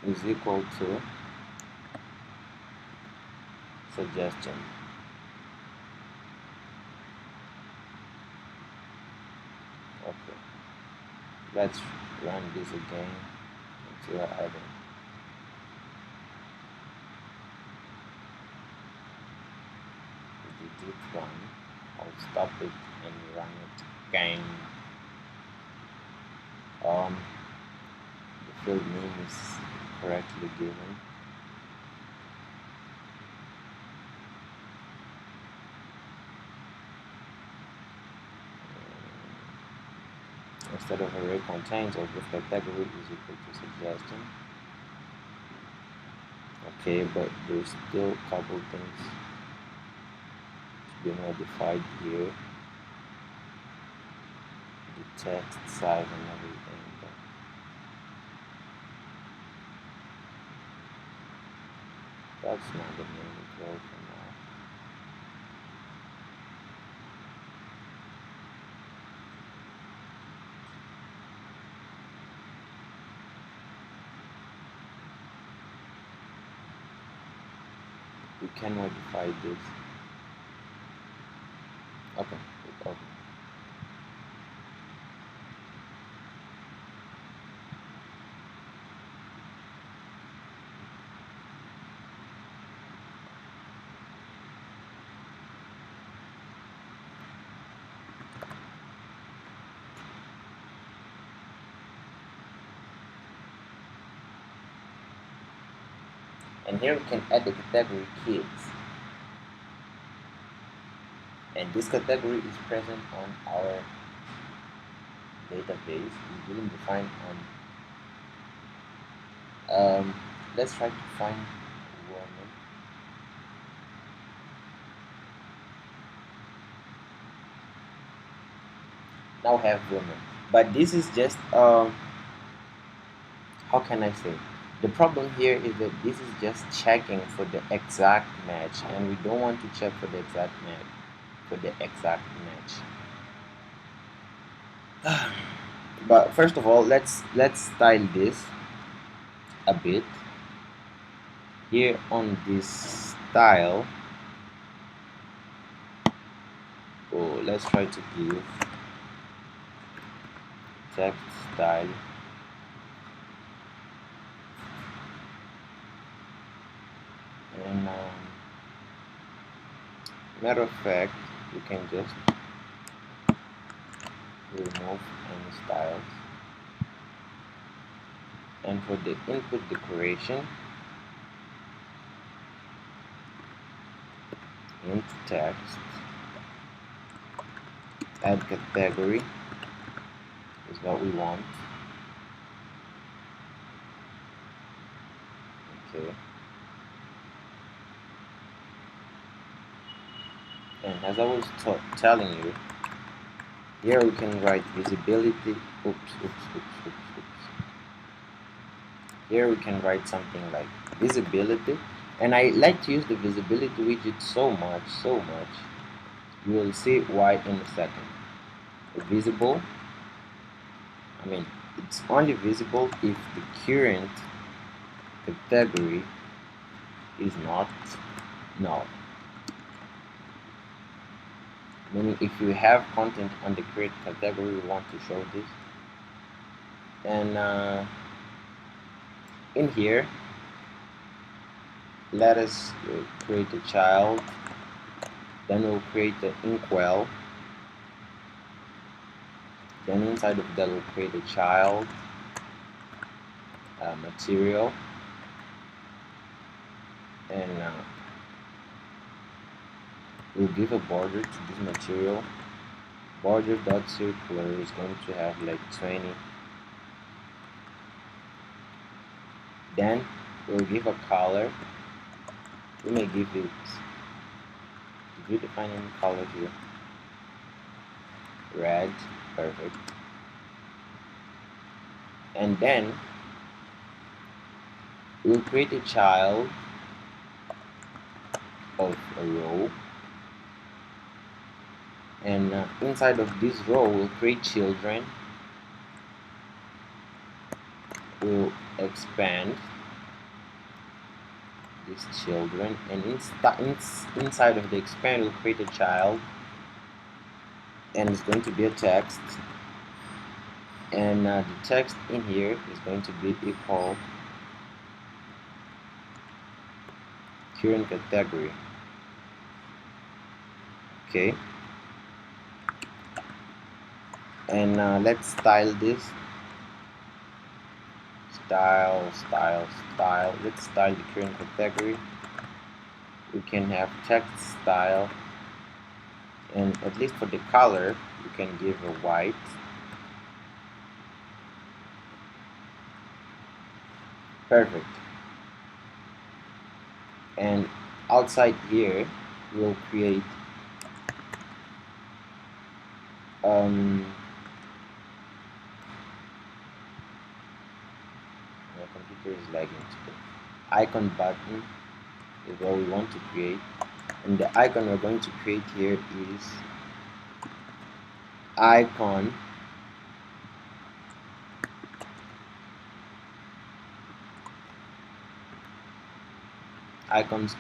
is equal to suggestion. Okay, let's run this again until I don't. Delete one. I'll stop it and run it again. The field name is correctly given. Instead of array contains or if category is equal to suggestion. Okay, but there's still a couple things to be modified here. The text size and everything. But that's not the main goal for now. We can modify this. Okay, okay. And here we can add the category kids. And this category is present on our database. We didn't define on. Let's try to find woman. Now we have women, but this is just how can I say? The problem here is that this is just checking for the exact match, and we don't want to check for the exact match. But first of all, let's style this a bit. Here on this style, let's try to give text style. And matter of fact, you can just remove any styles. And for the input decoration, int text, add category is what we want. Okay. And as I was telling you, here we can write visibility. Oops. Here we can write something like visibility, and I like to use the visibility widget so much. You will see why in a second. Visible, I mean, it's only visible if the current category is not null. Meaning if you have content on the create category, we want to show this. And in here, let us create a child. Then we'll create the inkwell. Then inside of that, we'll create a child material. And we'll give a border to this material. Border.circular is going to have like 20. Then we'll give a color. We may give it. Did we define any color here? Red. Perfect. And then we'll create a child of a row. And inside of this row, we'll create children. We'll expand these children, and inside of the expand we'll create a child, and it's going to be a text, and the text in here is going to be equal current category. Okay, and let's style this. Style. Let's style the current category. We can have text style, and at least for the color you can give a white. Perfect. And outside here we'll create my computer is lagging today. Icon button is what we want to create, and the icon we're going to create here is icons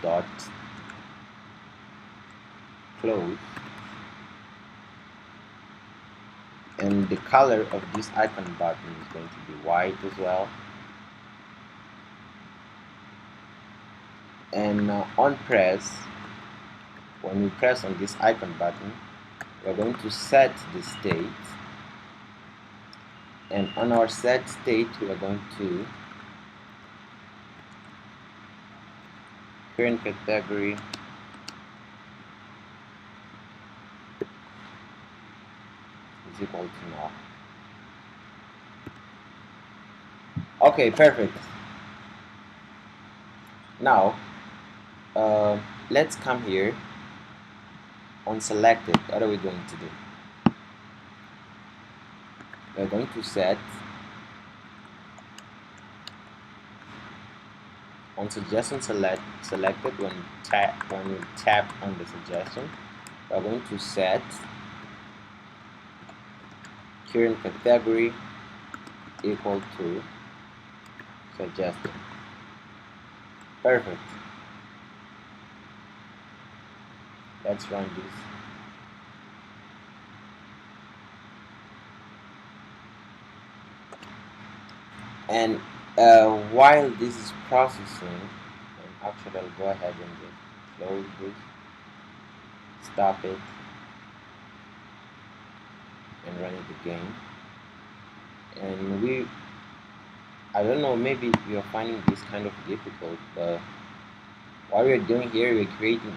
dot close, and the color of this icon button is going to be white as well. And on press, when we press on this icon button, we're going to set the state, and on our set state we are going to current category is equal to null. Okay, perfect. Now let's come here on selected. What are we going to do? We're going to set on suggestion selected. When you tap on the suggestion, we're going to set current category equal to suggested. Perfect. Let's run this. And while this is processing, actually I'll go ahead and just close this, stop it, and run it again. And I don't know, maybe you're finding this kind of difficult, but what we're doing here, we're creating,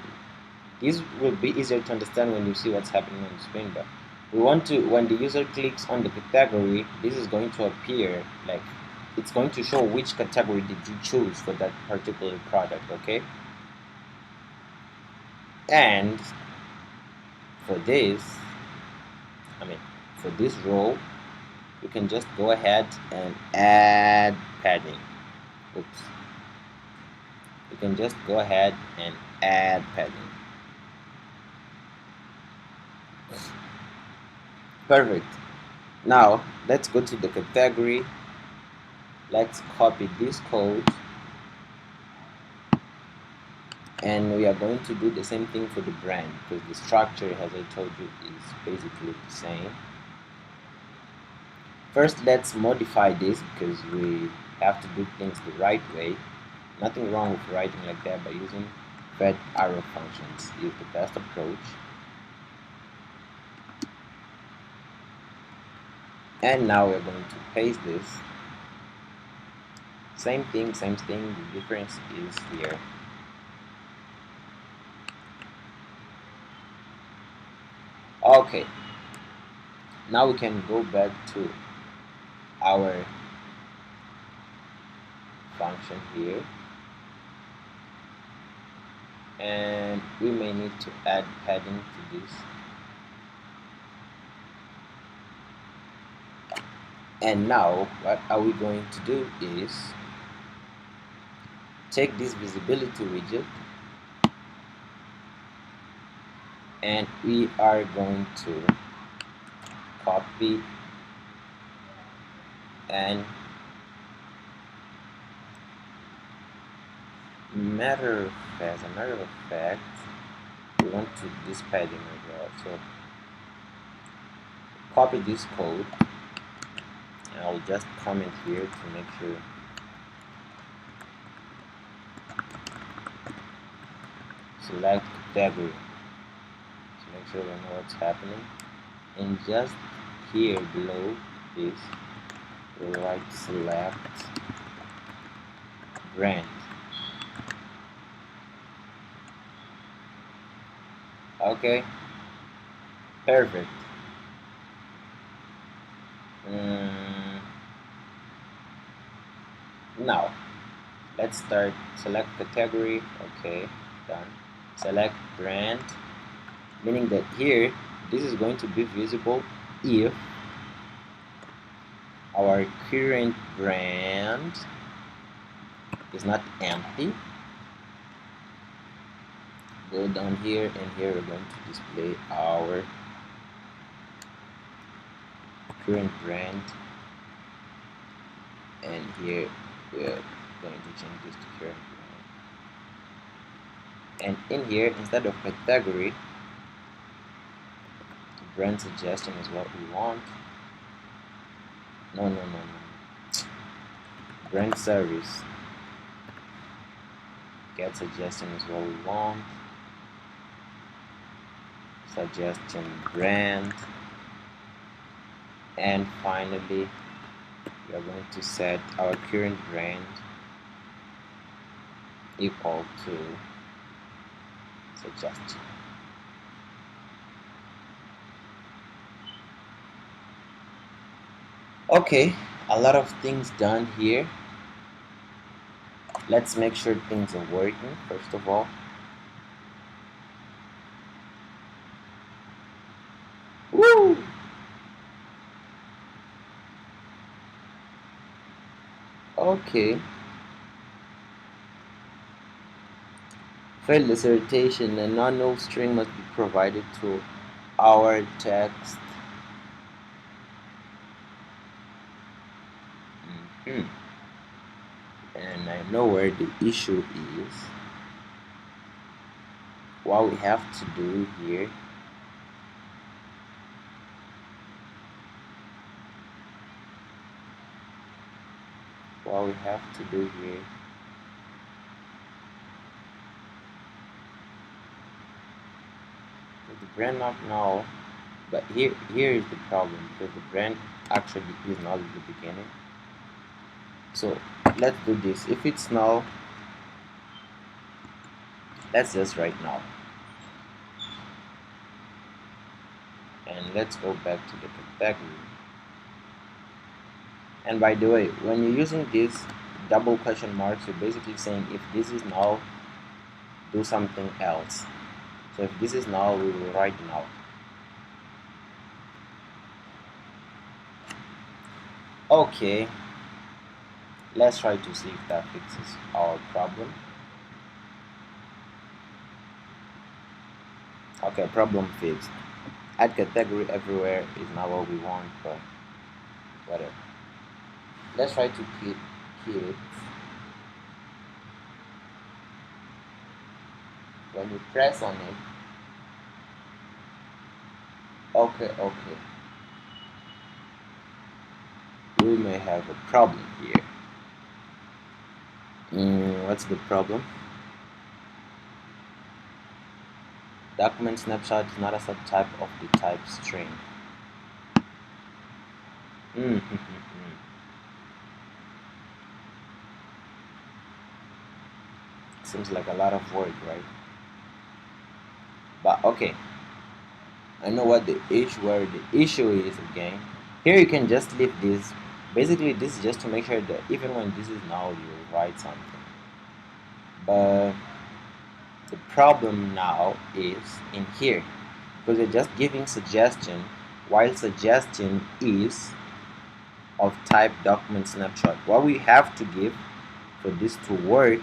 this will be easier to understand when you see what's happening on the screen, but we want to, when the user clicks on the category, this is going to appear, like, it's going to show which category did you choose for that particular product, okay? And for this, for this row, you can just go ahead and add padding. Oops. You can just go ahead and add padding. Perfect. Now let's go to the category. Let's copy this code, and we are going to do the same thing for the brand, because the structure, as I told you, is basically the same. First, let's modify this, because we have to do things the right way. Nothing wrong with writing like that, but using fed arrow functions is the best approach. And now we're going to paste this. Same thing, the difference is here. Okay, now we can go back to our function here, and we may need to add padding to this. And now what are we going to do is take this visibility widget, and we are going to copy and As a matter of fact, we want to this padding as well. So copy this code, and I'll just comment here to make sure. Select category to make sure we know what's happening, and just here below this we'll write select brand. Okay, perfect. Now let's start. Select category. Okay, done. Select brand, meaning that here this is going to be visible if our current brand is not empty. Go down here, and here we're going to display our current brand, and here we're going to change this to current brand. And in here, instead of category, brand suggestion is what we want. No. Brand service. Get suggestion is what we want. Suggestion brand. And finally, we are going to set our current brand equal to suggestion. Okay, a lot of things done here. Let's make sure things are working first of all. Woo! Okay. Failed dissertation, a non-null string must be provided to our text. And I know where the issue is. What we have to do here is the brand not null, but here is the problem, because the brand actually is null at the beginning. So let's do this. If it's null, let's just write null, and let's go back to the category. And by the way, when you're using these double question marks, you're basically saying if this is null, do something else. So if this is null, we will write null. Okay, let's try to see if that fixes our problem. Okay, problem fixed. Add category everywhere is not what we want, but whatever. Let's try to keep it. When you press on it, okay, we may have a problem here. What's the problem? Document snapshot is not a subtype of the type string. Seems like a lot of work, right? But okay, I know what the issue is again. Here you can just leave this. Basically, this is just to make sure that even when this is null, you write something. But the problem now is in here, because you're just giving suggestion, while suggestion is of type document snapshot. What we have to give for this to work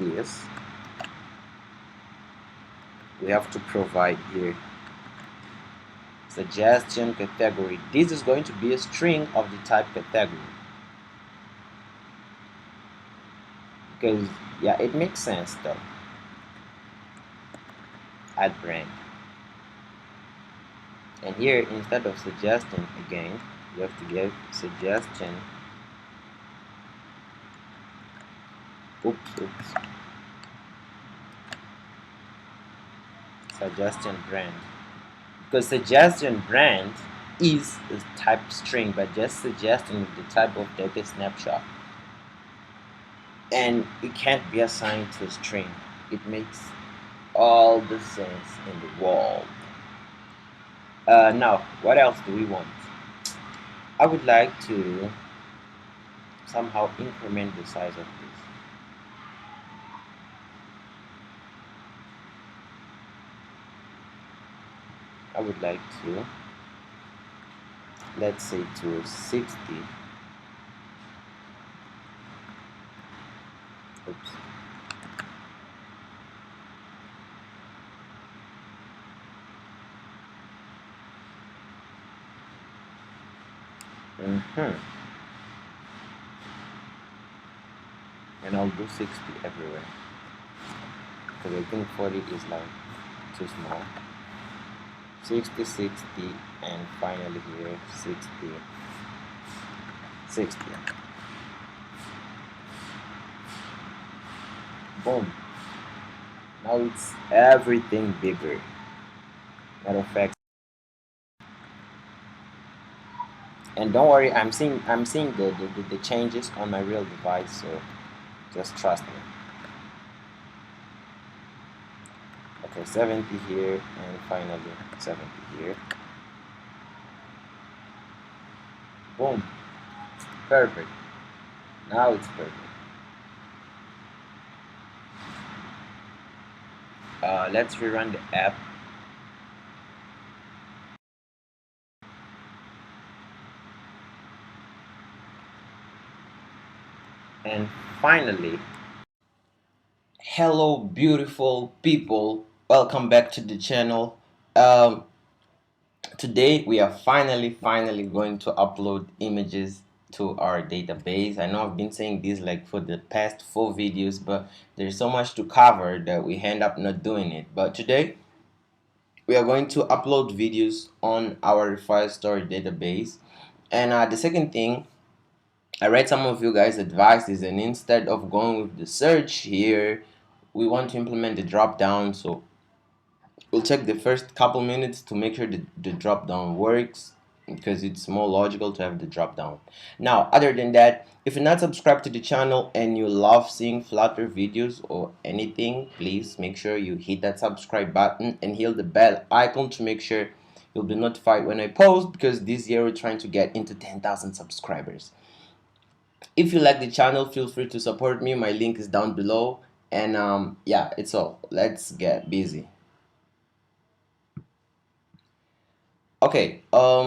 is we have to provide here suggestion category. This is going to be a string of the type category. because yeah, it makes sense though. Add brand, and here instead of suggestion again, you have to give suggestion. Oops. Suggestion brand, because suggestion brand is a type string, but just suggesting the type of data snapshot, and it can't be assigned to a string. It makes all the sense in the world. Now, what else do we want? I would like to somehow increment the size of this. I would like to, let's say, to 60. Oops. Mm-hmm. And I'll do 60 everywhere, because I think 40 is like too small. 60, and finally here 60. Boom. Now it's everything bigger. Matter of fact, and don't worry, I'm seeing the changes on my real device, so just trust me. Okay, 70 here, and finally 70 here. Boom. Perfect. Now it's perfect. Let's rerun the app. And finally, hello beautiful people, welcome back to the channel. Today we are finally going to upload images to our database. I know I've been saying this like for the past 4 videos, but there's so much to cover that we end up not doing it. But today we are going to upload videos on our file storage database. And the second thing, I read some of you guys' advices, and instead of going with the search here, we want to implement the drop down. So we'll check the first couple minutes to make sure the drop down works, because it's more logical to have the drop down. Now, other than that, if you're not subscribed to the channel and you love seeing Flutter videos or anything, please make sure you hit that subscribe button and hit the bell icon to make sure you'll be notified when I post, because this year we're trying to get into 10,000 subscribers. If you like the channel, feel free to support me. My link is down below. And yeah, it's all. Let's get busy. Okay, let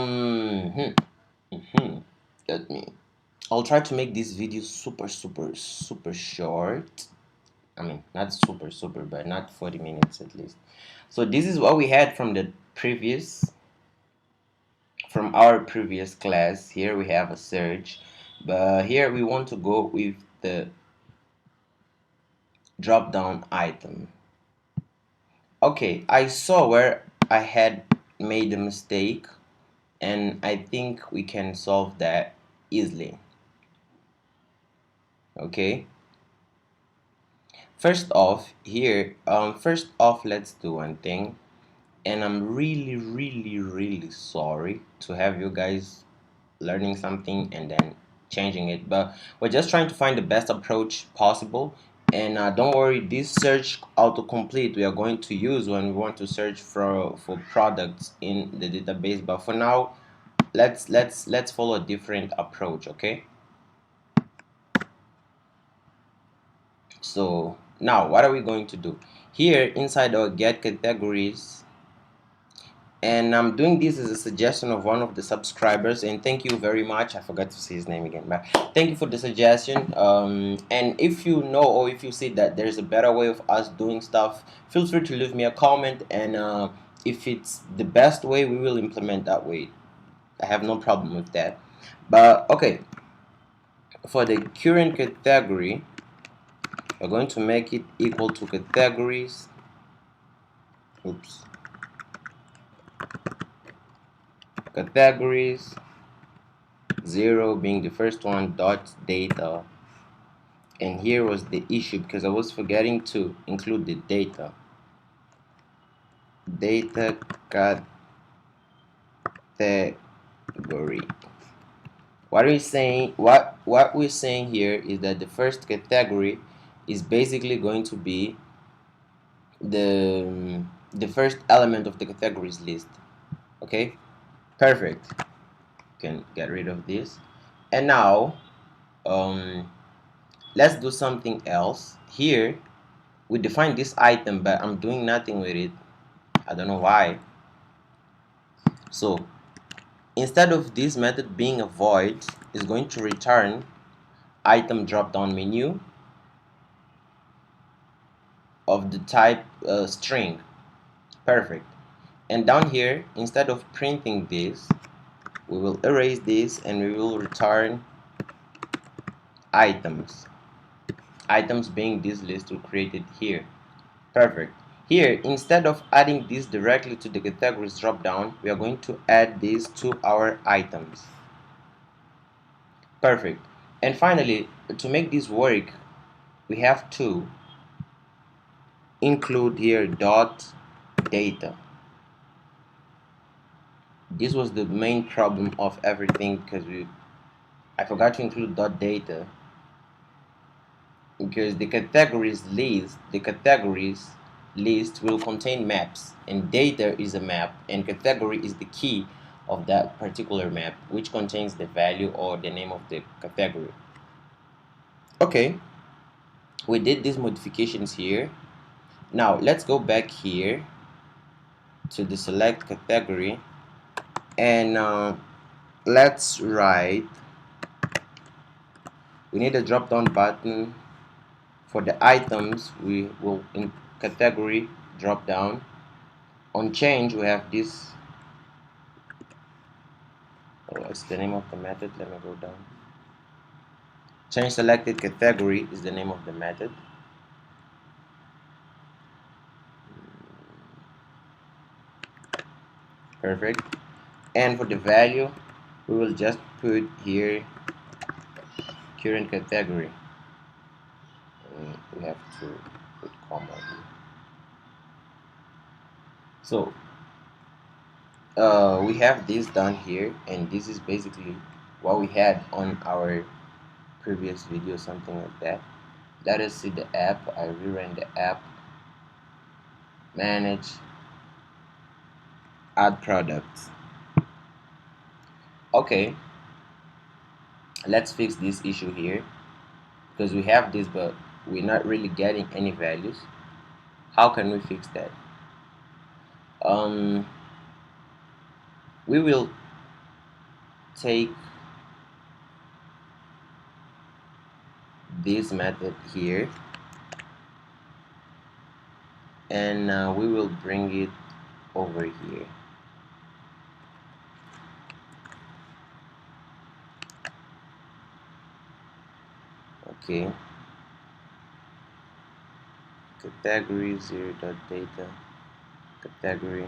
me. I'll try to make this video super short. I mean, not super, but not 40 minutes at least. So this is what we had from our previous class. Here we have a search, but here we want to go with the drop down item. Okay, I saw where I had made a mistake, and I think we can solve that easily. Okay, first off here, let's do one thing. And I'm really sorry to have you guys learning something and then changing it, but we're just trying to find the best approach possible. And don't worry, this search autocomplete we are going to use when we want to search for products in the database. But for now, let's follow a different approach. Okay, so now what are we going to do here inside our get categories? And I'm doing this as a suggestion of one of the subscribers, and thank you very much. I forgot to say his name again, but thank you for the suggestion. And if you know, or if you see that there's a better way of us doing stuff, feel free to leave me a comment, and if it's the best way, we will implement that way. I have no problem with that. But okay, for the current category, We're going to make it equal to categories. Oops. Categories 0 being the first one, dot data. And here was the issue because I was forgetting to include the data. Data category. What we're saying here is that the first category is basically going to be the first element of the categories list. Okay, perfect. Can get rid of this. And now let's do something else. Here we define this item, but I'm doing nothing with it. I don't know why. So instead of this method being a void, is going to return item drop down menu of the type string. Perfect. And down here, instead of printing this, we will erase this and we will return items. Items being this list we created here. Perfect. Here, instead of adding this directly to the categories drop down, we are going to add this to our items. Perfect. And finally, to make this work, we have to include here dot data. This was the main problem of everything because I forgot to include dot data, because the categories list will contain maps, and data is a map, and category is the key of that particular map, which contains the value or the name of the category. Okay, we did these modifications here. Now let's go back here to the select category, and let's write, we need a drop down button for the items. We will in category drop down. On change we have this, what's the name of the method? Let me go down. Change selected category is the name of the method. Perfect. And for the value, we will just put here current category. And we have to put comma here. So we have this done here, and this is basically what we had on our previous video, something like that. Let us see the app. I rerun the app, manage, add products. Okay, let's fix this issue here, because we have this but we're not really getting any values. How can we fix that? We will take this method here, and we will bring it over here. Okay, category 0.data category,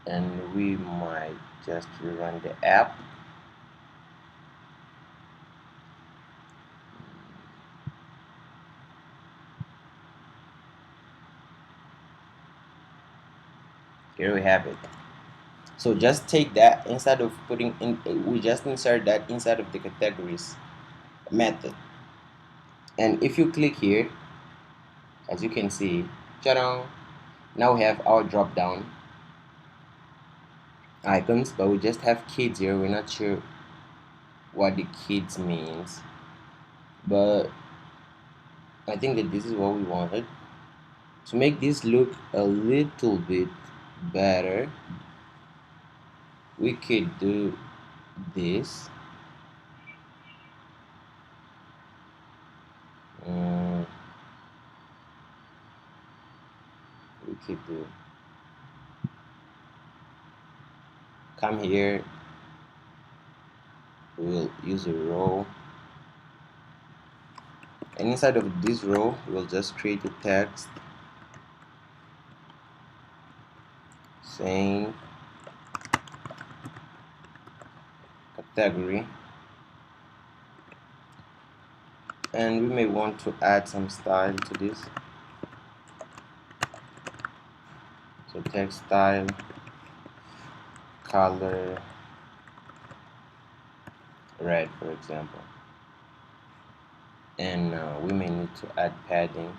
and we might just rerun the app. Here we have it. So just take that, instead of putting in, we just insert that inside of the categories method. And if you click here, as you can see, ta-da, now we have our drop down icons, but we just have kids here. We're not sure what the kids means, but I think that this is what we wanted. To make this look a little bit better, we could do this. We could do, come here, we will use a row, and inside of this row we'll just create a text saying category, and we may want to add some style to this. So text style, color red, for example, and we may need to add padding.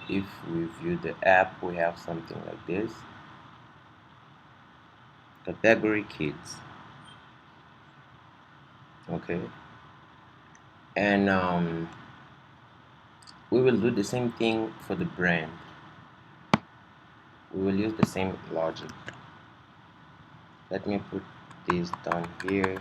If we view the app, we have something like this: category kids. Okay, and we will do the same thing for the brand. We will use the same logic. Let me put this down here.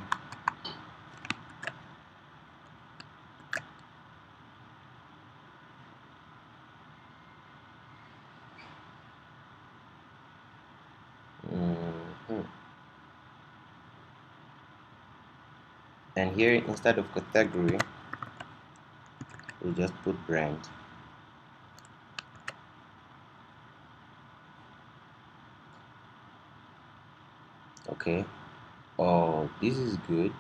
Mhm. And here, instead of category, we'll just put brand. Okay. Oh, this is good,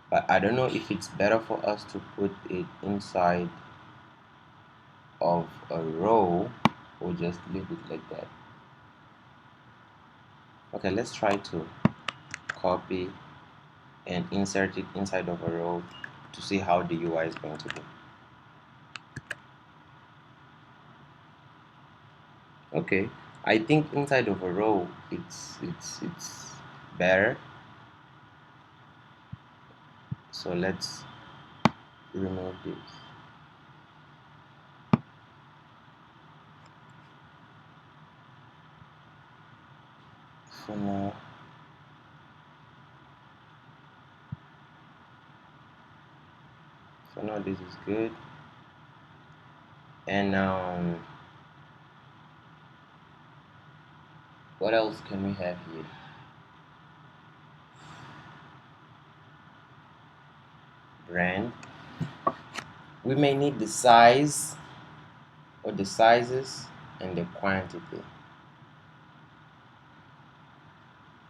but I don't know if it's better for us to put it inside of a row or just leave it like that. Okay, let's try to copy and insert it inside of a row to see how the UI is going to be. Okay, I think inside of a row it's better. So let's remove this. For now, this is good. And what else can we have here? Brand. We may need the size or the sizes and the quantity.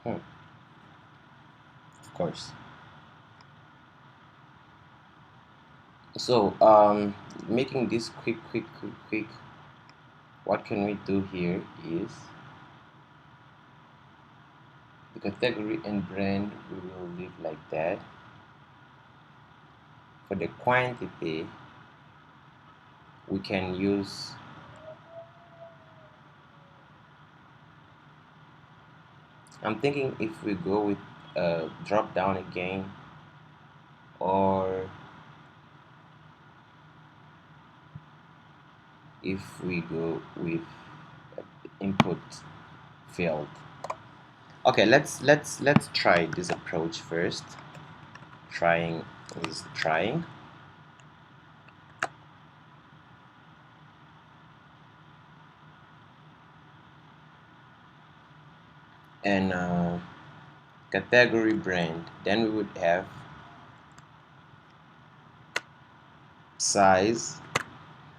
Of course. So making this quick, what can we do here is the category and brand we will leave like that. For the quantity, we can use I'm thinking if we go with drop down again, or if we go with input field. Okay, let's try this approach first. Trying is trying. And category brand, then we would have size,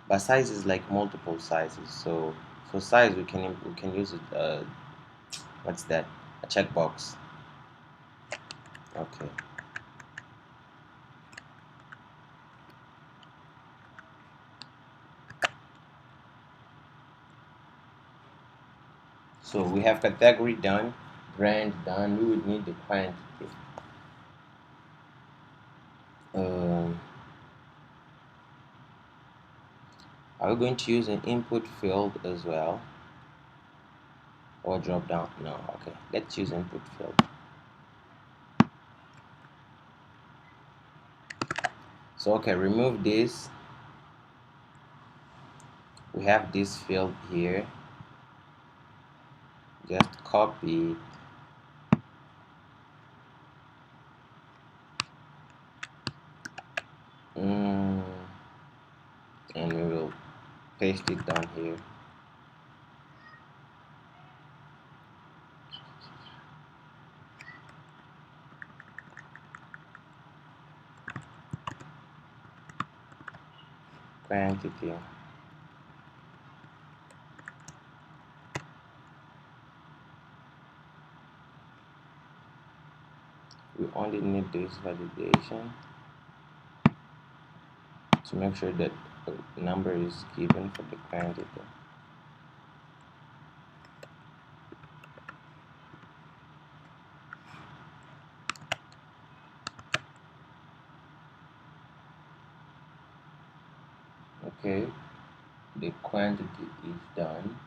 but size is like multiple sizes. So for size we can use it, what's that, a checkbox. Okay, so we have category done, brand done. We would need the quantity. um, are we going to use an input field as well, or drop down? No. Okay, let's use input field. So okay, remove this. We have this field here, just copy it. And we will paste it down here. quantity. We only need this validation to make sure that a number is given for the quantity. Okay, the quantity is done.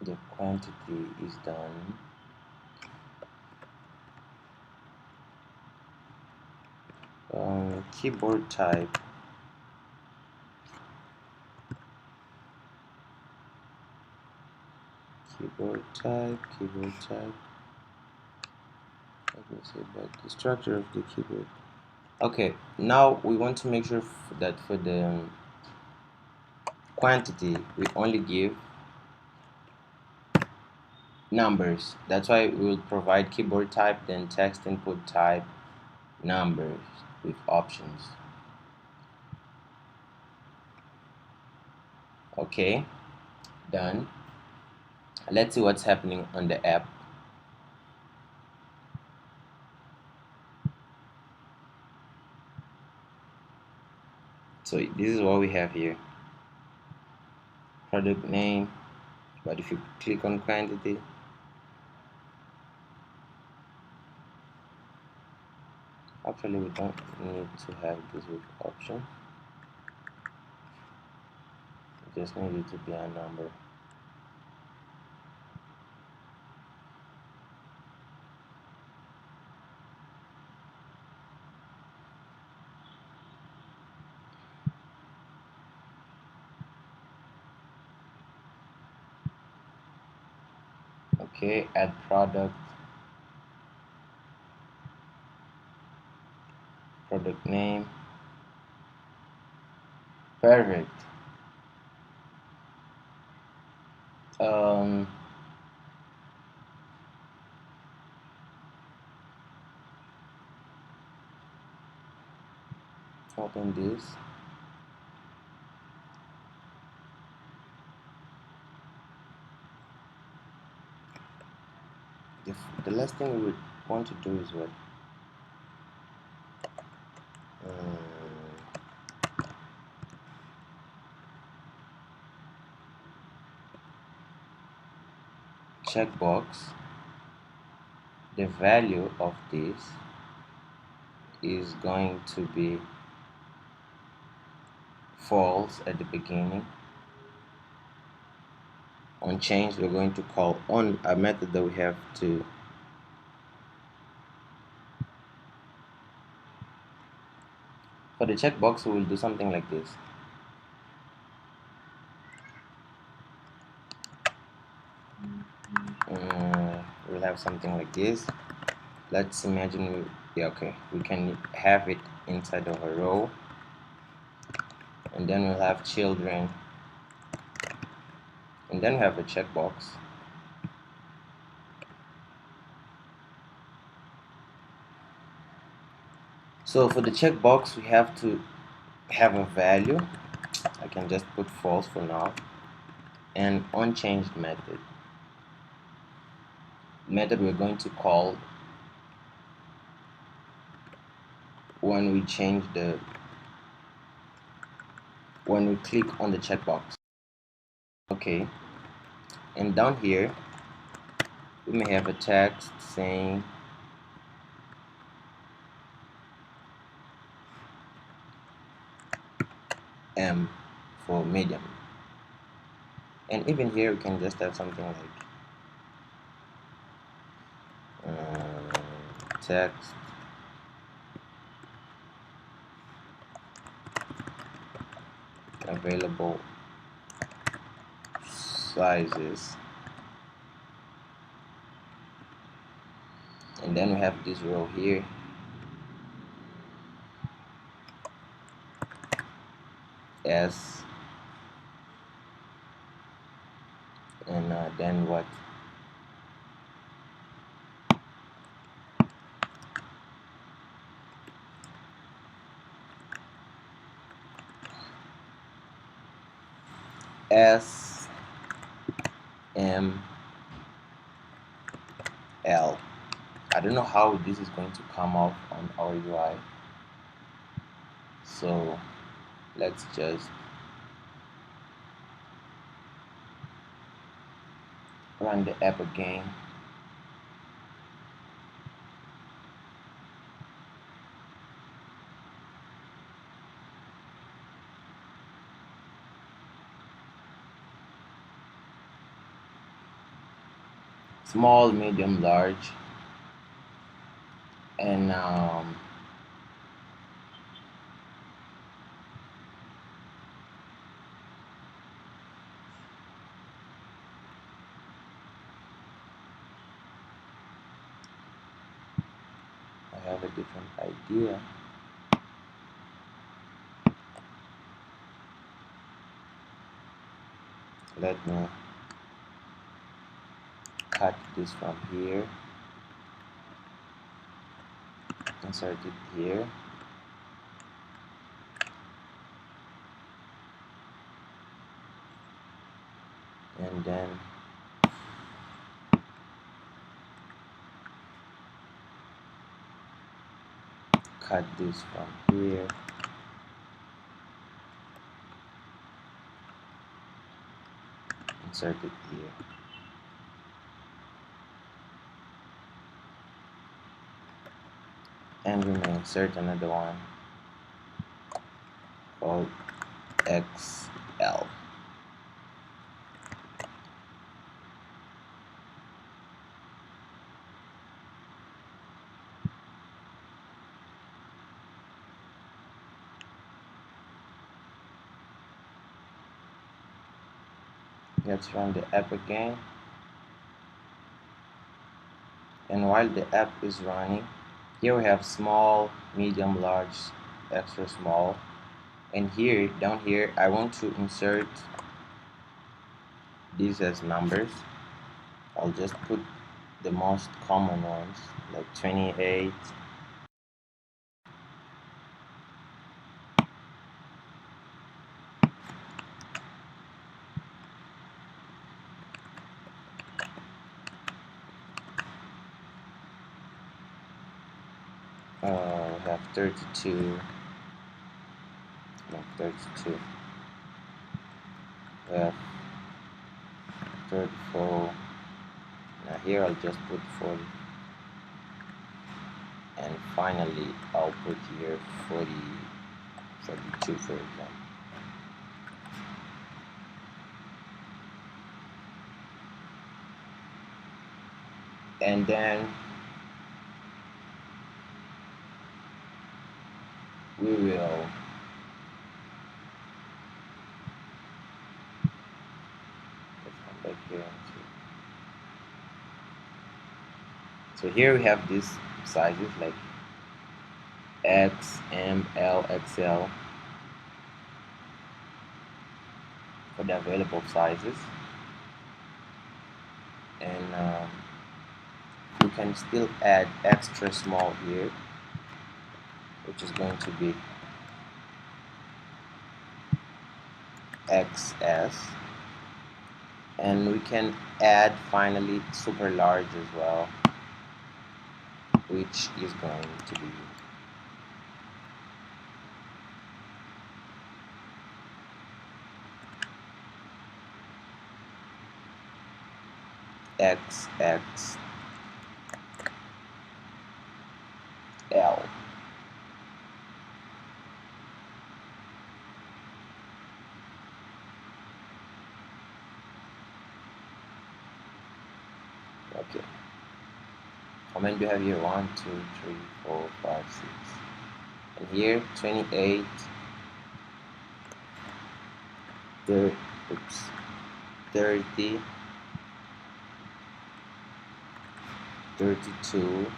The quantity is done. Keyboard type. Keyboard type. Let me see about the structure of the keyboard. Okay, now we want to make sure that for the quantity we only give numbers. That's why we will provide keyboard type, then text input type, numbers with options. Okay, done. Let's see what's happening on the app. So this is what we have here. Product name, but if you click on quantity, actually we don't need to have this with option. We just need it to be a number. Okay, add product name. Perfect. um Open this. The last thing we would want to do is what, checkbox. The value of this is going to be false at the beginning. On change, we're going to call on a method that we have to for the checkbox. We will do something like this. We'll have something like this. Let's imagine we can have it inside of a row, and then we'll have children, and then we have a checkbox. So for the checkbox, we have to have a value. I can just put false for now, and unchanged method we're going to call when we change when we click on the checkbox. Okay, and down here we may have a text saying M for medium, and even here we can just have something like text available sizes, and then we have this row here S, and then what, S M L. I don't know how this is going to come out on our UI, so let's just run the app again. Small, medium, large, and I have a different idea. Let me cut this from here, insert it here, and then cut this from here, insert it here. And we may insert another one called XL. Let's run the app again. And while the app is running, here we have small, medium, large, extra small. And here, down here, I want to insert these as numbers. I'll just put the most common ones, like 28, we have 32, no, 32, we have 34, now here I'll just put 40, and finally I'll put here 40, 42 for example. And then we will let's come back here and see. So here we have these sizes like X, M, L, XL for the available sizes, and we can still add extra small here, which is going to be XS, and we can add finally super large as well, which is going to be XXL. Okay. How many do you have here? 1, 2, 3, 4, 5, 6. And here 28, 30, 30, 32,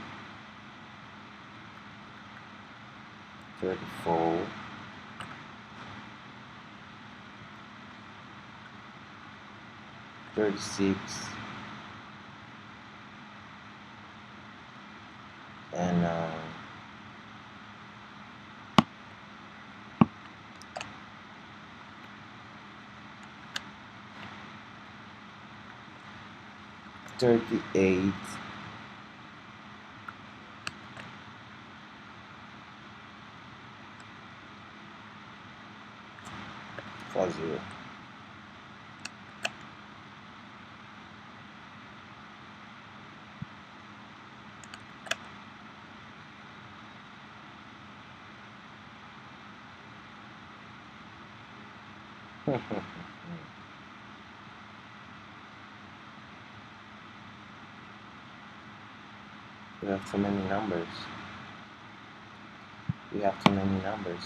34, 36, and 38 40. We have too many numbers. We have too many numbers.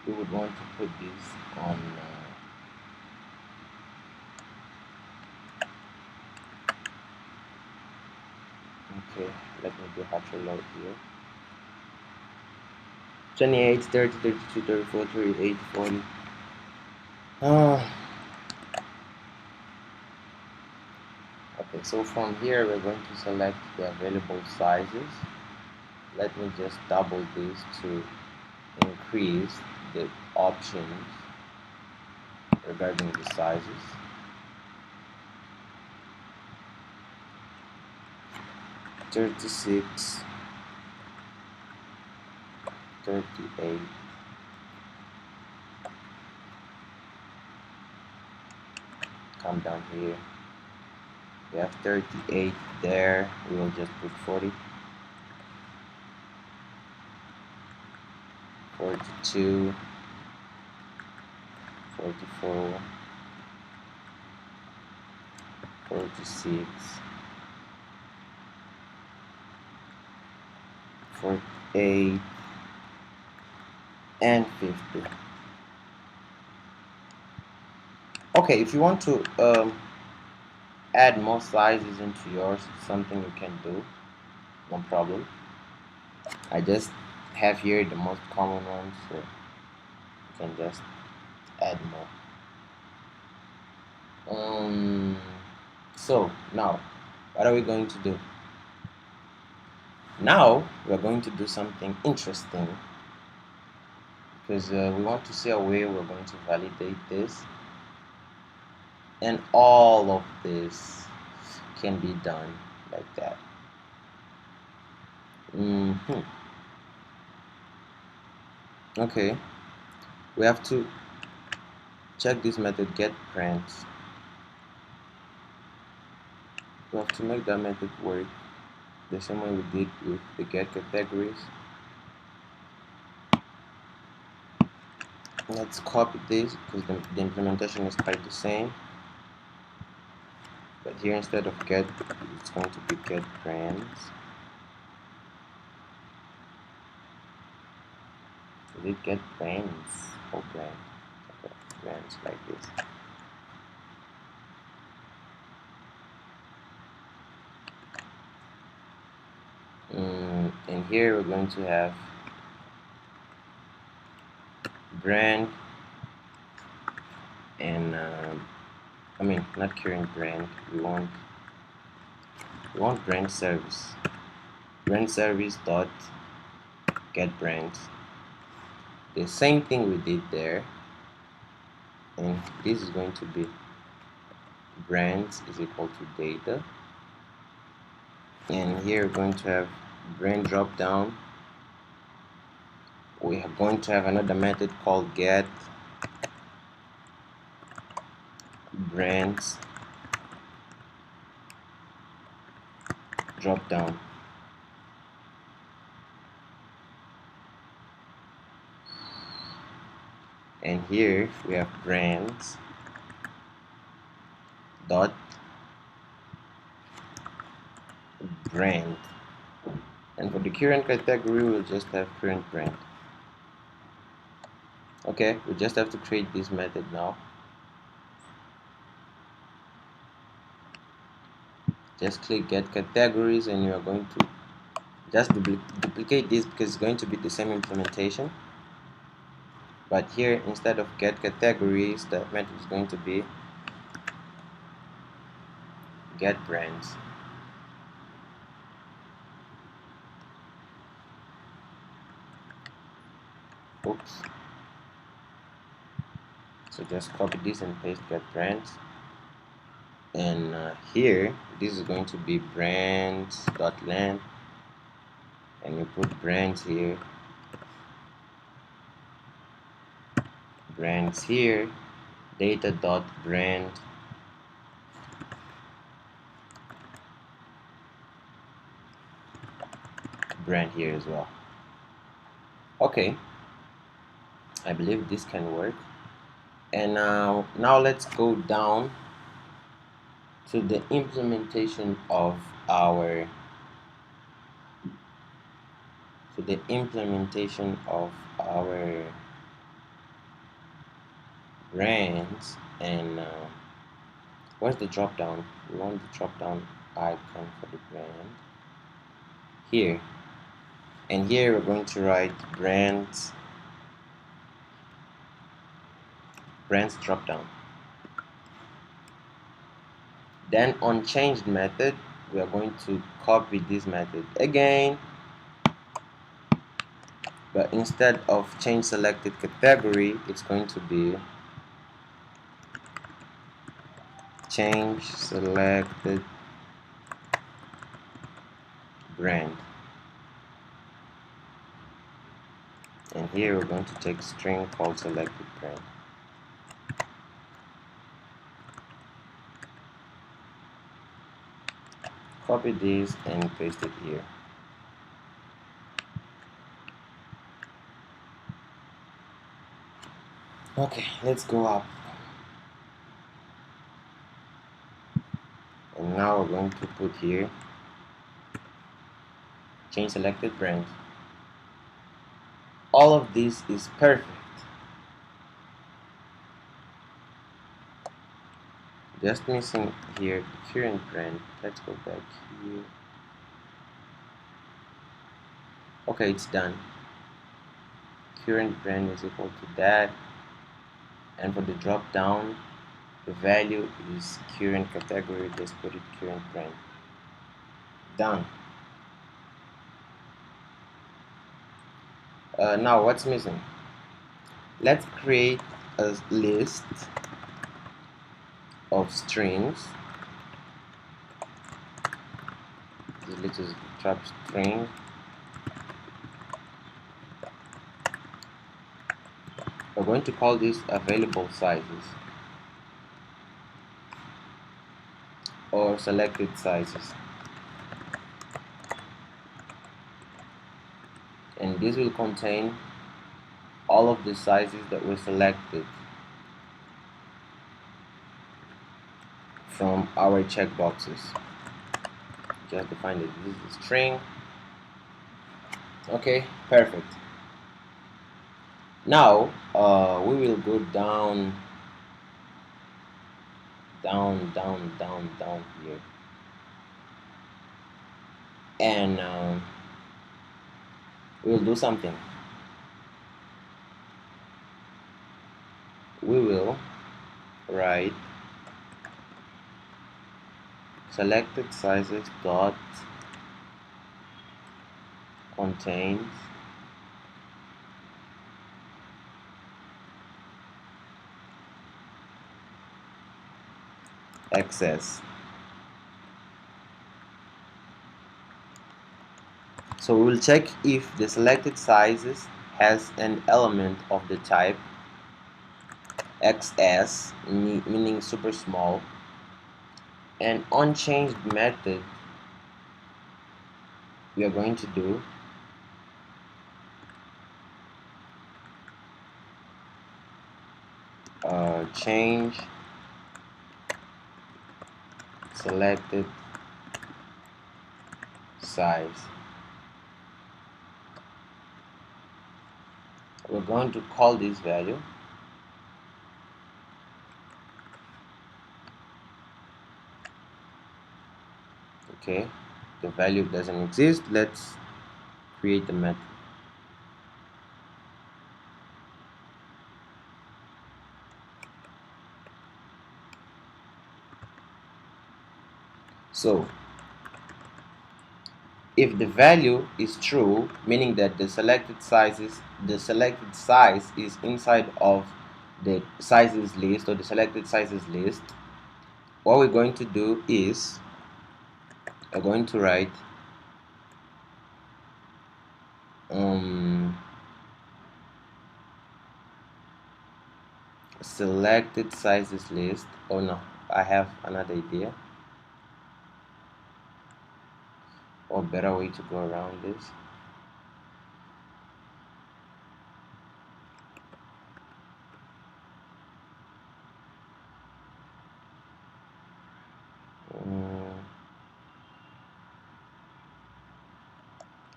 We would want to put this on okay, let me do hatch load here. 28, 30, 32, 34, 38, 40. Okay, so from here we're going to select the available sizes. Let me just double this to increase the options regarding the sizes. $36, $38. Come down here. We have 38 there. We will just put 40. 42, 44, 46, 48, and 50. Okay, if you want to add more sizes into yours, it's something you can do, no problem. I just have here the most common ones, so you can just add more. So now what are we going to do? Now we're going to do something interesting, because we want to see a way we're going to validate this, and all of this can be done like that. Okay, we have to check this method get prints. We have to make that method work the same way we did with the get categories. Let's copy this because the implementation is quite the same, but here instead of get, it's going to be get brands. Did it get brands? Oh, brand. Okay, brands like this. And here we're going to have brand and I mean not current brand. We want brand service. Brand service dot get brands. The same thing we did there, and this is going to be brands is equal to data, and here we're going to have brand drop down. We are going to have another method called get brands drop down. And here we have brands dot brand, and for the current category we'll just have current brand. Okay, we just have to create this method now. Just click get categories, and you are going to just duplicate this because it's going to be the same implementation, but here instead of get categories, the method is going to be get brands. Oops. So just copy this and paste get brands. and here this is going to be brands.length, and you put brands here, brands here, data.brand, brand here as well. Okay, I believe this can work. And now let's go down to the implementation of our brands. And where's the drop down? We want the drop down icon for the brand here, and here we're going to write brands drop down. Then on changed method, we are going to copy this method again, but instead of change selected category, it's going to be change selected brand. And here we're going to take string called selected brand. Copy this and paste it here. Okay, let's go up. And now we're going to put here change selected brand. All of this is perfect. Just missing here the current brand. Let's go back here. Okay, it's done. Current brand is equal to that, and for the drop down, the value is current category. Just put it current brand. Done. Now what's missing? Let's create a list of strings. This is trap string. We're going to call this available sizes or selected sizes, and this will contain all of the sizes that were selected from our checkboxes. Just define that this is a string. Okay, perfect. Now we will go down here, and we'll do something. We will write selected sizes dot contains excess. So we will check if the selected sizes has an element of the type XS, meaning super small, and on changed method we are going to do change selected size. We're going to call this value okay. The value doesn't exist. Let's create the method. So if the value is true, meaning that the selected size is inside of the sizes list or the selected sizes list, what we're going to do is we're going to write selected sizes list. Oh no, I have another idea or better way to go around this.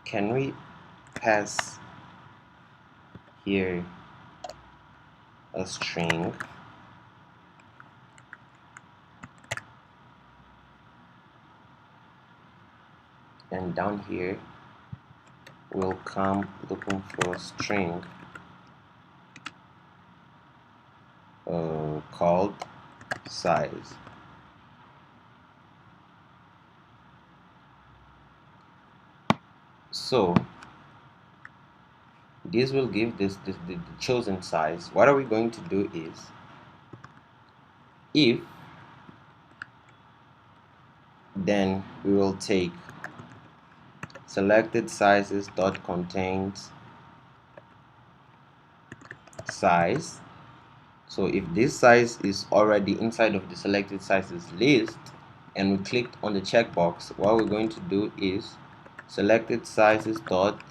Can we pass here a string and down here we'll come looking for a string called size. So this will give the chosen size. What are we going to do is if, then we will take selected sizes dot contains size. So if this size is already inside of the selected sizes list and we clicked on the checkbox, what we're going to do is selected sizes dot,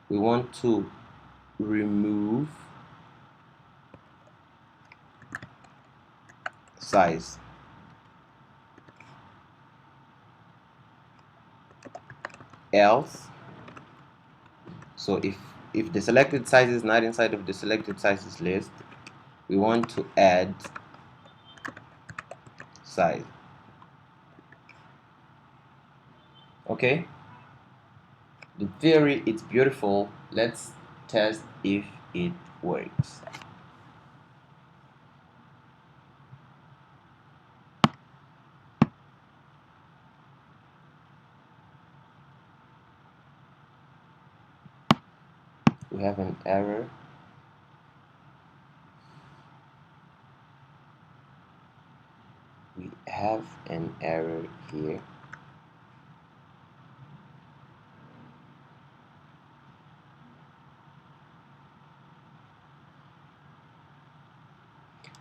we want to remove size. Else, so if the selected size is not inside of the selected sizes list, we want to add size. Okay, the theory is beautiful. Let's test if it works. We have an error. We have an error here.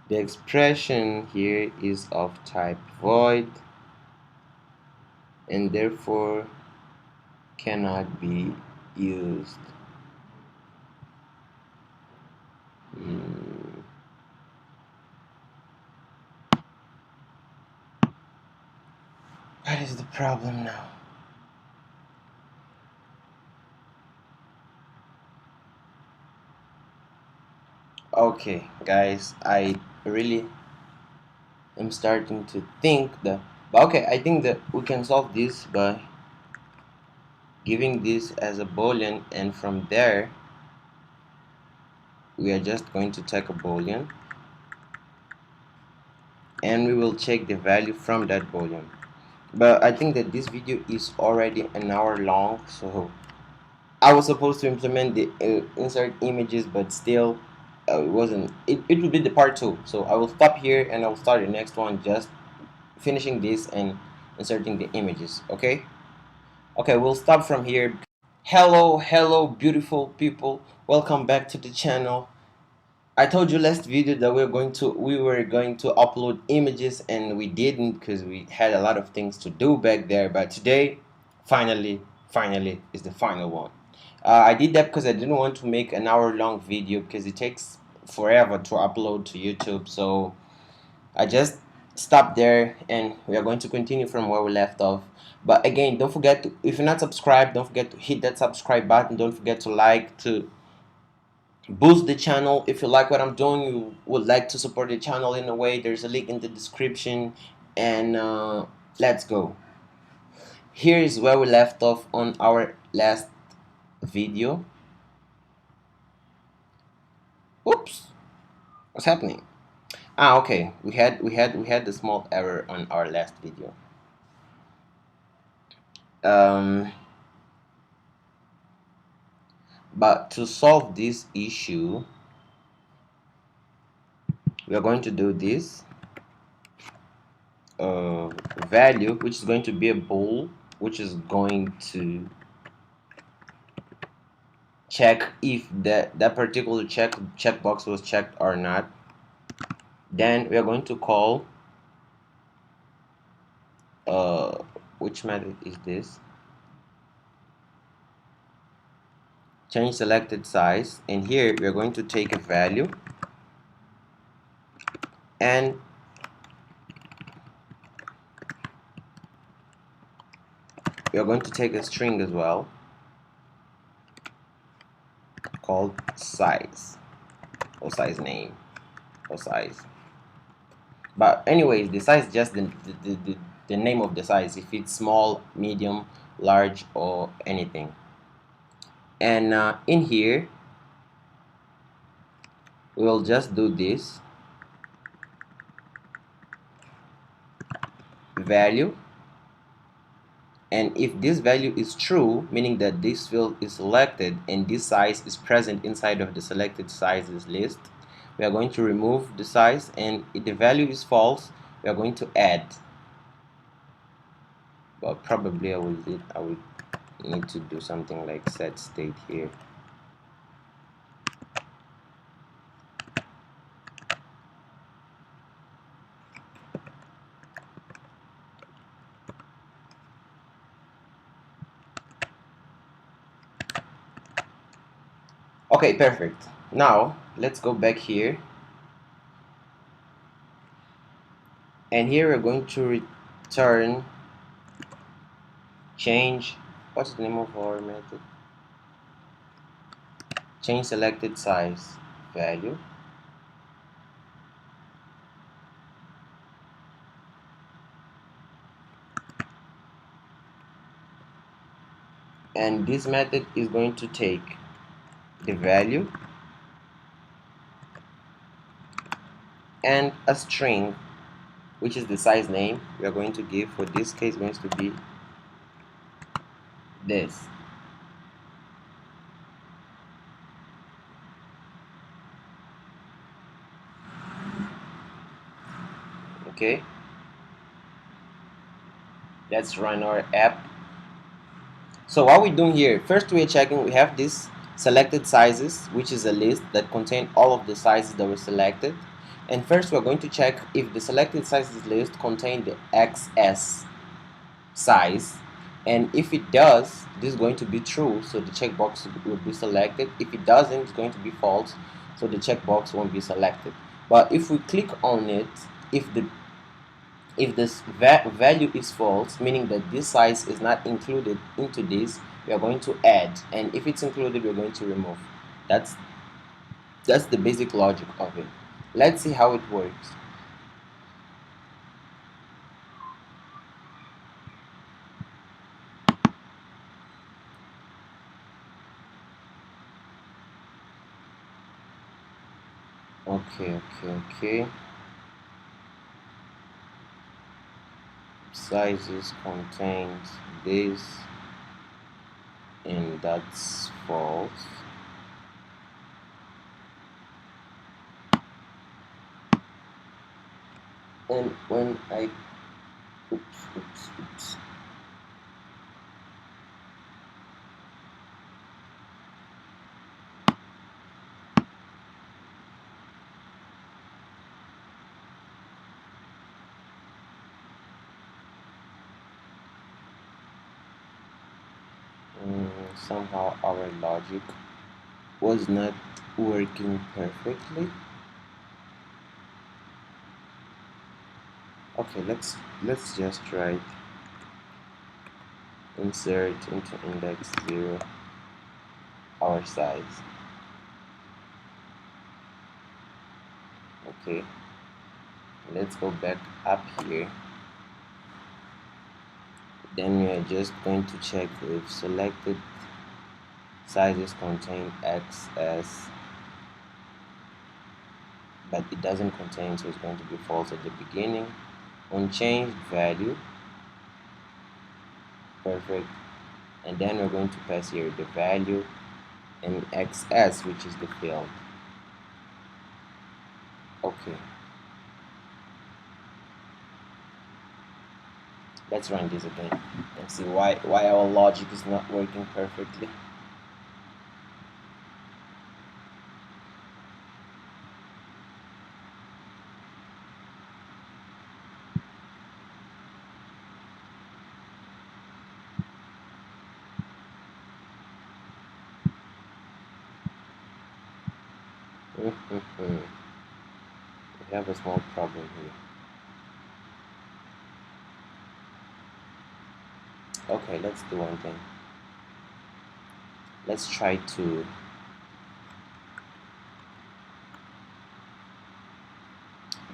The expression here is of type void and therefore cannot be used. What is the problem now? Okay, guys, I really am starting to think that, but okay, I think that we can solve this by giving this as a boolean, and from there we are just going to take a boolean and we will check the value from that boolean. But I think that this video is already an hour long, so I was supposed to implement the insert images, but still it wasn't. It will be the part 2, so I will stop here and I will start the next one, just finishing this and inserting the images. Okay, we'll stop from here. Hello beautiful people, welcome back to the channel. I told you last video that we were going to upload images, and we didn't because we had a lot of things to do back there. But today, finally is the final one. I did that because I didn't want to make an hour-long video because it takes forever to upload to YouTube. So I just stopped there, and we are going to continue from where we left off. But again, don't forget to, if you're not subscribed, don't forget to hit that subscribe button. Don't forget to like, to boost the channel. If you like what I'm doing, you would like to support the channel in a way, there's a link in the description. And let's go. Here is where we left off on our last video. Oops, what's happening? Okay, we had the small error on our last video. But to solve this issue, we are going to do this. uh, value, which is going to be a bool, which is going to check if that particular checkbox was checked or not. Then we are going to call uh, which method is this? Change selected size, and here we are going to take a value, and we are going to take a string as well called size or size name or size. But anyways, the size is just the name of the size, if it's small, medium, large, or anything. And in here we'll just do this value, and if this value is true, meaning that this field is selected and this size is present inside of the selected sizes list, we are going to remove the size, and if the value is false, we are going to add. But probably I will need to do something like set state here. Okay, perfect. Now let's go back here, and here we're going to return change, what's the name of our method? Change selected size value, and this method is going to take the value and a string, which is the size name we are going to give. For this case, going to be this. Okay, let's run our app. So what we're doing here, first we're checking, we have this selected sizes, which is a list that contain all of the sizes that were selected. And first we're going to check if the selected sizes list contain the XS size, and if it does, this is going to be true, so the checkbox will be selected. If it doesn't, it's going to be false, so the checkbox won't be selected. But if we click on it, if the if this value is false, meaning that this size is not included into this, we are going to add, and if it's included, we're going to remove. That's the basic logic of it. Let's see how it works. Okay. Sizes contains this, and that's false. And when I oops. Somehow our logic was not working perfectly. Okay, let's just try insert into index 0 our size. Okay, let's go back up here. Then we are just going to check if selected sizes contain XS, but it doesn't contain, so it's going to be false at the beginning. Unchanged value, perfect. And then we're going to pass here the value and XS, which is the field. Okay. Let's run this again and see why our logic is not working perfectly. We have a small problem here. Okay, let's do one thing. Let's try to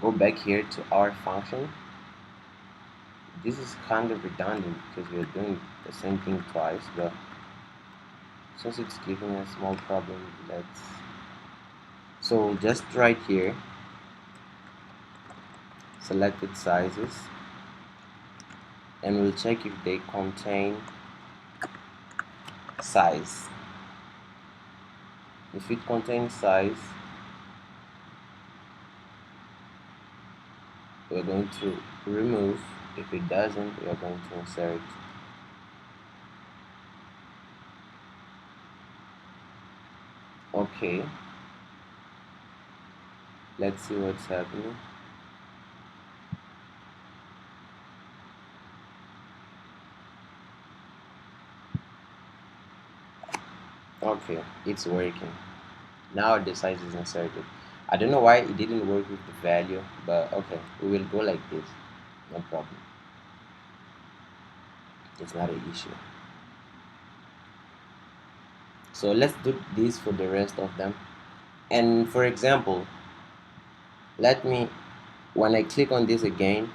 go back here to our function. This is kind of redundant because we're doing the same thing twice, but since it's giving a small problem, so just right here, selected sizes, and we'll check if they contain size. If it contains size, we're going to remove. If it doesn't, we are going to insert. Okay, let's see what's happening. Okay, it's working. Now the size is inserted. I don't know why it didn't work with the value, but okay, we will go like this. No problem. It's not an issue. So let's do this for the rest of them. And for example, let me, when I click on this again,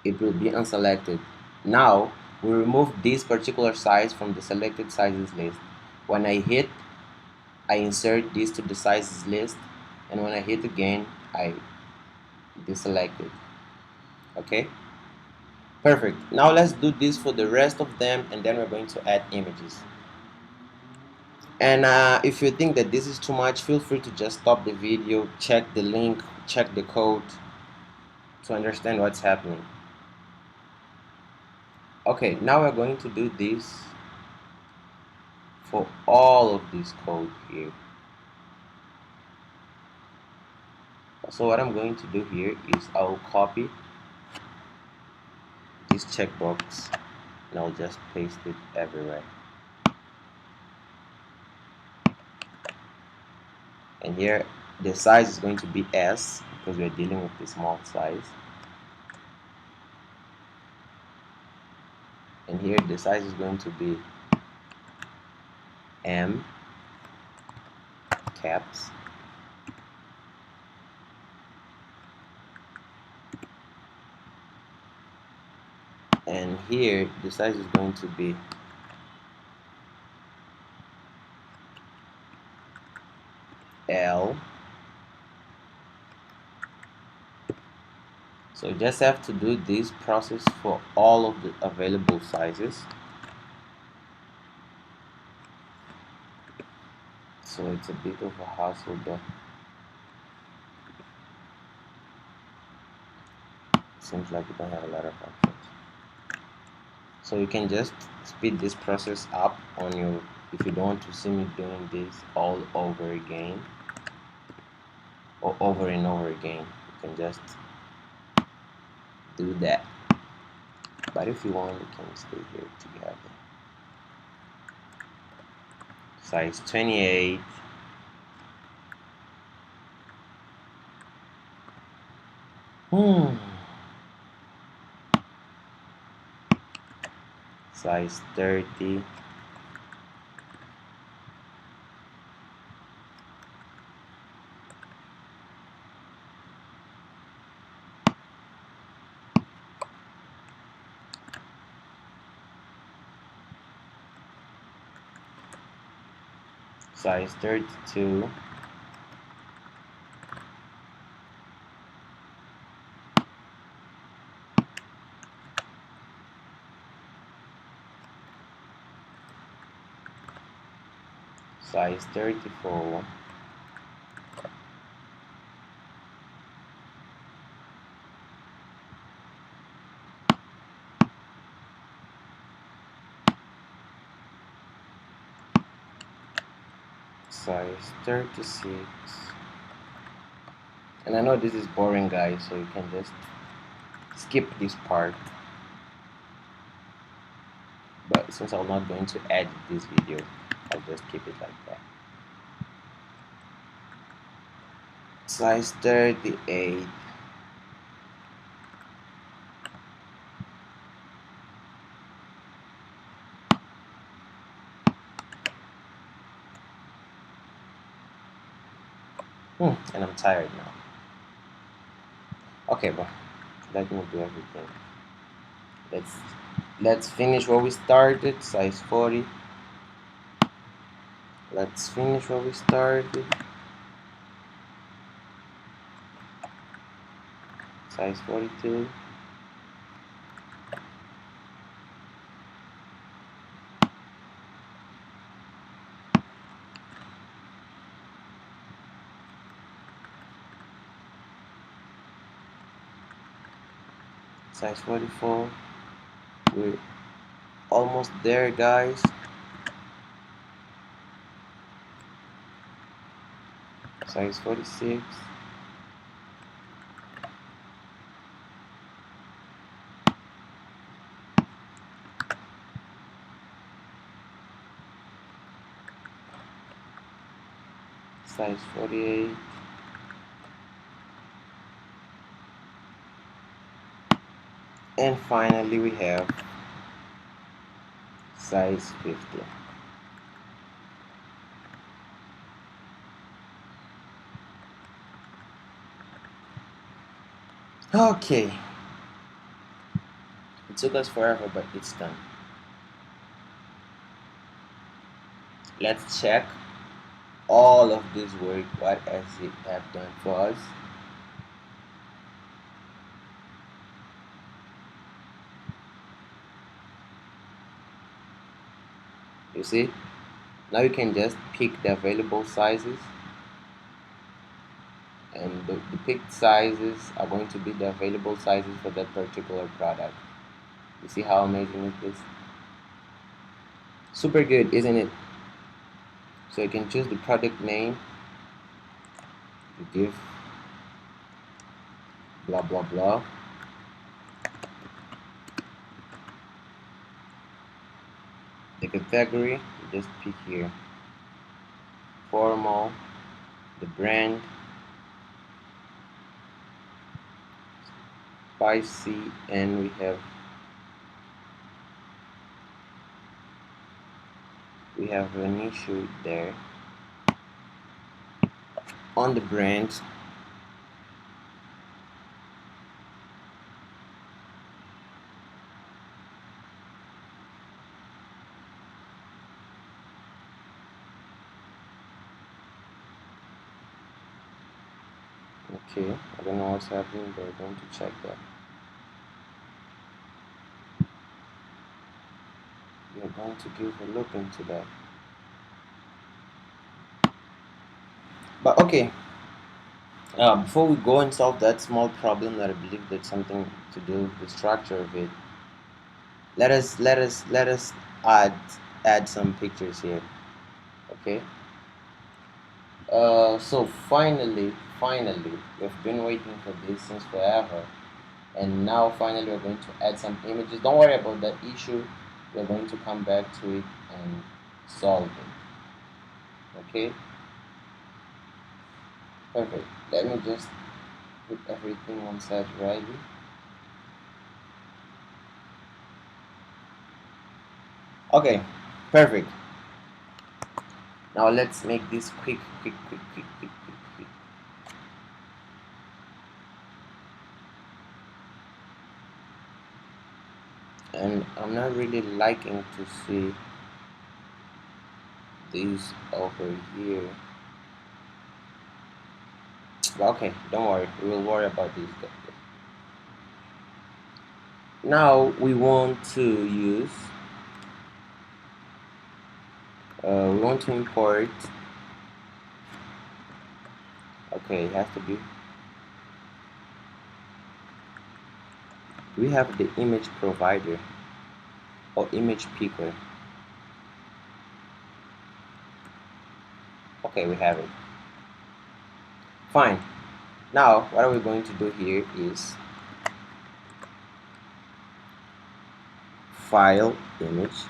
it will be unselected. Now we remove this particular size from the selected sizes list. When I hit, I insert this to the sizes list, and when I hit again, I deselect it. Okay, perfect. Now let's do this for the rest of them, and then we're going to add images. And if you think that this is too much, feel free to just stop the video, check the link, check the code to understand what's happening. Okay, now we're going to do this for all of this code here. So what I'm going to do here is I'll copy this checkbox and I'll just paste it everywhere. And here the size is going to be S because we're dealing with the small size. And here the size is going to be M caps. And here the size is going to be L. So you just have to do this process for all of the available sizes. So it's a bit of a hassle, but it seems like you don't have a lot of options. So you can just speed this process up on your, if you don't want to see me doing this all over again or over and over again, you can just do that. But if you want, you can stay here together. Size 28. Size 30. Size 32. Size 34. size 36. And I know this is boring, guys, so you can just skip this part, but since I'm not going to edit this video, I'll just keep it like that. Size 38. And I'm tired now. Okay, but let me do everything. Let's finish what we started. Size 40. Let's finish what we started. Size 42. Size 44. We're almost there, guys. Size 46. Size 48. And finally we have size 50. Okay, it took us forever, but it's done. Let's check all of this work, what has it have done for us. You see, now you can just pick the available sizes, and the picked sizes are going to be the available sizes for that particular product. You see how amazing is this? Super good, isn't it? So you can choose the product name, you give blah blah blah, the category you just pick here, formal, the brand, spicy, and we have an issue there on the brand. Okay, I don't know what's happening, but we're going to check that. We're going to give a look into that. But okay, before we go and solve that small problem that I believe that's something to do with the structure of it, let us add some pictures here. Okay. So finally, we've been waiting for this since forever, and now finally we're going to add some images. Don't worry about that issue. We're going to come back to it and solve it. Okay. Perfect. Let me just put everything on set right. Okay. Perfect. Now let's make this quick. And I'm not really liking to see these over here. But okay, don't worry. We will worry about these guys. Now we want to use. We want to import. Okay, it has to be. We have the image provider or image picker. Okay, Okay, we have it. Fine. Now what are we going to do here is file image.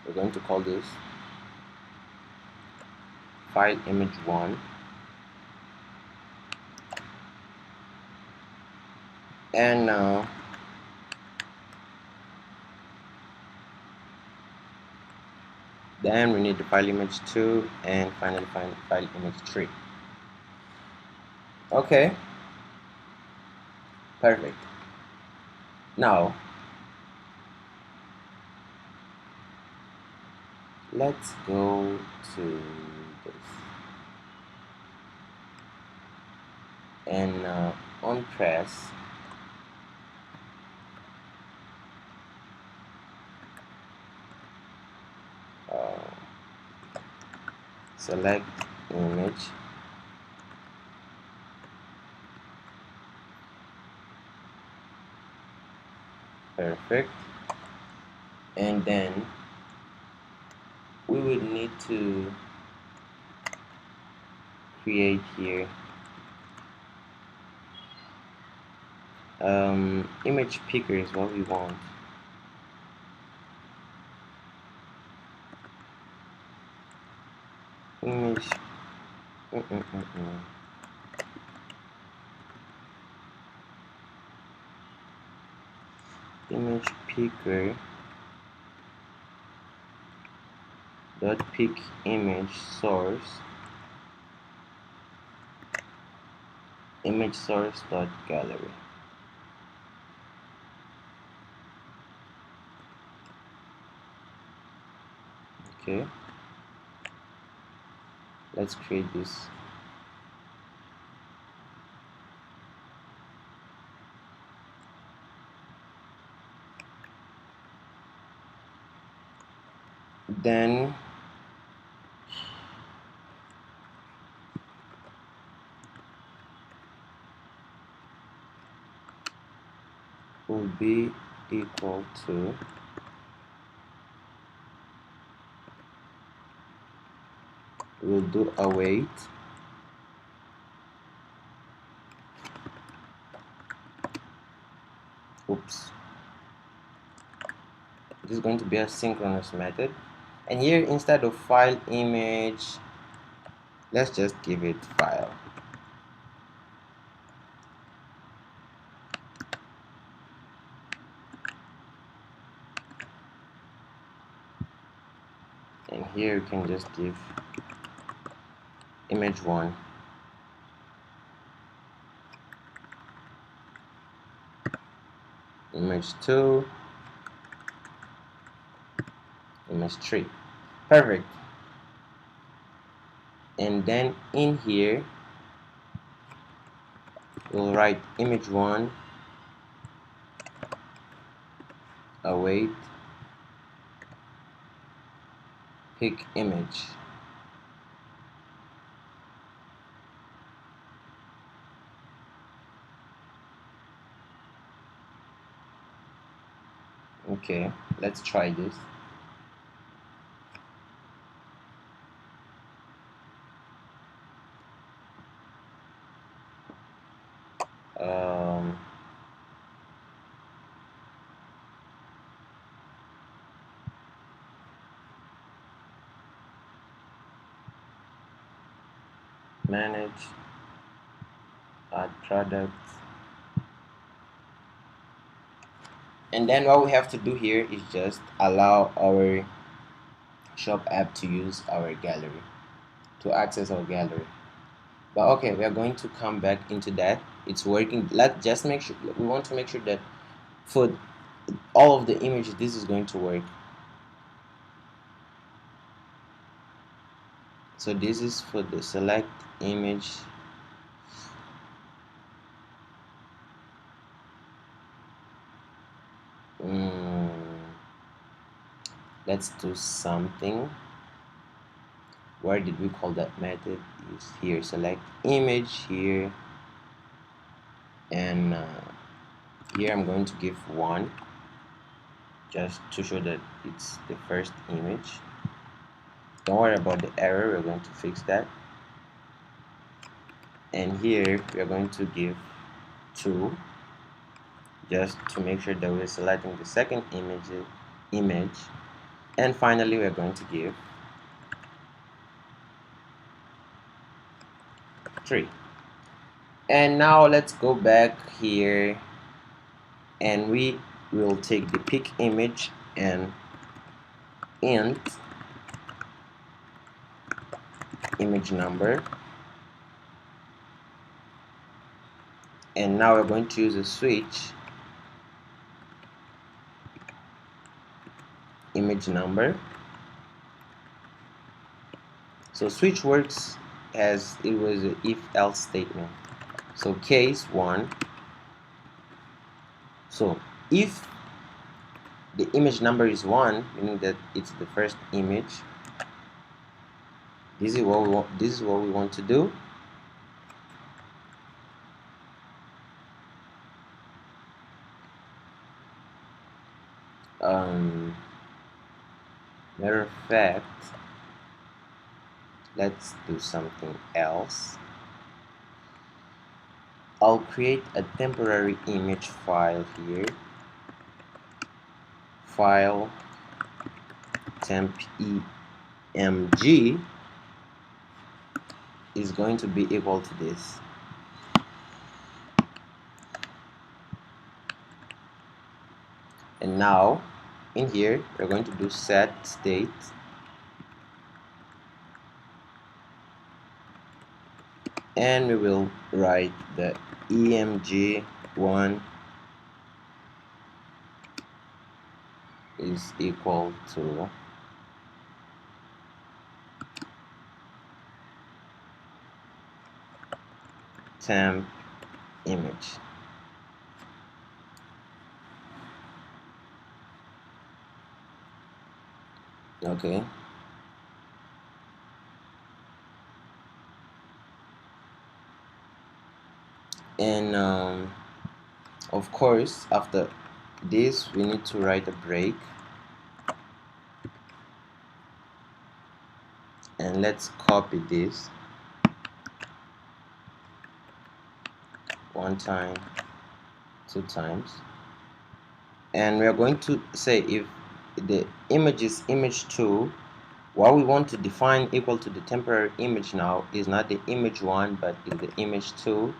We're going to call this file image 1, and now then we need the file image 2, and finally file image 3. Okay, perfect. Now let's go to this and on press select image, perfect, and then we would need to create here image picker is what we want. Image image picker dot pick image source dot gallery. Okay, let's create this. Then will be equal to we'll do await oops this is going to be a synchronous method, and here instead of file image, let's just give it file. And here you can just give image 1, image 2, image 3. Perfect. And then in here we'll write image 1 await pick image. Okay, let's try this. Um, manage add products, and then what we have to do here is just allow our shop app to use our gallery, to access our gallery. But okay, we are going to come back into that. It's working. Let's just make sure, we want to make sure that for all of the images this is going to work. So this is for the select image. Let's do something. Where did we call that method? Is here, select image here, and here I'm going to give 1 just to show that it's the first image. Don't worry about the error, we're going to fix that. And here we are going to give 2, just to make sure that we're selecting the second image. And finally we're going to give 3. And now let's go back here, and we will take the pick image and int image number. And now we're going to use a switch image number. So switch works as it was an if-else statement. So case 1. So if the image number is 1, meaning that it's the first image, this is what we want to do. Matter of fact, let's do something else. I'll create a temporary image file here. File temp emg is going to be equal to this. And now in here we're going to do set state, and we will write the emg1 is equal to temp image. Okay. And of course, after this we need to write a break, and let's copy this 1 time, 2 times, and we are going to say if the image is image 2, what we want to define equal to the temporary image now is not the image 1 but is the image 2,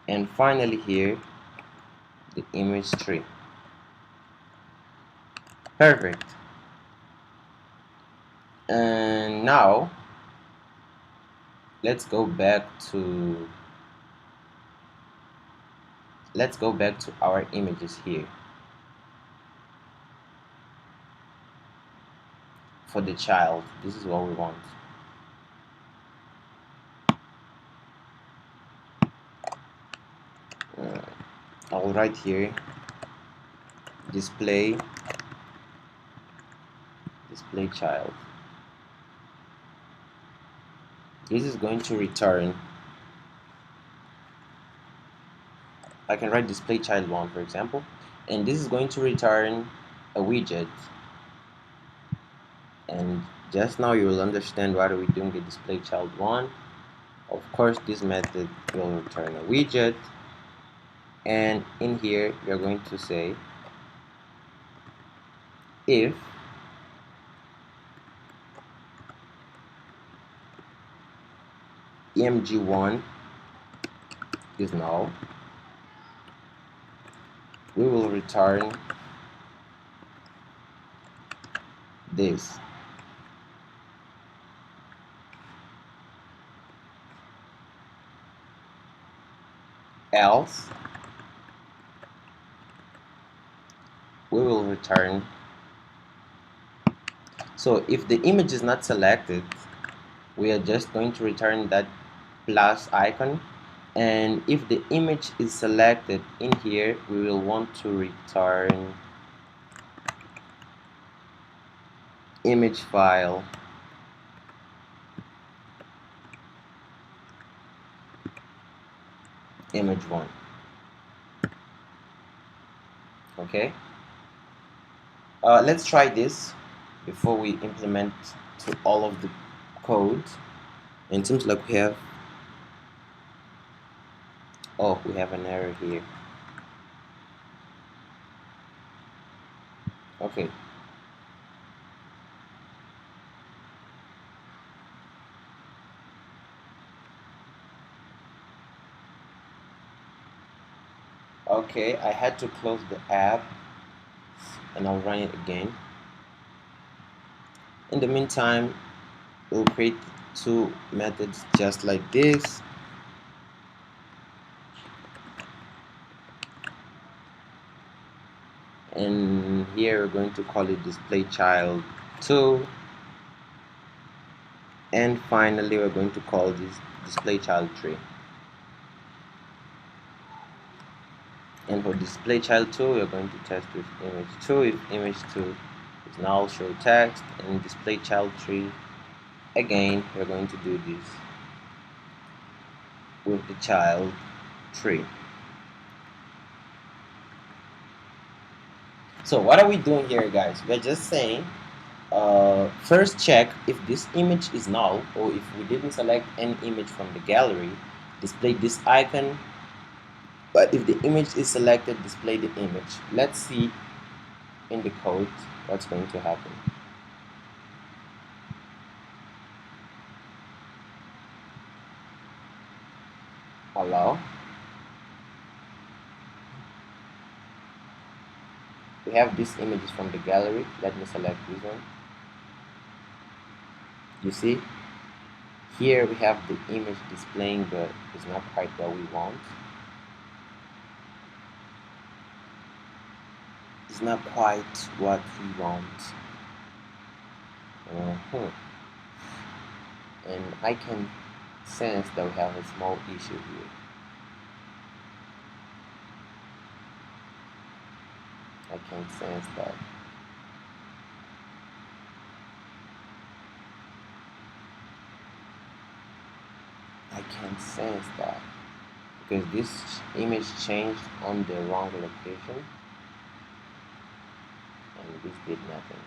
and finally here the image 3. Perfect. And now let's go back to our images here. For the child, this is what we want. I'll write here display child. This is going to return, I can write display child 1 for example, and this is going to return a widget. And just now you will understand why are we doing the display child 1. Of course this method will return a widget, and in here we are going to say if emg1 is null, we will return this. Else we will return. So if the image is not selected, we are just going to return that plus icon, and if the image is selected, in here we will want to return image file image1. Okay, let's try this before we implement to all of the code, and it seems like we have an error here. Okay, I had to close the app and I'll run it again. In the meantime, we'll create two methods just like this. And here we're going to call it display child 2, and finally we're going to call this display child 3. And for display child 2, we're going to test with image 2 if image 2 is null, show text, and display child 3, again we're going to do this with the child 3. So what are we doing here, guys? We're just saying first check if this image is null, or if we didn't select any image from the gallery, display this icon. But if the image is selected, display the image. Let's see in the code what's going to happen. Allow. We have these images from the gallery. Let me select this one. You see, here we have the image displaying, but it's not quite what we want. It's not quite what we want. And I can sense that we have a small issue here. I can sense that. I can sense that because this image changed on the wrong location and this did nothing.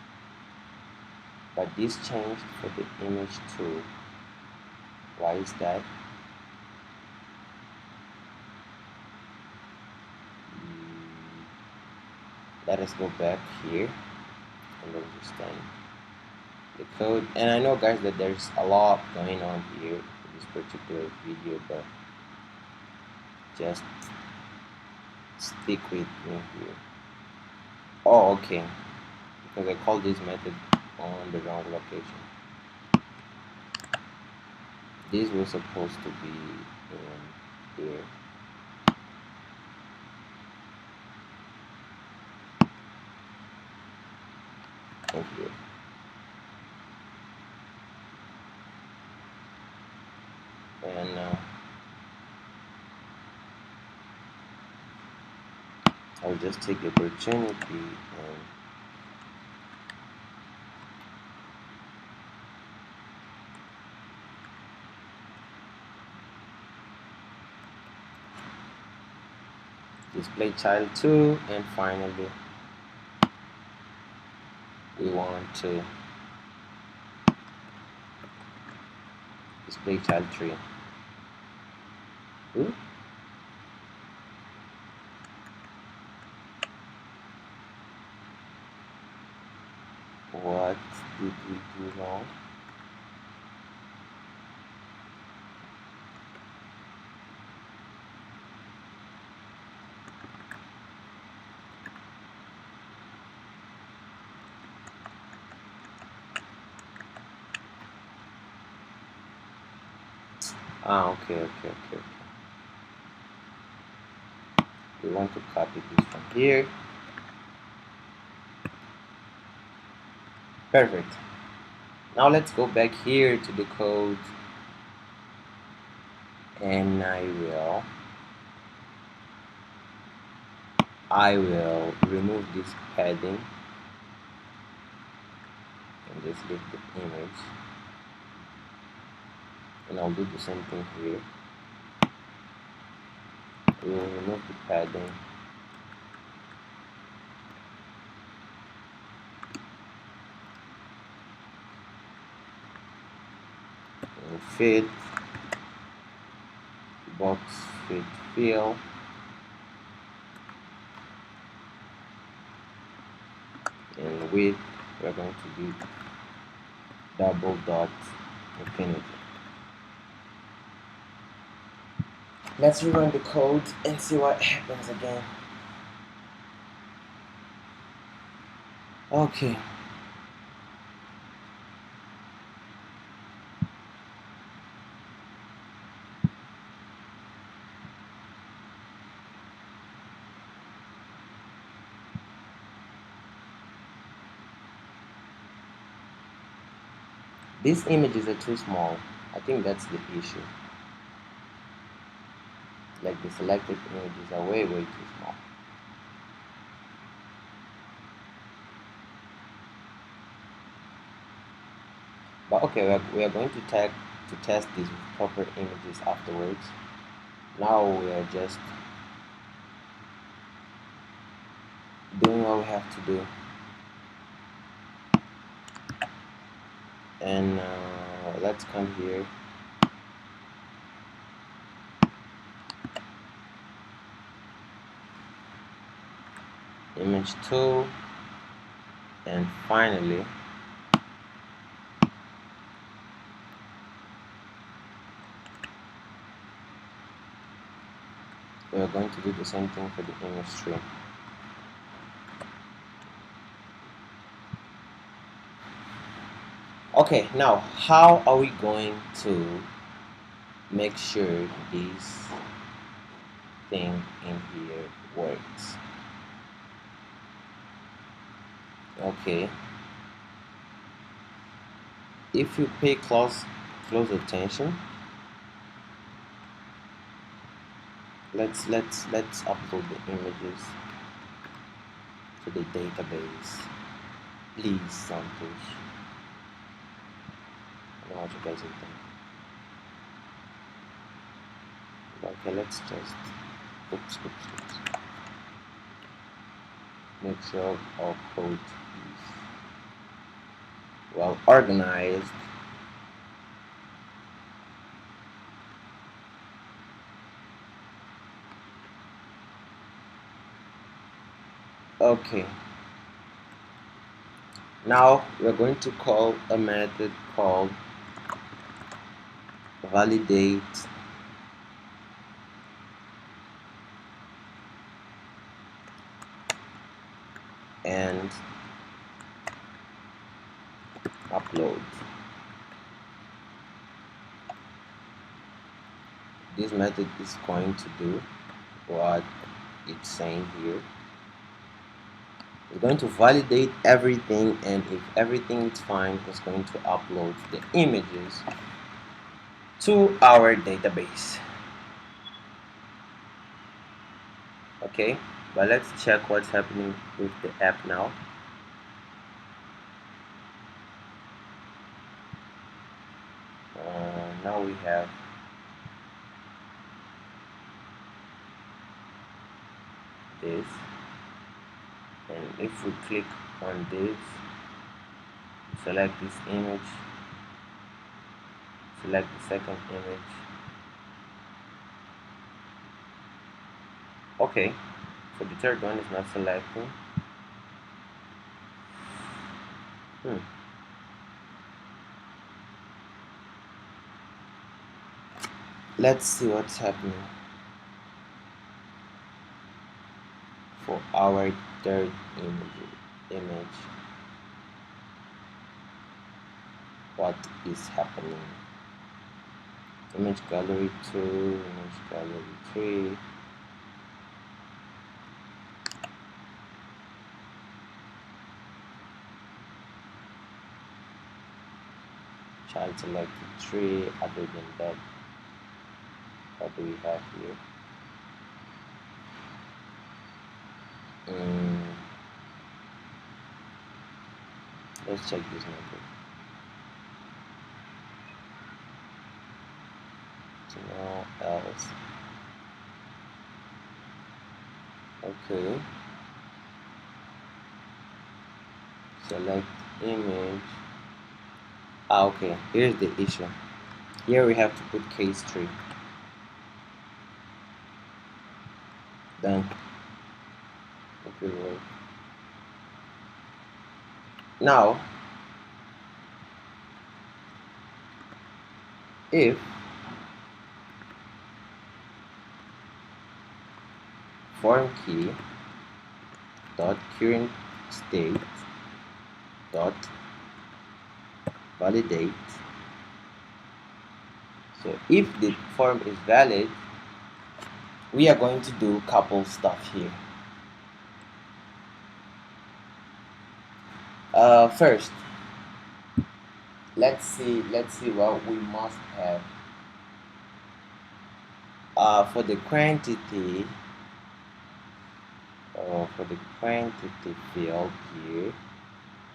But this changed for the image too. Why is that? Let us go back here and understand the code. And I know, guys, that there's a lot going on here for this particular video, but just stick with me here. Oh, okay, because I called this method on the wrong location. This was supposed to be in here. And here. And I'll just take the opportunity and display child 2, and finally we want to display child 3. Ooh. What did we do wrong? Okay. We want to copy this from here. Perfect. Now let's go back here to the code, and I will remove this padding and just leave the image, and I'll do the same thing here. We will remove the padding, and fit, box fit fill, and width we're going to do double dot infinity. Let's rerun the code and see what happens again. Okay. These images are too small. I think that's the issue. Like the selected images are way too small. But okay, we are going to test these with proper images afterwards. Now we are just doing what we have to do. And let's come here. Image 2, and finally we are going to do the same thing for the image 3. Okay, now how are we going to make sure this thing in here works? Okay, if you pay close attention, let's upload the images to the database. Please, Santosh. I don't know what you guys are thinking. Okay, let's just oops. Make sure our code is well organized. Okay, now we're going to call a method called validate and upload. This method is going to do what it's saying here. It's going to validate everything, and if everything is fine, it's going to upload the images to our database. Okay, but let's check what's happening with the app now. Now we have this, and if we click on this, select this image, select the second image. Okay, so the third one is not selecting. Let's see what's happening for our third image. What is happening? Image gallery 2, image gallery 3. Child selected 3. Other than that, what do we have here? Let's check this number. No else. Okay. Select image. Okay, here's the issue. Here we have to put case 3. Then it will work. Now if form key dot current state dot validate, so if the form is valid, we are going to do couple stuff here. First, let's see what we must have. For the quantity field here,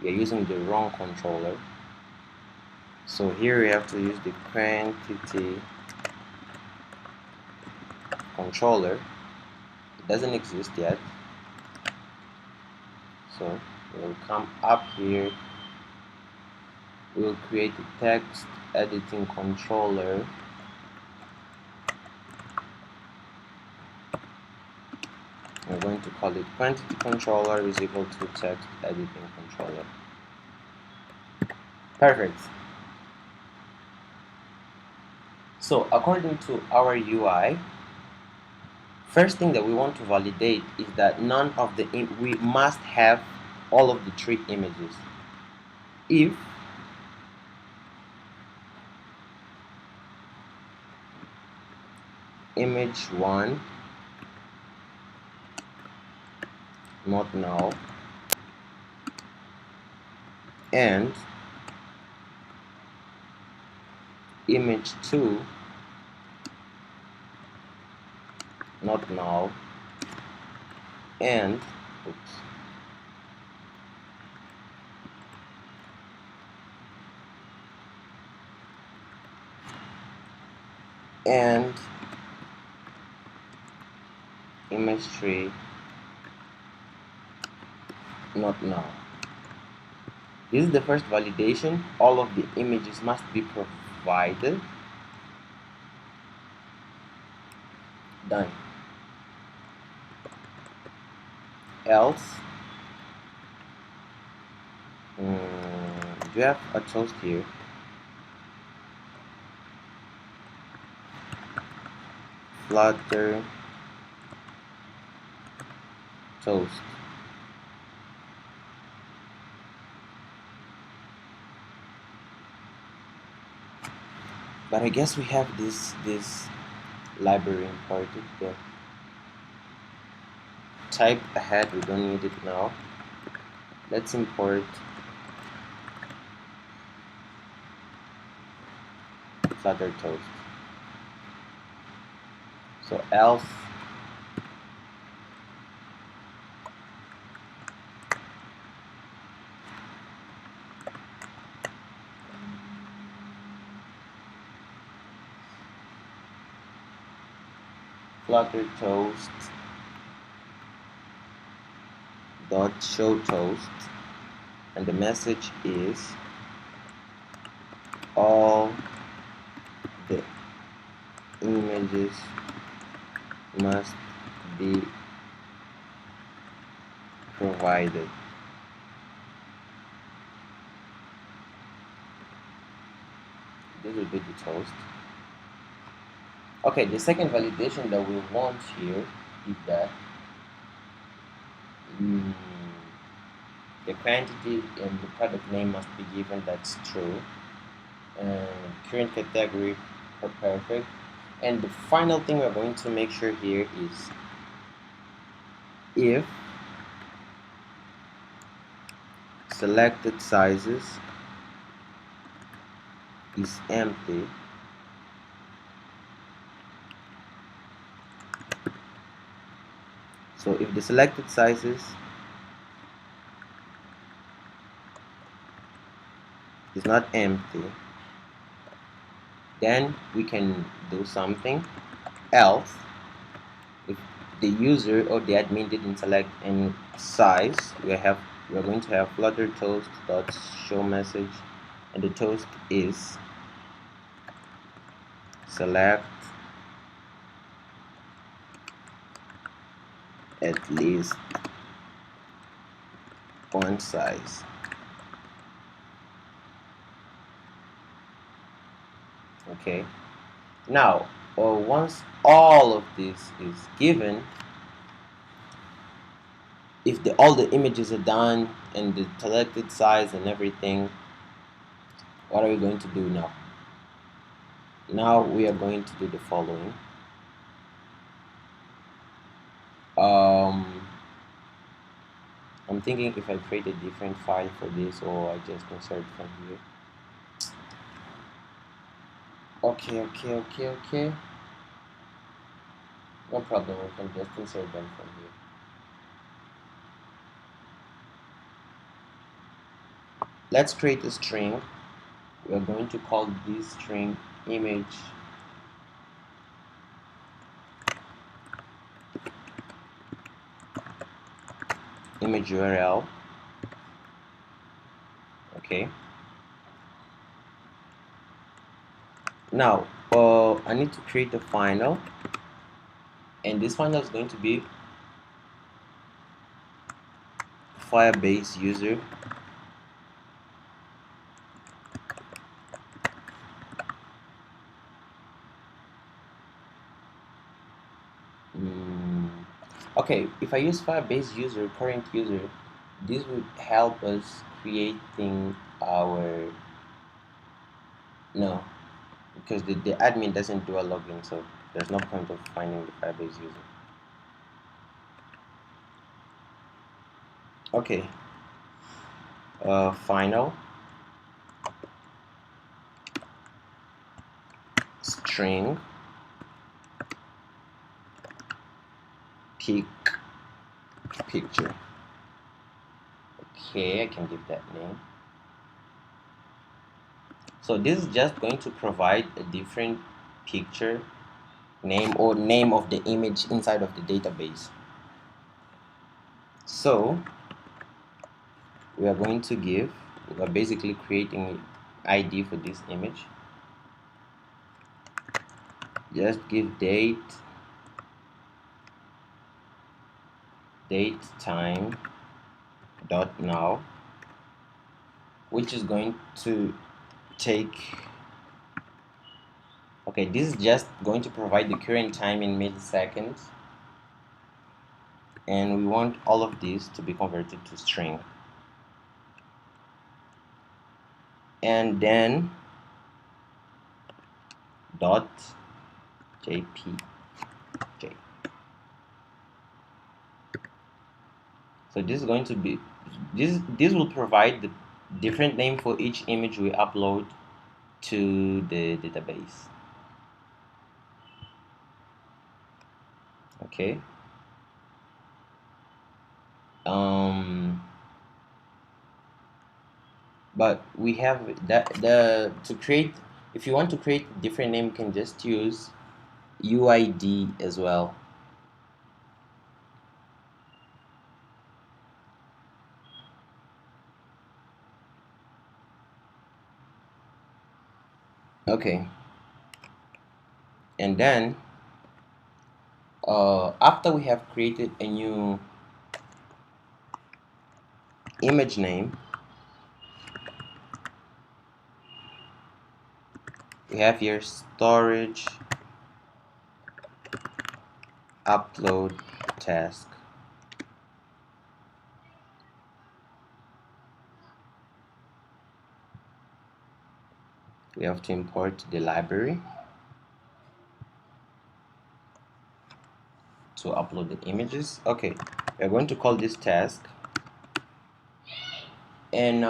we are using the wrong controller. So here we have to use the quantity controller. It doesn't exist yet. So we'll come up here. We'll create a text editing controller. We're going to call it quantity controller is equal to text editing controller. Perfect. So according to our UI, first thing that we want to validate is that none of the we must have all of the 3 images. If image 1 not null and image 2 not null and and image 3 not null. This is the first validation. All of the images must be provided. Done. Else, do you have a toast here? Flutter toast. But I guess we have this library imported there. Type ahead, we don't need it now. Let's import Flutter toast. So else Flutter toast dot show toast, and the message is all the images must be provided. This will be the toast. Okay, the second validation that we want here is that the quantity and the product name must be given. That's true. And current category are perfect. And the final thing we're going to make sure here is if selected sizes is empty, so if the selected sizes is not empty, then we can do something else. If the user or the admin didn't select any size, we're going to have flutter toast dot show message, and the toast is select at least one size. Okay, now once all of this is given, if all the images are done and the selected size and everything, what are we going to do now? Now we are going to do the following. I'm thinking if I create a different file for this, or I just insert from here. Okay. No problem, we can just insert them from here. Let's create a string. We are going to call this string image URL. Okay. Now I need to create a final, and this final is going to be Firebase user okay, if I use Firebase user current user, this would help us creating our no, because the admin doesn't do a login, so there's no point of finding the Firebase user. Okay, final string pic picture. Okay, I can give that name. So this is just going to provide a different picture name or name of the image inside of the database. So we are going to we are basically creating an ID for this image. Just give date time dot now, which is going to take, okay, this is just going to provide the current time in milliseconds, and we want all of this to be converted to string. And then dot jpg. So this is going to be this will provide the different name for each image we upload to the database. Okay. But we have that to create, if you want to create a different name, you can just use UID as well. Okay, and then after we have created a new image name, we have here storage upload task. We have to import the library to upload the images. Okay, we are going to call this task, and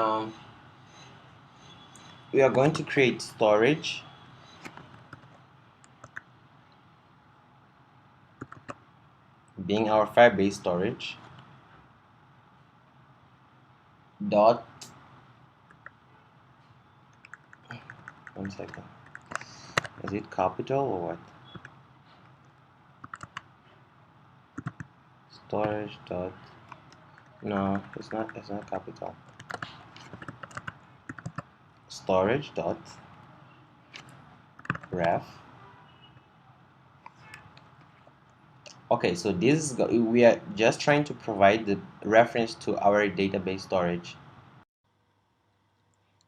we are going to create storage being our Firebase storage dot, one second, is it capital or what? Storage dot, no, it's not capital. Storage dot ref Okay, so we are just trying to provide the reference to our database storage.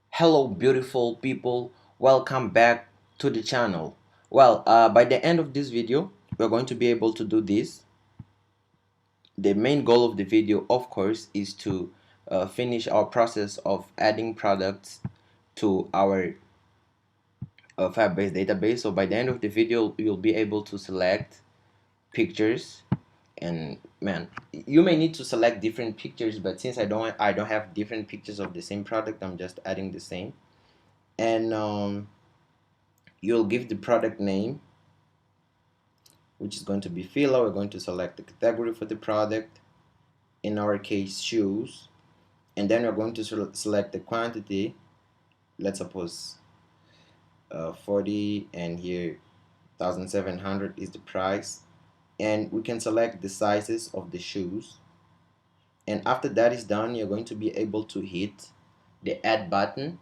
Hello beautiful people, welcome back to the channel. Well, by the end of this video we're going to be able to do this. The main goal of the video, of course, is to finish our process of adding products to our Firebase database. So by the end of the video you'll be able to select pictures, and man, you may need to select different pictures, but since I don't have different pictures of the same product, I'm just adding the same. And you'll give the product name, which is going to be filler. We're going to select the category for the product, in our case shoes, and then we're going to select the quantity. Let's suppose 40, and here 1700 is the price. And we can select the sizes of the shoes, and after that is done you're going to be able to hit the add button,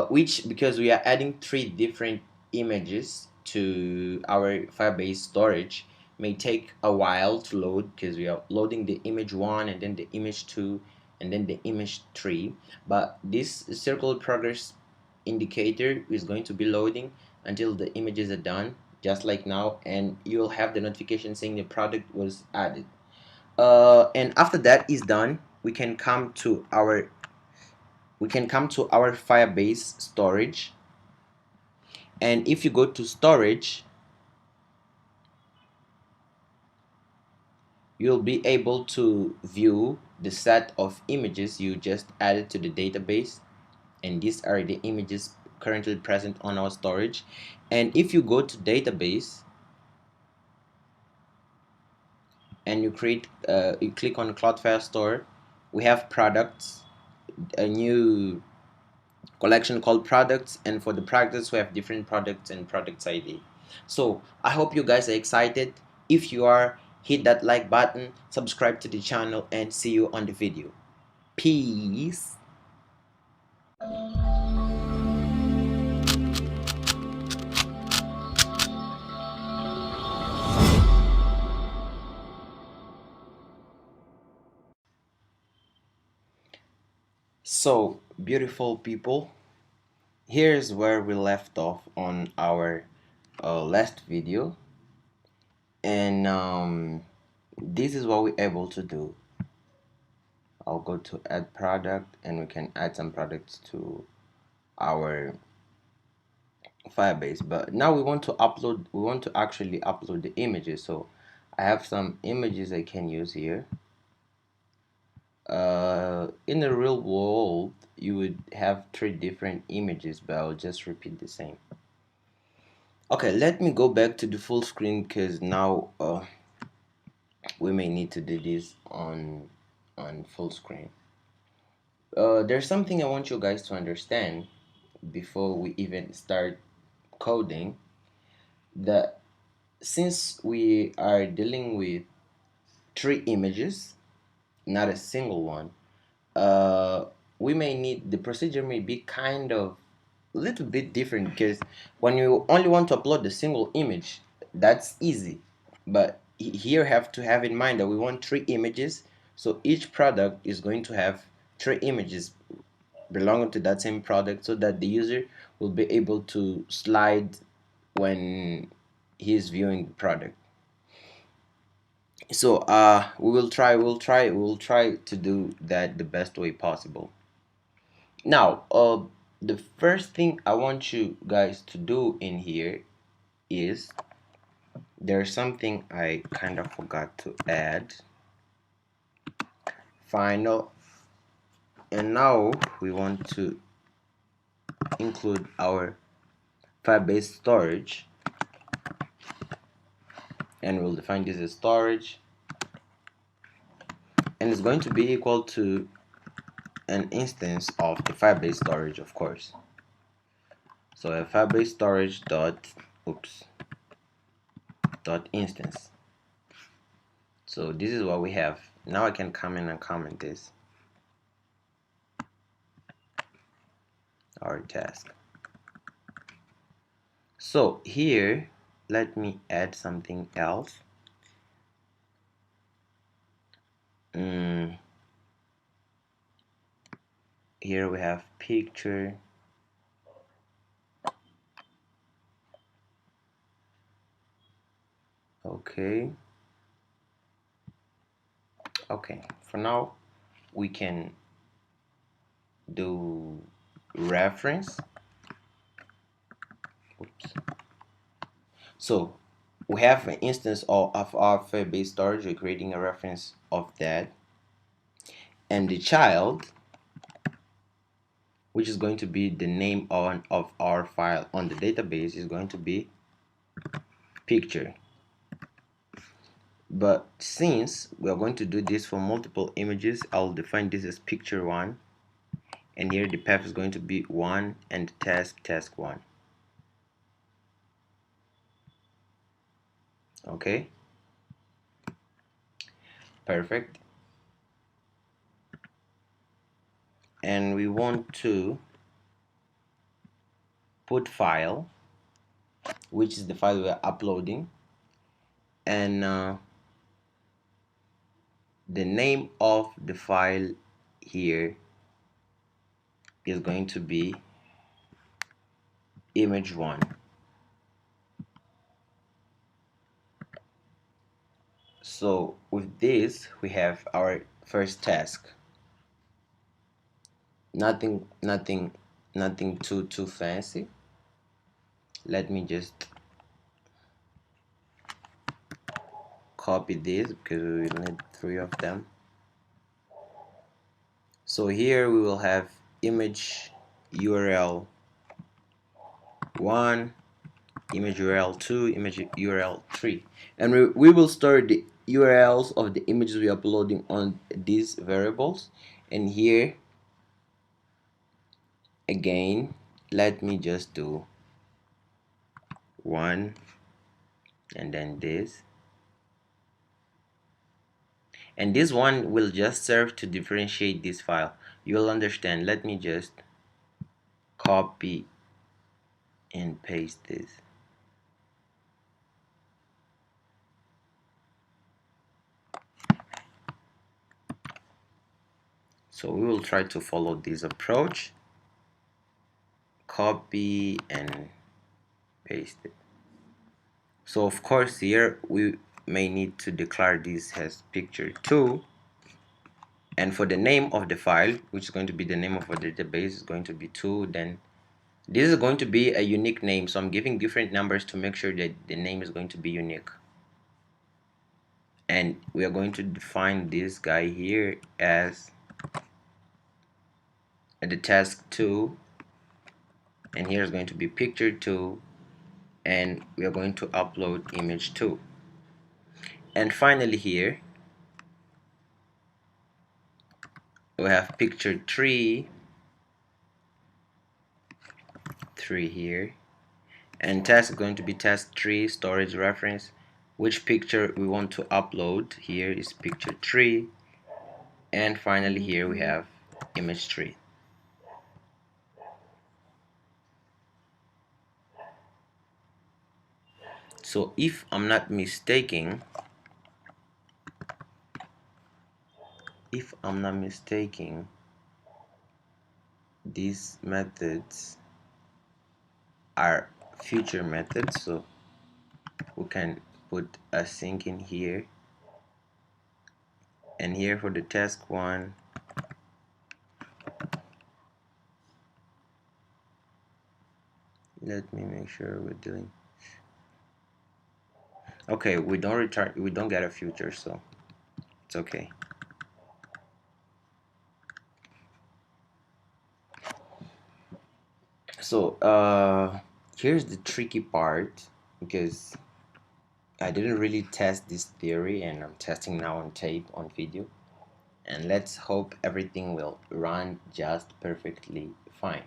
which, because we are adding three different images to our Firebase storage, may take a while to load, because we are loading the image 1 and then the image 2 and then the image 3. But this circle progress indicator is going to be loading until the images are done, just like now, and you'll have the notification saying the product was added. And after that is done, we can come to our Firebase storage, and if you go to storage, you'll be able to view the set of images you just added to the database, and these are the images currently present on our storage. And if you go to database and you click on Cloudflare store, we have products, a new collection called products, and for the products we have different products and products ID. So I hope you guys are excited. If you are, hit that like button, subscribe to the channel, and see you on the video. Peace. So beautiful people, here's where we left off on our last video, and this is what we're able to do. I'll go to add product, and we can add some products to our Firebase. But now we want to actually upload the images. So I have some images I can use here. In the real world you would have three different images, but I'll just repeat the same. Okay, let me go back to the full screen, because now we may need to do this on full screen. There's something I want you guys to understand before we even start coding, that since we are dealing with three images, not a single one, we may need, the procedure may be kind of a little bit different, because when you only want to upload the single image, that's easy. But here have to have in mind that we want three images, so each product is going to have three images belonging to that same product, so that the user will be able to slide when he is viewing the product. So we'll try to do that the best way possible. Now the first thing I want you guys to do in here is, there's something I kind of forgot to add. Final. And now we want to include our Firebase storage, and we'll define this as storage, and it's going to be equal to an instance of the Firebase storage, of course. So a Firebase storage dot instance. So this is what we have. Now I can come in and comment this, our task. So here, let me add something else. mm, here we have picture. Okay, for now we can do reference. Oops. So we have an instance of our base storage. We're creating a reference of that, and the child, which is going to be the name of our file on the database, is going to be picture. But since we are going to do this for multiple images, I'll define this as picture1, and here the path is going to be 1 and task1. Okay, perfect. And we want to put file, which is the file we're uploading, and the name of the file here is going to be image1. So with this we have our first task. Nothing too fancy. Let me just copy this because we will need 3 of them. So here we will have image URL 1, image URL 2, image URL 3, and we will store the URLs of the images we are uploading on these variables. And here again, let me just do 1 and then this, and this one will just serve to differentiate this file. You'll understand. Let me just copy and paste this. So we will try to follow this approach. Copy and paste it. So of course here we may need to declare this as picture2, and for the name of the file, which is going to be the name of our database, is going to be 2. Then this is going to be a unique name, so I'm giving different numbers to make sure that the name is going to be unique. And we are going to define this guy here as the task2, and here is going to be picture2, and we are going to upload image2. And finally here we have picture3 here, and task is going to be task3 storage reference. Which picture we want to upload here is picture3, and finally here we have image3. So if I'm not mistaken, these methods are future methods, so we can put a sync in here, and here for the task1, let me make sure we're doing okay. We don't get a future, so it's okay. So here's the tricky part, because I didn't really test this theory, and I'm testing now on tape, on video, and let's hope everything will run just perfectly fine.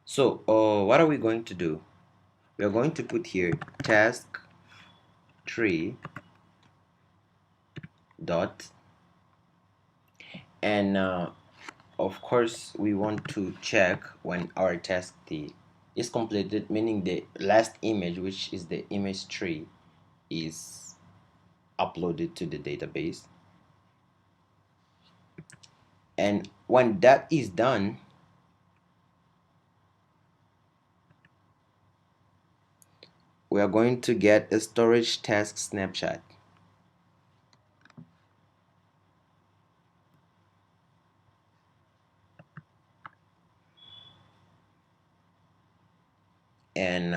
So what are we going to do? We are going to put here task 3 dot, and of course we want to check when our task T is completed, meaning the last image, which is the image 3, is uploaded to the database. And when that is done, we are going to get a storage task snapshot. And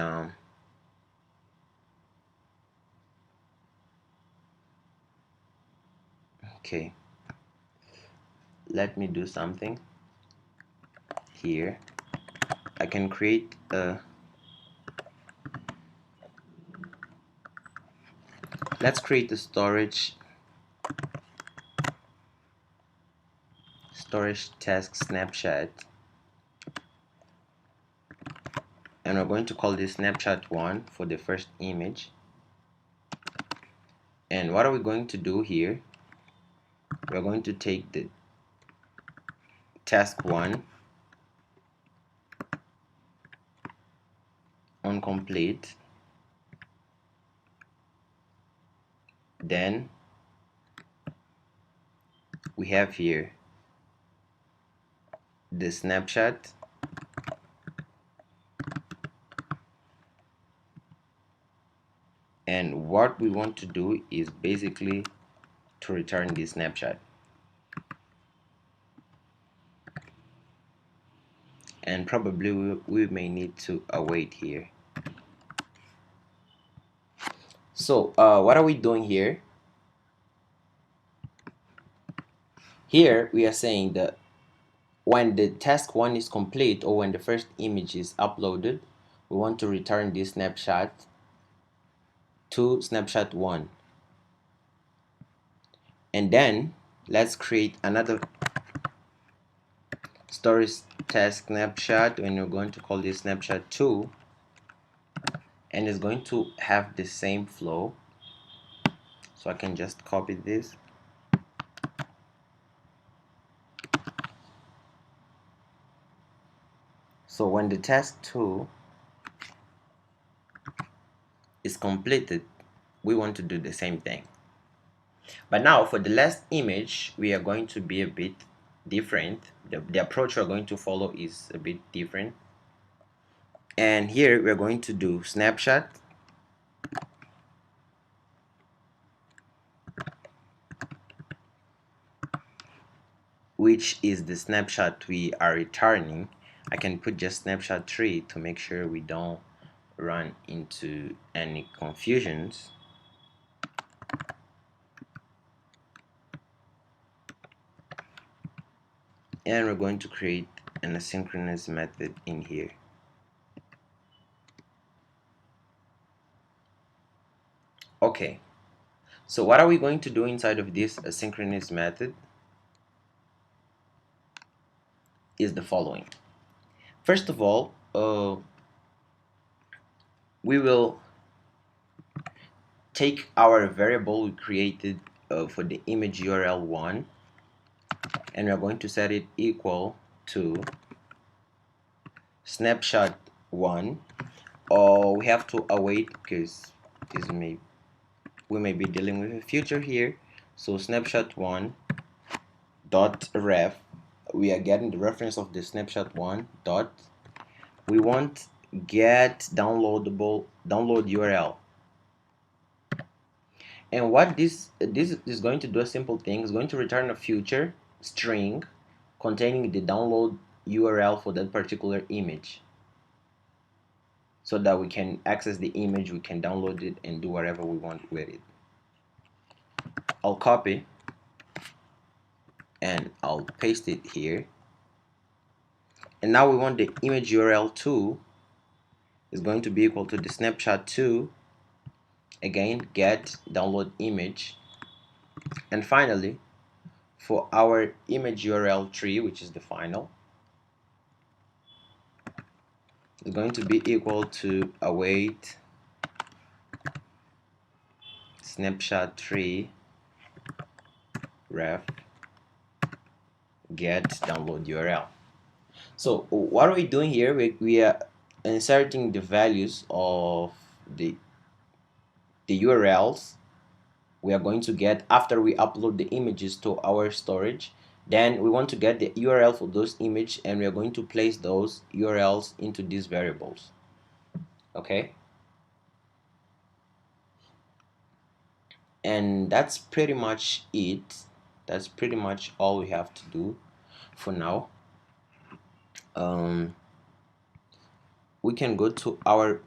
okay, let me do something here. I can create a, let's create a storage task snapshot, and we're going to call this snapshot 1 for the first image. And what are we going to do here? We're going to take the task 1 on complete, then we have here the snapshot, and what we want to do is basically to return the snapshot. And probably we may need to await here. So what are we doing here? Here we are saying that when the task 1 is complete, or when the first image is uploaded, we want to return this snapshot to snapshot 1. And then let's create another storage task snapshot, and we're going to call this snapshot 2, and it's going to have the same flow. So I can just copy this. So when the task 2 is completed, we want to do the same thing. But now for the last image, we are going to be a bit different. The approach we're going to follow is a bit different. And here we're going to do snapshot, which is the snapshot we are returning. I can put just snapshot 3 to make sure we don't run into any confusions. And we're going to create an asynchronous method in here. Okay, so what are we going to do inside of this asynchronous method is the following. First of all, we will take our variable we created for the image URL 1, and we're going to set it equal to snapshot 1. Or we have to await because we may be dealing with a future here. So snapshot 1 dot ref, we are getting the reference of the snapshot 1 dot, we want get download URL. And what this is going to do, a simple thing, is going to return a future string containing the download URL for that particular image, so that we can access the image, we can download it and do whatever we want with it. I'll copy and I'll paste it here. And now we want the image URL 2 is going to be equal to the snapshot 2, again get download image. And finally, for our image URL 3, which is the final, is going to be equal to await snapshot 3 ref get download URL. So what are we doing here? We are inserting the values of the URLs we are going to get after we upload the images to our storage, Then we want to get the URL for those image, and we are going to place those URLs into these variables. Okay, and that's pretty much it. That's pretty much all we have to do for now. We can go to our,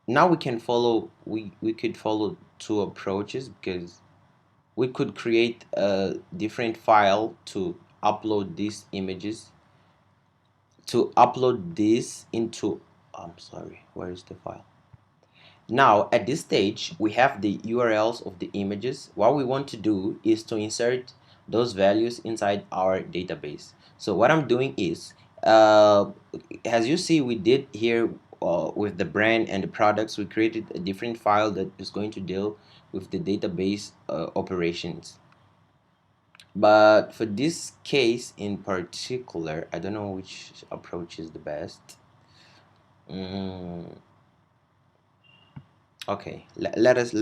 now we can follow, we could follow two approaches, because we could create a different file to upload these images, to upload this into, I'm sorry, where is the file? Now at this stage we have the URLs of the images. What we want to do is to insert those values inside our database. So what I'm doing is, as you see, we did here with the brand and the products, we created a different file that is going to deal with the database operations. But for this case in particular, I don't know which approach is the best. Okay, let us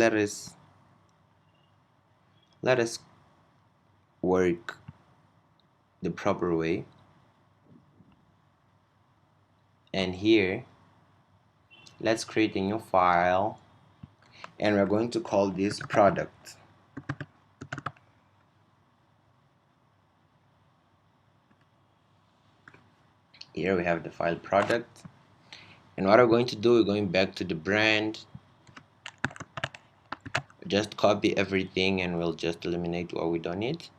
work the proper way. And here, let's create a new file, and we're going to call this product. Here we have the file product, and what we're going to do, we're going back to the brand, just copy everything, and we'll just eliminate what we don't need.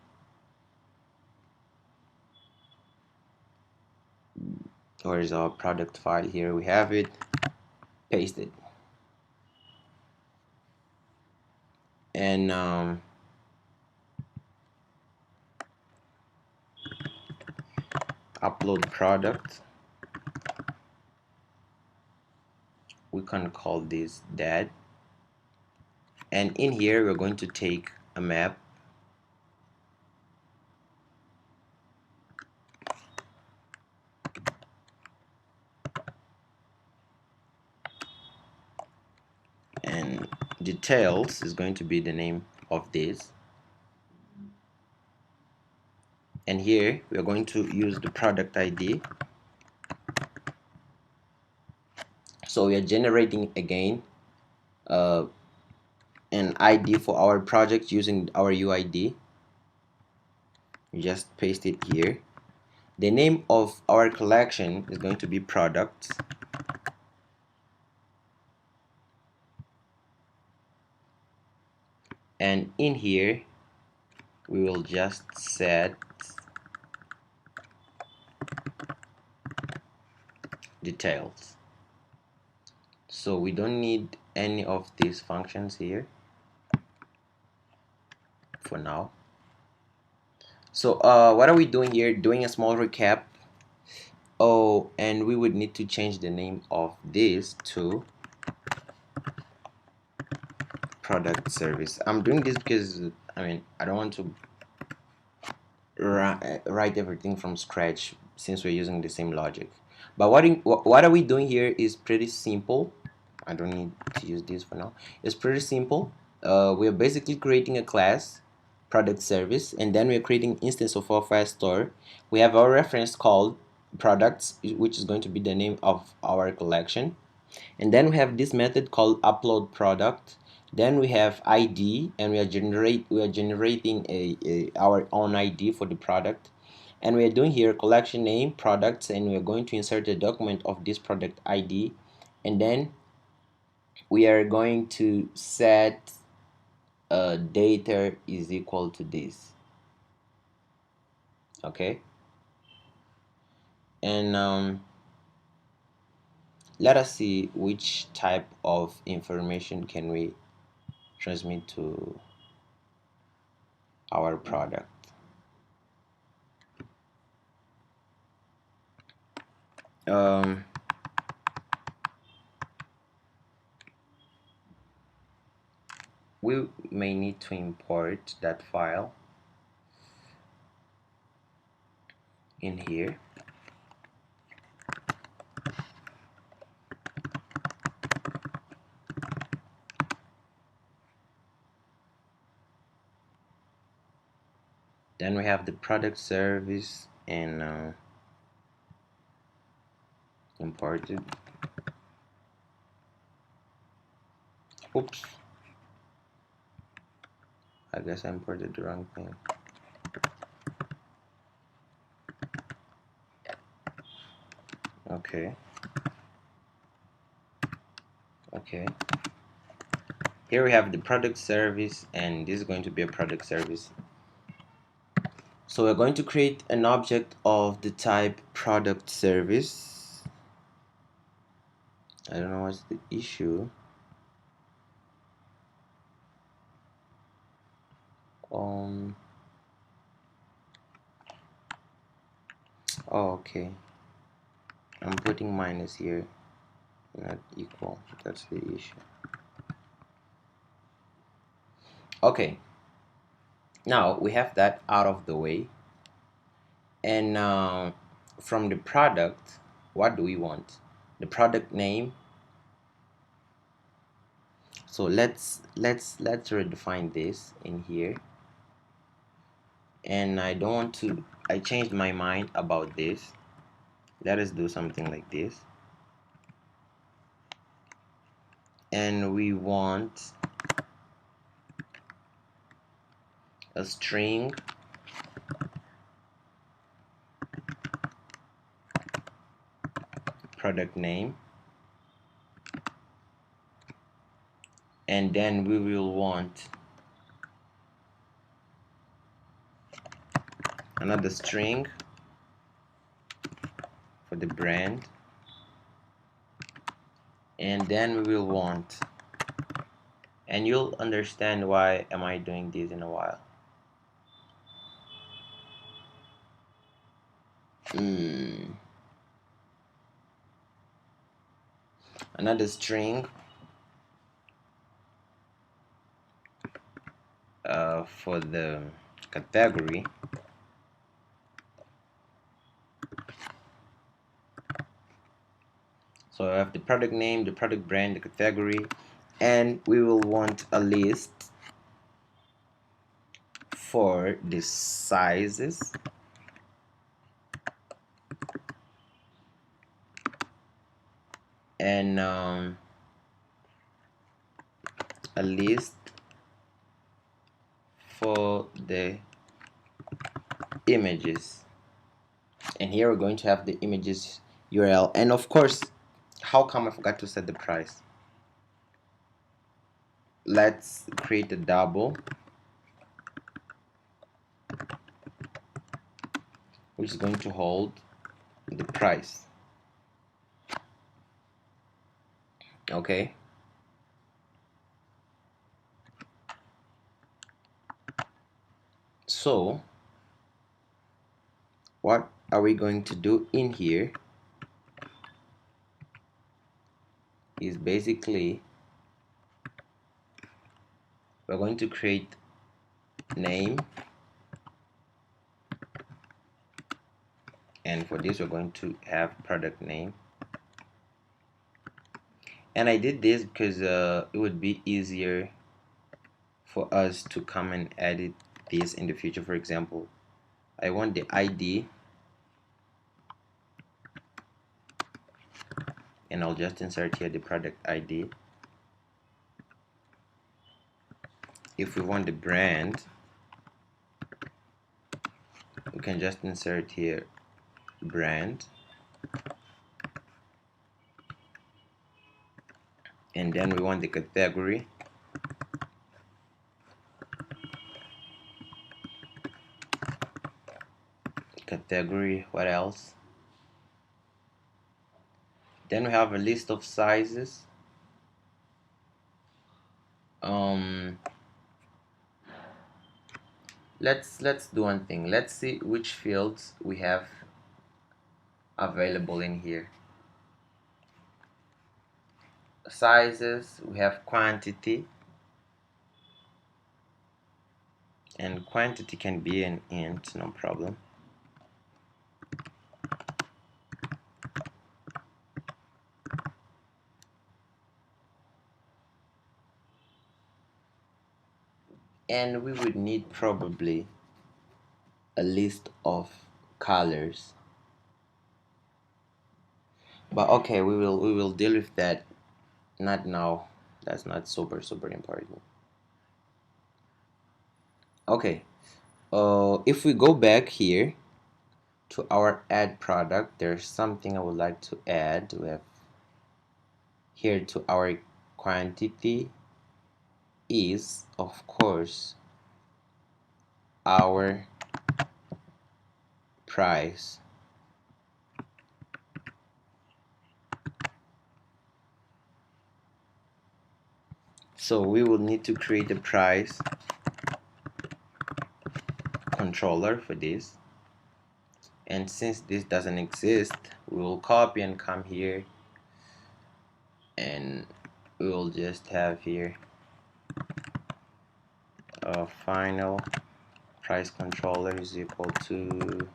Where is our product file? Here we have it. Paste it, and upload product. We can call this that, and in here we're going to take a map, and details is going to be the name of this, and here we are going to use the product ID. So we are generating again uh, an ID for our project using our UID. You just paste it here. The name of our collection is going to be products, and in here we will just set details. So we don't need any of these functions here for now. So what are we doing here? Doing a small recap. Oh, and we would need to change the name of this to product service. I'm doing this because I don't want to write everything from scratch, since we're using the same logic. But what are we doing here is pretty simple. I don't need to use this for now. It's pretty simple. We're basically creating a class, product service, and then we're creating instance of our file store. We have our reference called products, which is going to be the name of our collection, and then we have this method called upload product. Then we have ID, and we are generating our own ID for the product, and we are doing here collection name products, and we are going to insert a document of this product ID, and then we are going to set data is equal to this. Okay, and let us see which type of information can we transmit to our product. um, we may need to import that file in here. Then we have the product service and imported. Oops, I guess I imported the wrong thing. Okay, here we have the product service, and this is going to be a product service. So we're going to create an object of the type product service. I don't know what's the issue. Oh, okay, I'm putting minus here, not equal. That's the issue. Okay, now we have that out of the way, and from the product, what do we want? The product name. So let's redefine this in here. And I don't want to, I changed my mind about this. Let us do something like this. And we want a string product name, and then we will want another string for the brand, and then we will want, and you'll understand why am I doing this in a while. Another string for the category, so I have the product name, the product brand, the category, and we will want a list for the sizes, and a list for the images. And here we're going to have the images URL, and of course, how come I forgot to set the price? Let's create a double, which is going to hold the price. Okay, so what are we going to do in here is basically we're going to create name, and for this we're going to have product name. And I did this because it would be easier for us to come and edit this in the future. For example, I want the ID, and I'll just insert here the product ID. If we want the brand, we can just insert here brand, and then we want the category, what else? Then we have a list of sizes. Let's do one thing. Let's see which fields we have available in here. Sizes, we have quantity, and quantity can be an int, no problem. And we would need probably a list of colors. But okay, we will deal with that, not now. That's not super important. Okay, if we go back here to our add product, there's something I would like to add. We have here to our quantity is of course our price. So we will need to create a price controller for this, and since this doesn't exist, we will copy and come here, and we will just have here a final price controller is equal to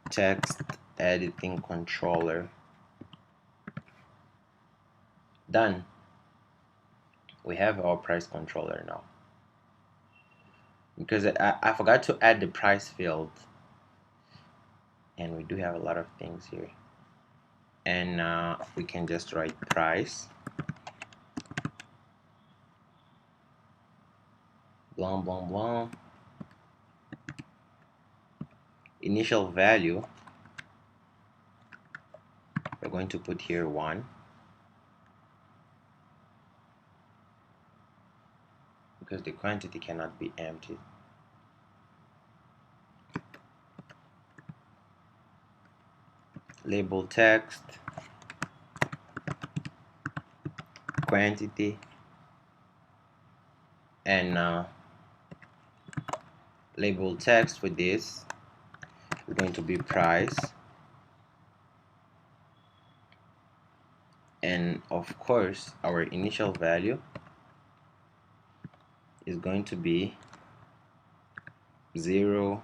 text editing controller. Done. We have our price controller now, because I forgot to add the price field, and we do have a lot of things here, and we can just write price blah blah blah. Initial value, we're going to put here 1, because the quantity cannot be empty. Label text quantity, and label text for this is going to be price, and of course our initial value is going to be 0.00.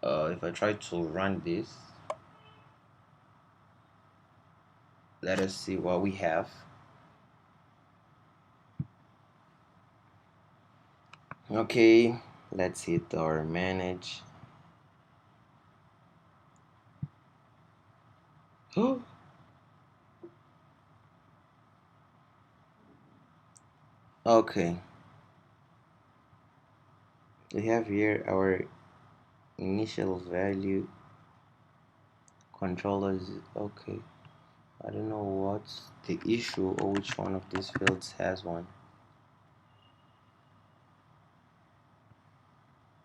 If I try to run this, let us see what we have. Okay, let's hit our manage. Okay, we have here our initial value controllers. Okay, I don't know what's the issue or which one of these fields has one,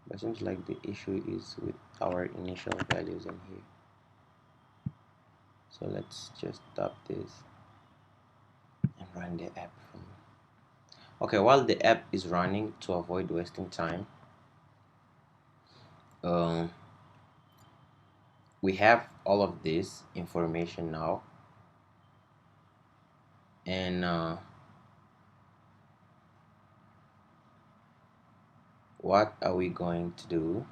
but it seems like the issue is with our initial values in here. So let's just stop this and run the app from. Okay, while the app is running, to avoid wasting time, we have all of this information now, and what are we going to do?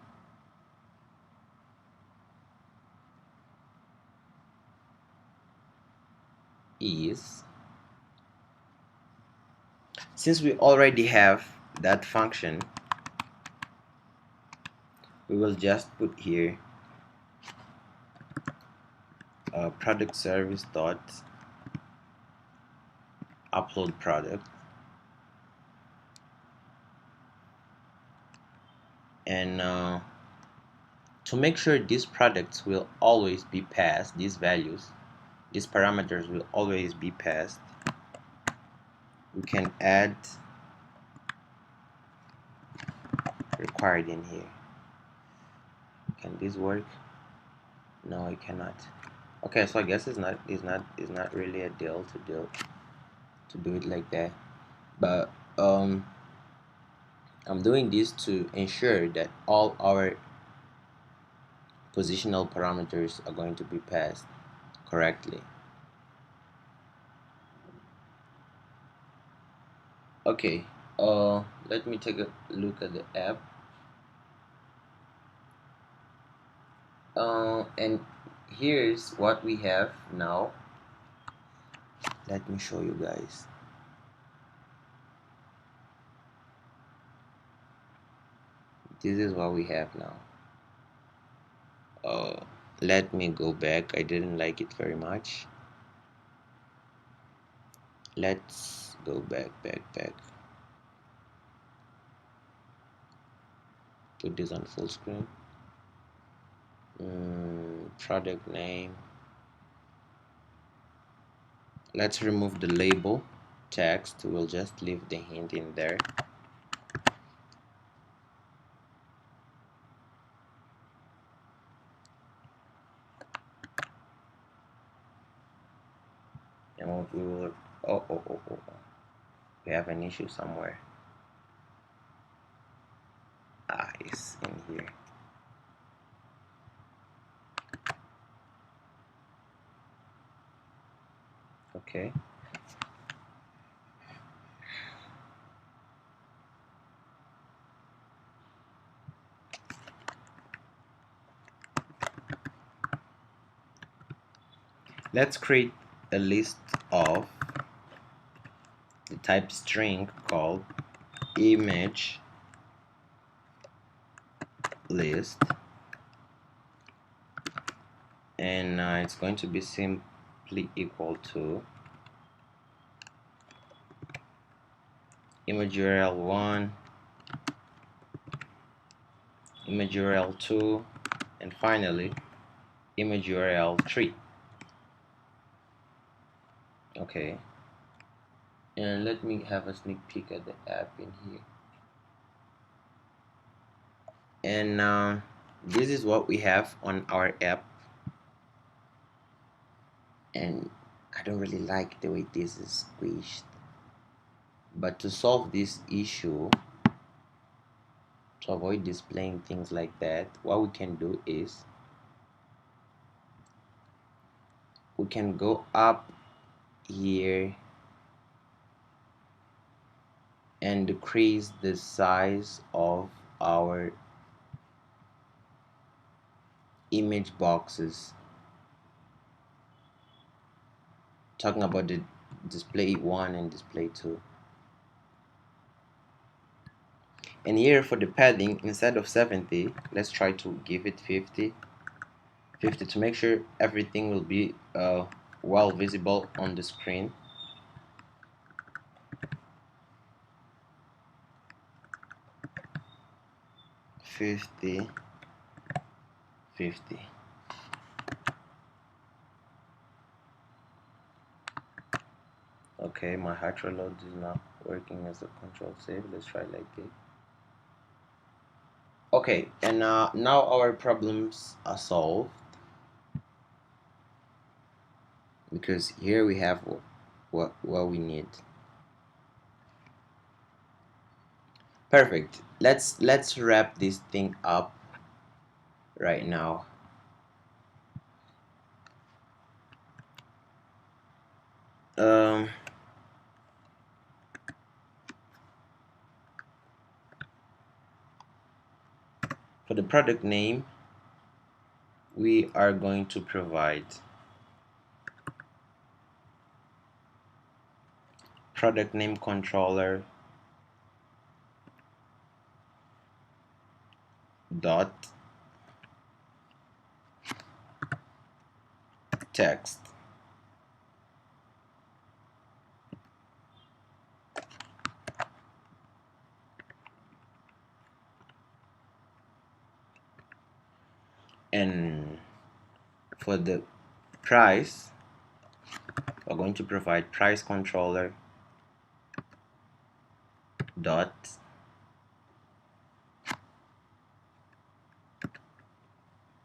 Is, since we already have that function, we will just put here product service dot upload product, and to make sure these products will always be passed, these values, these parameters will always be passed, we can add required in here. Can this work? No, it cannot. Okay, so I guess it's not really a deal to do it like that, but I'm doing this to ensure that all our positional parameters are going to be passed correctly. Okay, let me take a look at the app, and here's what we have now. Let me show you guys. This is what we have now. uh, Let me go back. I didn't like it very much. Let's go back. Put this on full screen. Product name. Let's remove the label text. We'll just leave the hint in there. And we will oh. We have an issue somewhere. It's in here. Okay. Let's create a list of the type string called image list, and it's going to be simply equal to image URL1, image URL2, and finally image URL3. Okay, and let me have a sneak peek at the app in here. And this is what we have on our app, and I don't really like the way this is squished. But to solve this issue, to avoid displaying things like that, what we can do is we can go up here and decrease the size of our image boxes. Talking about the display 1 and display 2. And here for the padding, instead of 70, let's try to give it 50 to make sure everything will be well visible on the screen. 50. Okay, my heart reload is not working as a control save. Let's try like this. Okay, and now our problems are solved, because here we have what we need. Perfect. Let's wrap this thing up right now. For the product name, we are going to provide product name controller dot text. And for the price, we're going to provide price controller dot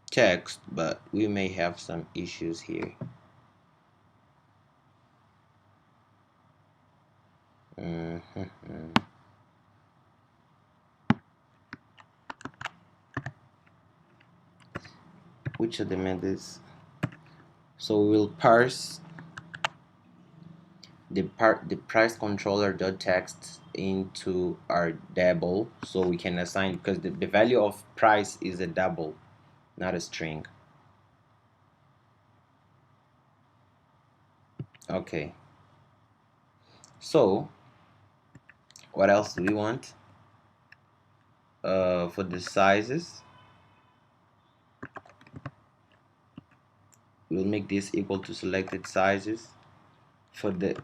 text, but we may have some issues here. Which of the methods? So we'll parse the price controller dot text into our double, so we can assign, because the value of price is a double, not a string. Okay, so what else do we want? For the sizes, we'll make this equal to selected sizes. For the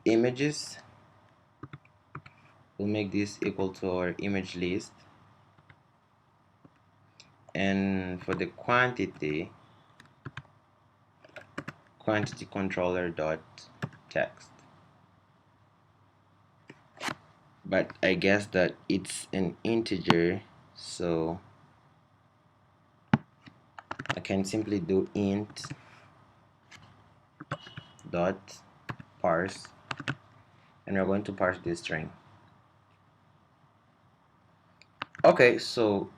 images, we'll make this equal to our image list. And for the quantity controller dot text. But I guess that it's an integer, so I can simply do int dot parse, and we're going to parse this string. Okay, so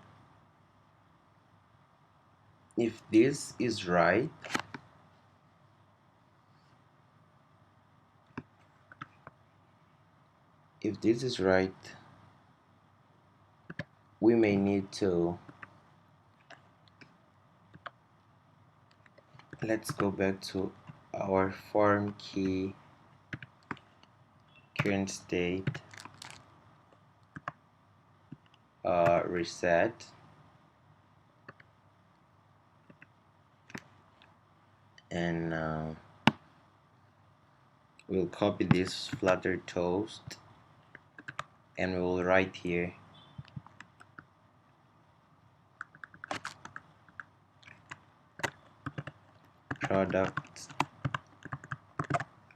if this is right, we may need to, let's go back to our form key current state reset, and we'll copy this Flutter toast, and we will write here product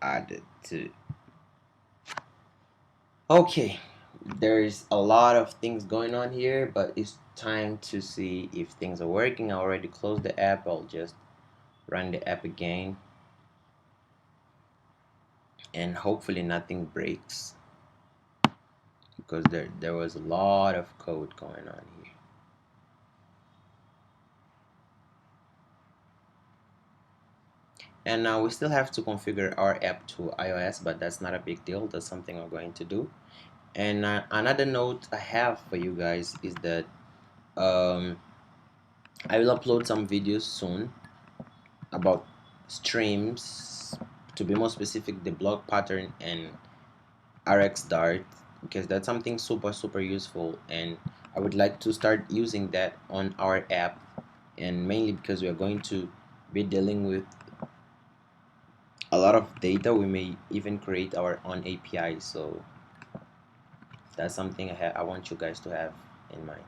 added to. Okay, there's a lot of things going on here, but it's time to see if things are working. I already closed the app. I'll just run the app again, and hopefully nothing breaks, because there was a lot of code going on here. And now we still have to configure our app to iOS, but that's not a big deal. That's something I'm going to do. And another note I have for you guys is that I will upload some videos soon about streams, to be more specific, the block pattern and RX Dart, because that's something super useful, and I would like to start using that on our app, and mainly because we are going to be dealing with a lot of data. We may even create our own API, so that's something I want you guys to have in mind.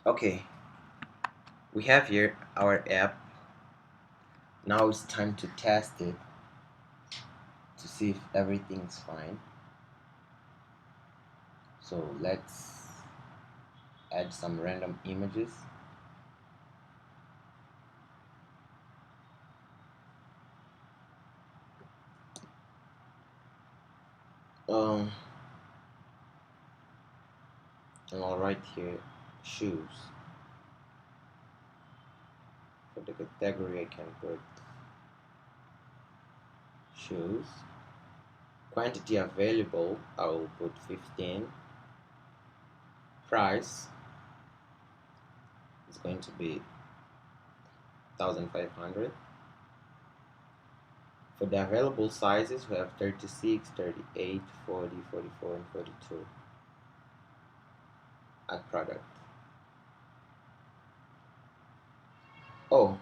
Okay, we have here our app. Now it's time to test it to see if everything's fine. So let's add some random images. And I'll write here shoes. For the category, I can put shoes. Quantity available, I will put 15. Price is going to be 1,500. For the available sizes, we have 36, 38, 40, 44, and 42. Add product. Oh,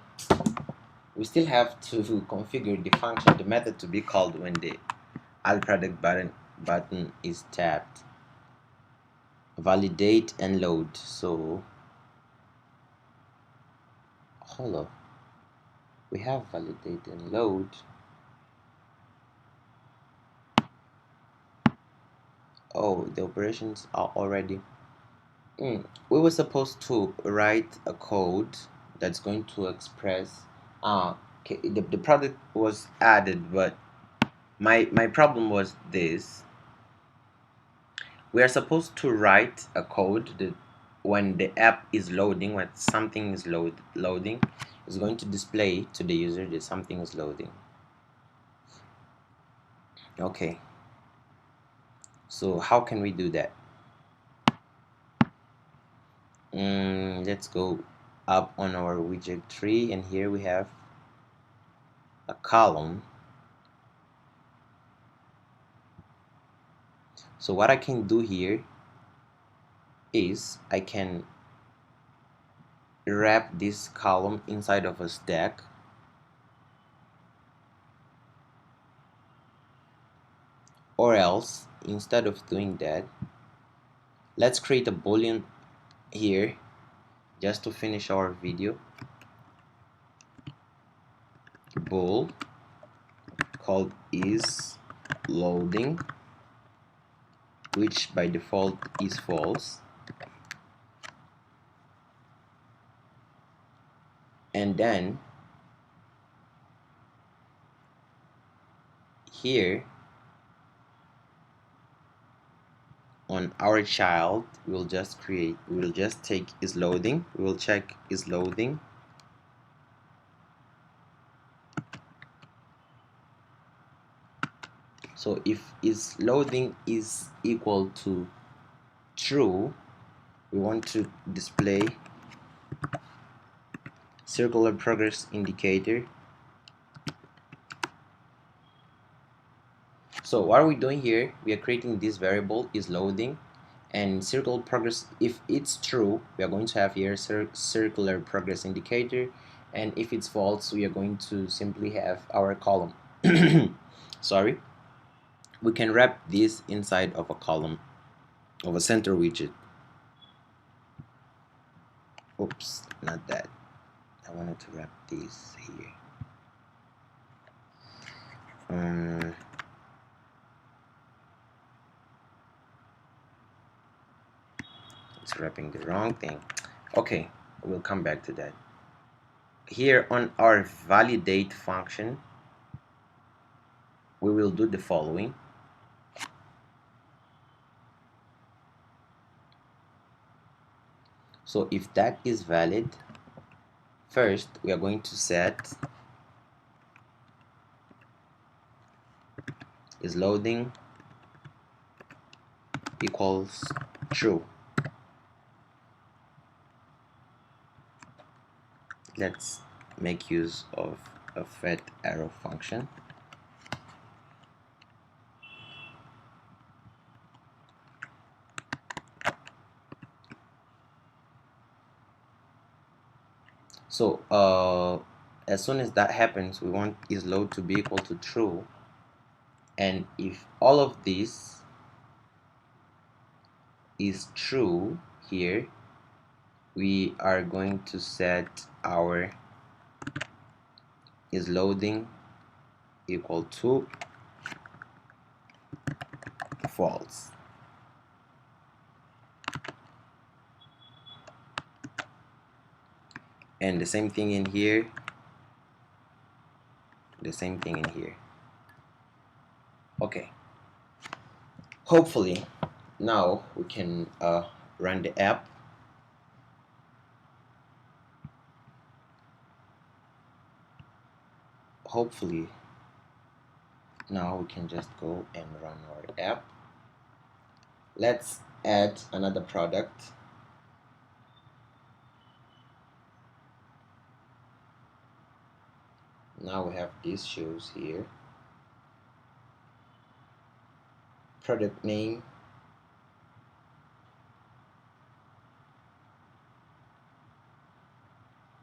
we still have to configure the function, the method to be called when the add product button is tapped. Validate and load. So hold up, we have validate and load. Oh, the operations are already we were supposed to write a code that's going to express okay, the product was added, but my problem was this. We are supposed to write a code that when the app is loading, when something is loading, is going to display to the user that something is loading. Okay, so how can we do that? Let's go up on our widget tree, and here we have a column. So what I can do here is I can wrap this column inside of a stack, or else instead of doing that, let's create a boolean here just to finish our video. Bool called is loading, which by default is false, and then here on our child we'll just take is loading, we will check is loading, so if is loading is equal to true, we want to display circular progress indicator. So what are we doing here? We are creating this variable is loading, and circular progress, if it's true, we are going to have here circular progress indicator, and if it's false, we are going to simply have our column. Sorry, we can wrap this inside of a column of a center widget. Oops, not that. I wanted to wrap this here. It's wrapping the wrong thing. Okay, we'll come back to that. Here on our validate function, we will do the following. So if that is valid, first we are going to set is loading equals true. Let's make use of a fed arrow function. So as soon as that happens, we want is load to be equal to true, and if all of this is true here, we are going to set our is loading equal to false. And the same thing in here, the same thing in here. Okay, hopefully now we can run the app. Hopefully now we can just go and run our app. Let's add another product. Now we have these shoes here. Product name,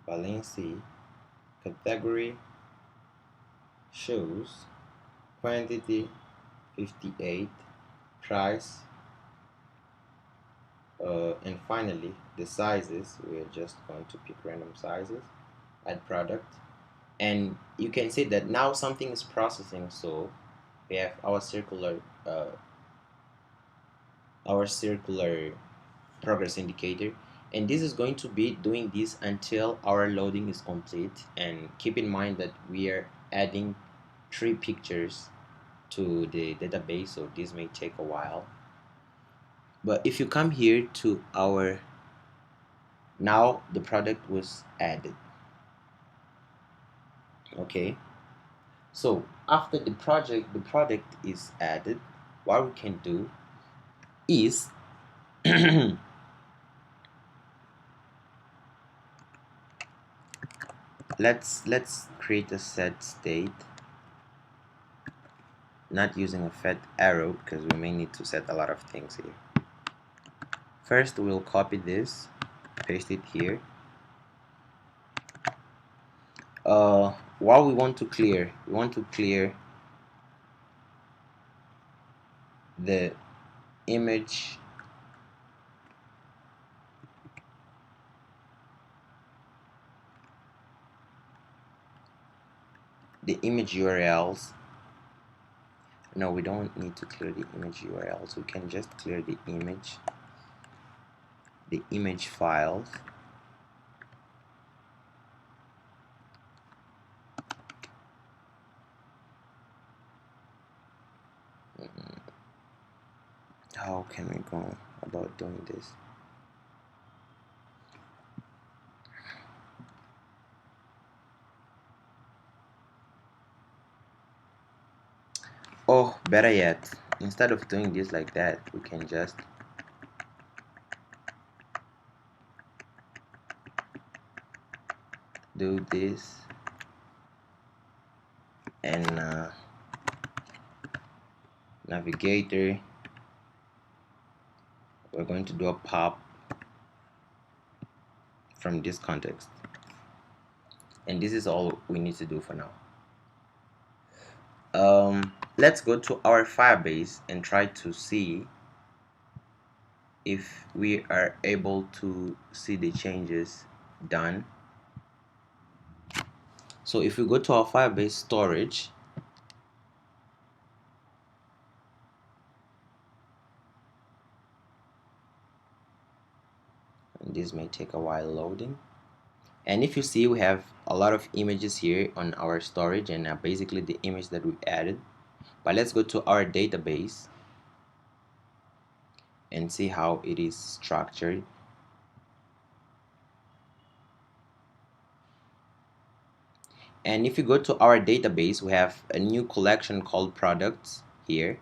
Balenci, category, shoes, quantity 58, price, and finally the sizes. We're just going to pick random sizes, add product, and you can see that now something is processing. So we have our circular progress indicator, and this is going to be doing this until our loading is complete. And keep in mind that we are adding 3 pictures to the database, so this may take a while. But if you come here to our, now the product was added. Okay, so after the product is added, what we can do is let's create a set state not using a fat arrow because we may need to set a lot of things here. First we'll copy this, paste it here. What we want to clear, the image URLs. No, we don't need to clear the image URLs. We can just clear the image files. How can we go about doing this? Oh, better yet, instead of doing this like that, we can just do this and navigator, we're going to do a pop from this context, and this is all we need to do for now. Let's go to our Firebase and try to see if we are able to see the changes done. So if we go to our Firebase storage, and this may take a while loading, and if you see, we have a lot of images here on our storage, and basically the image that we added. But let's go to our database and see how it is structured. And if you go to our database, we have a new collection called products here.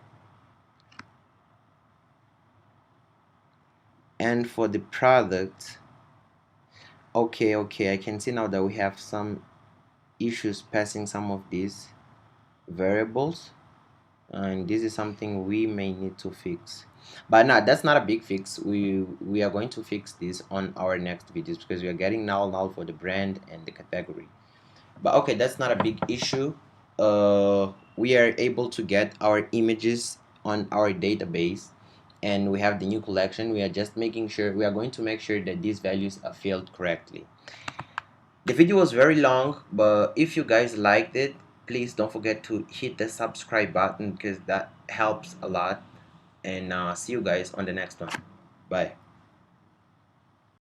And for the product, okay, I can see now that we have some issues passing some of these variables, and this is something we may need to fix. But no, that's not a big fix. We are going to fix this on our next videos because we are getting null for the brand and the category. But okay, that's not a big issue. We are able to get our images on our database, and we have the new collection. We are just making sure, we are going to make sure that these values are filled correctly. The video was very long, but if you guys liked it, please don't forget to hit the subscribe button because that helps a lot. And see you guys on the next one. Bye.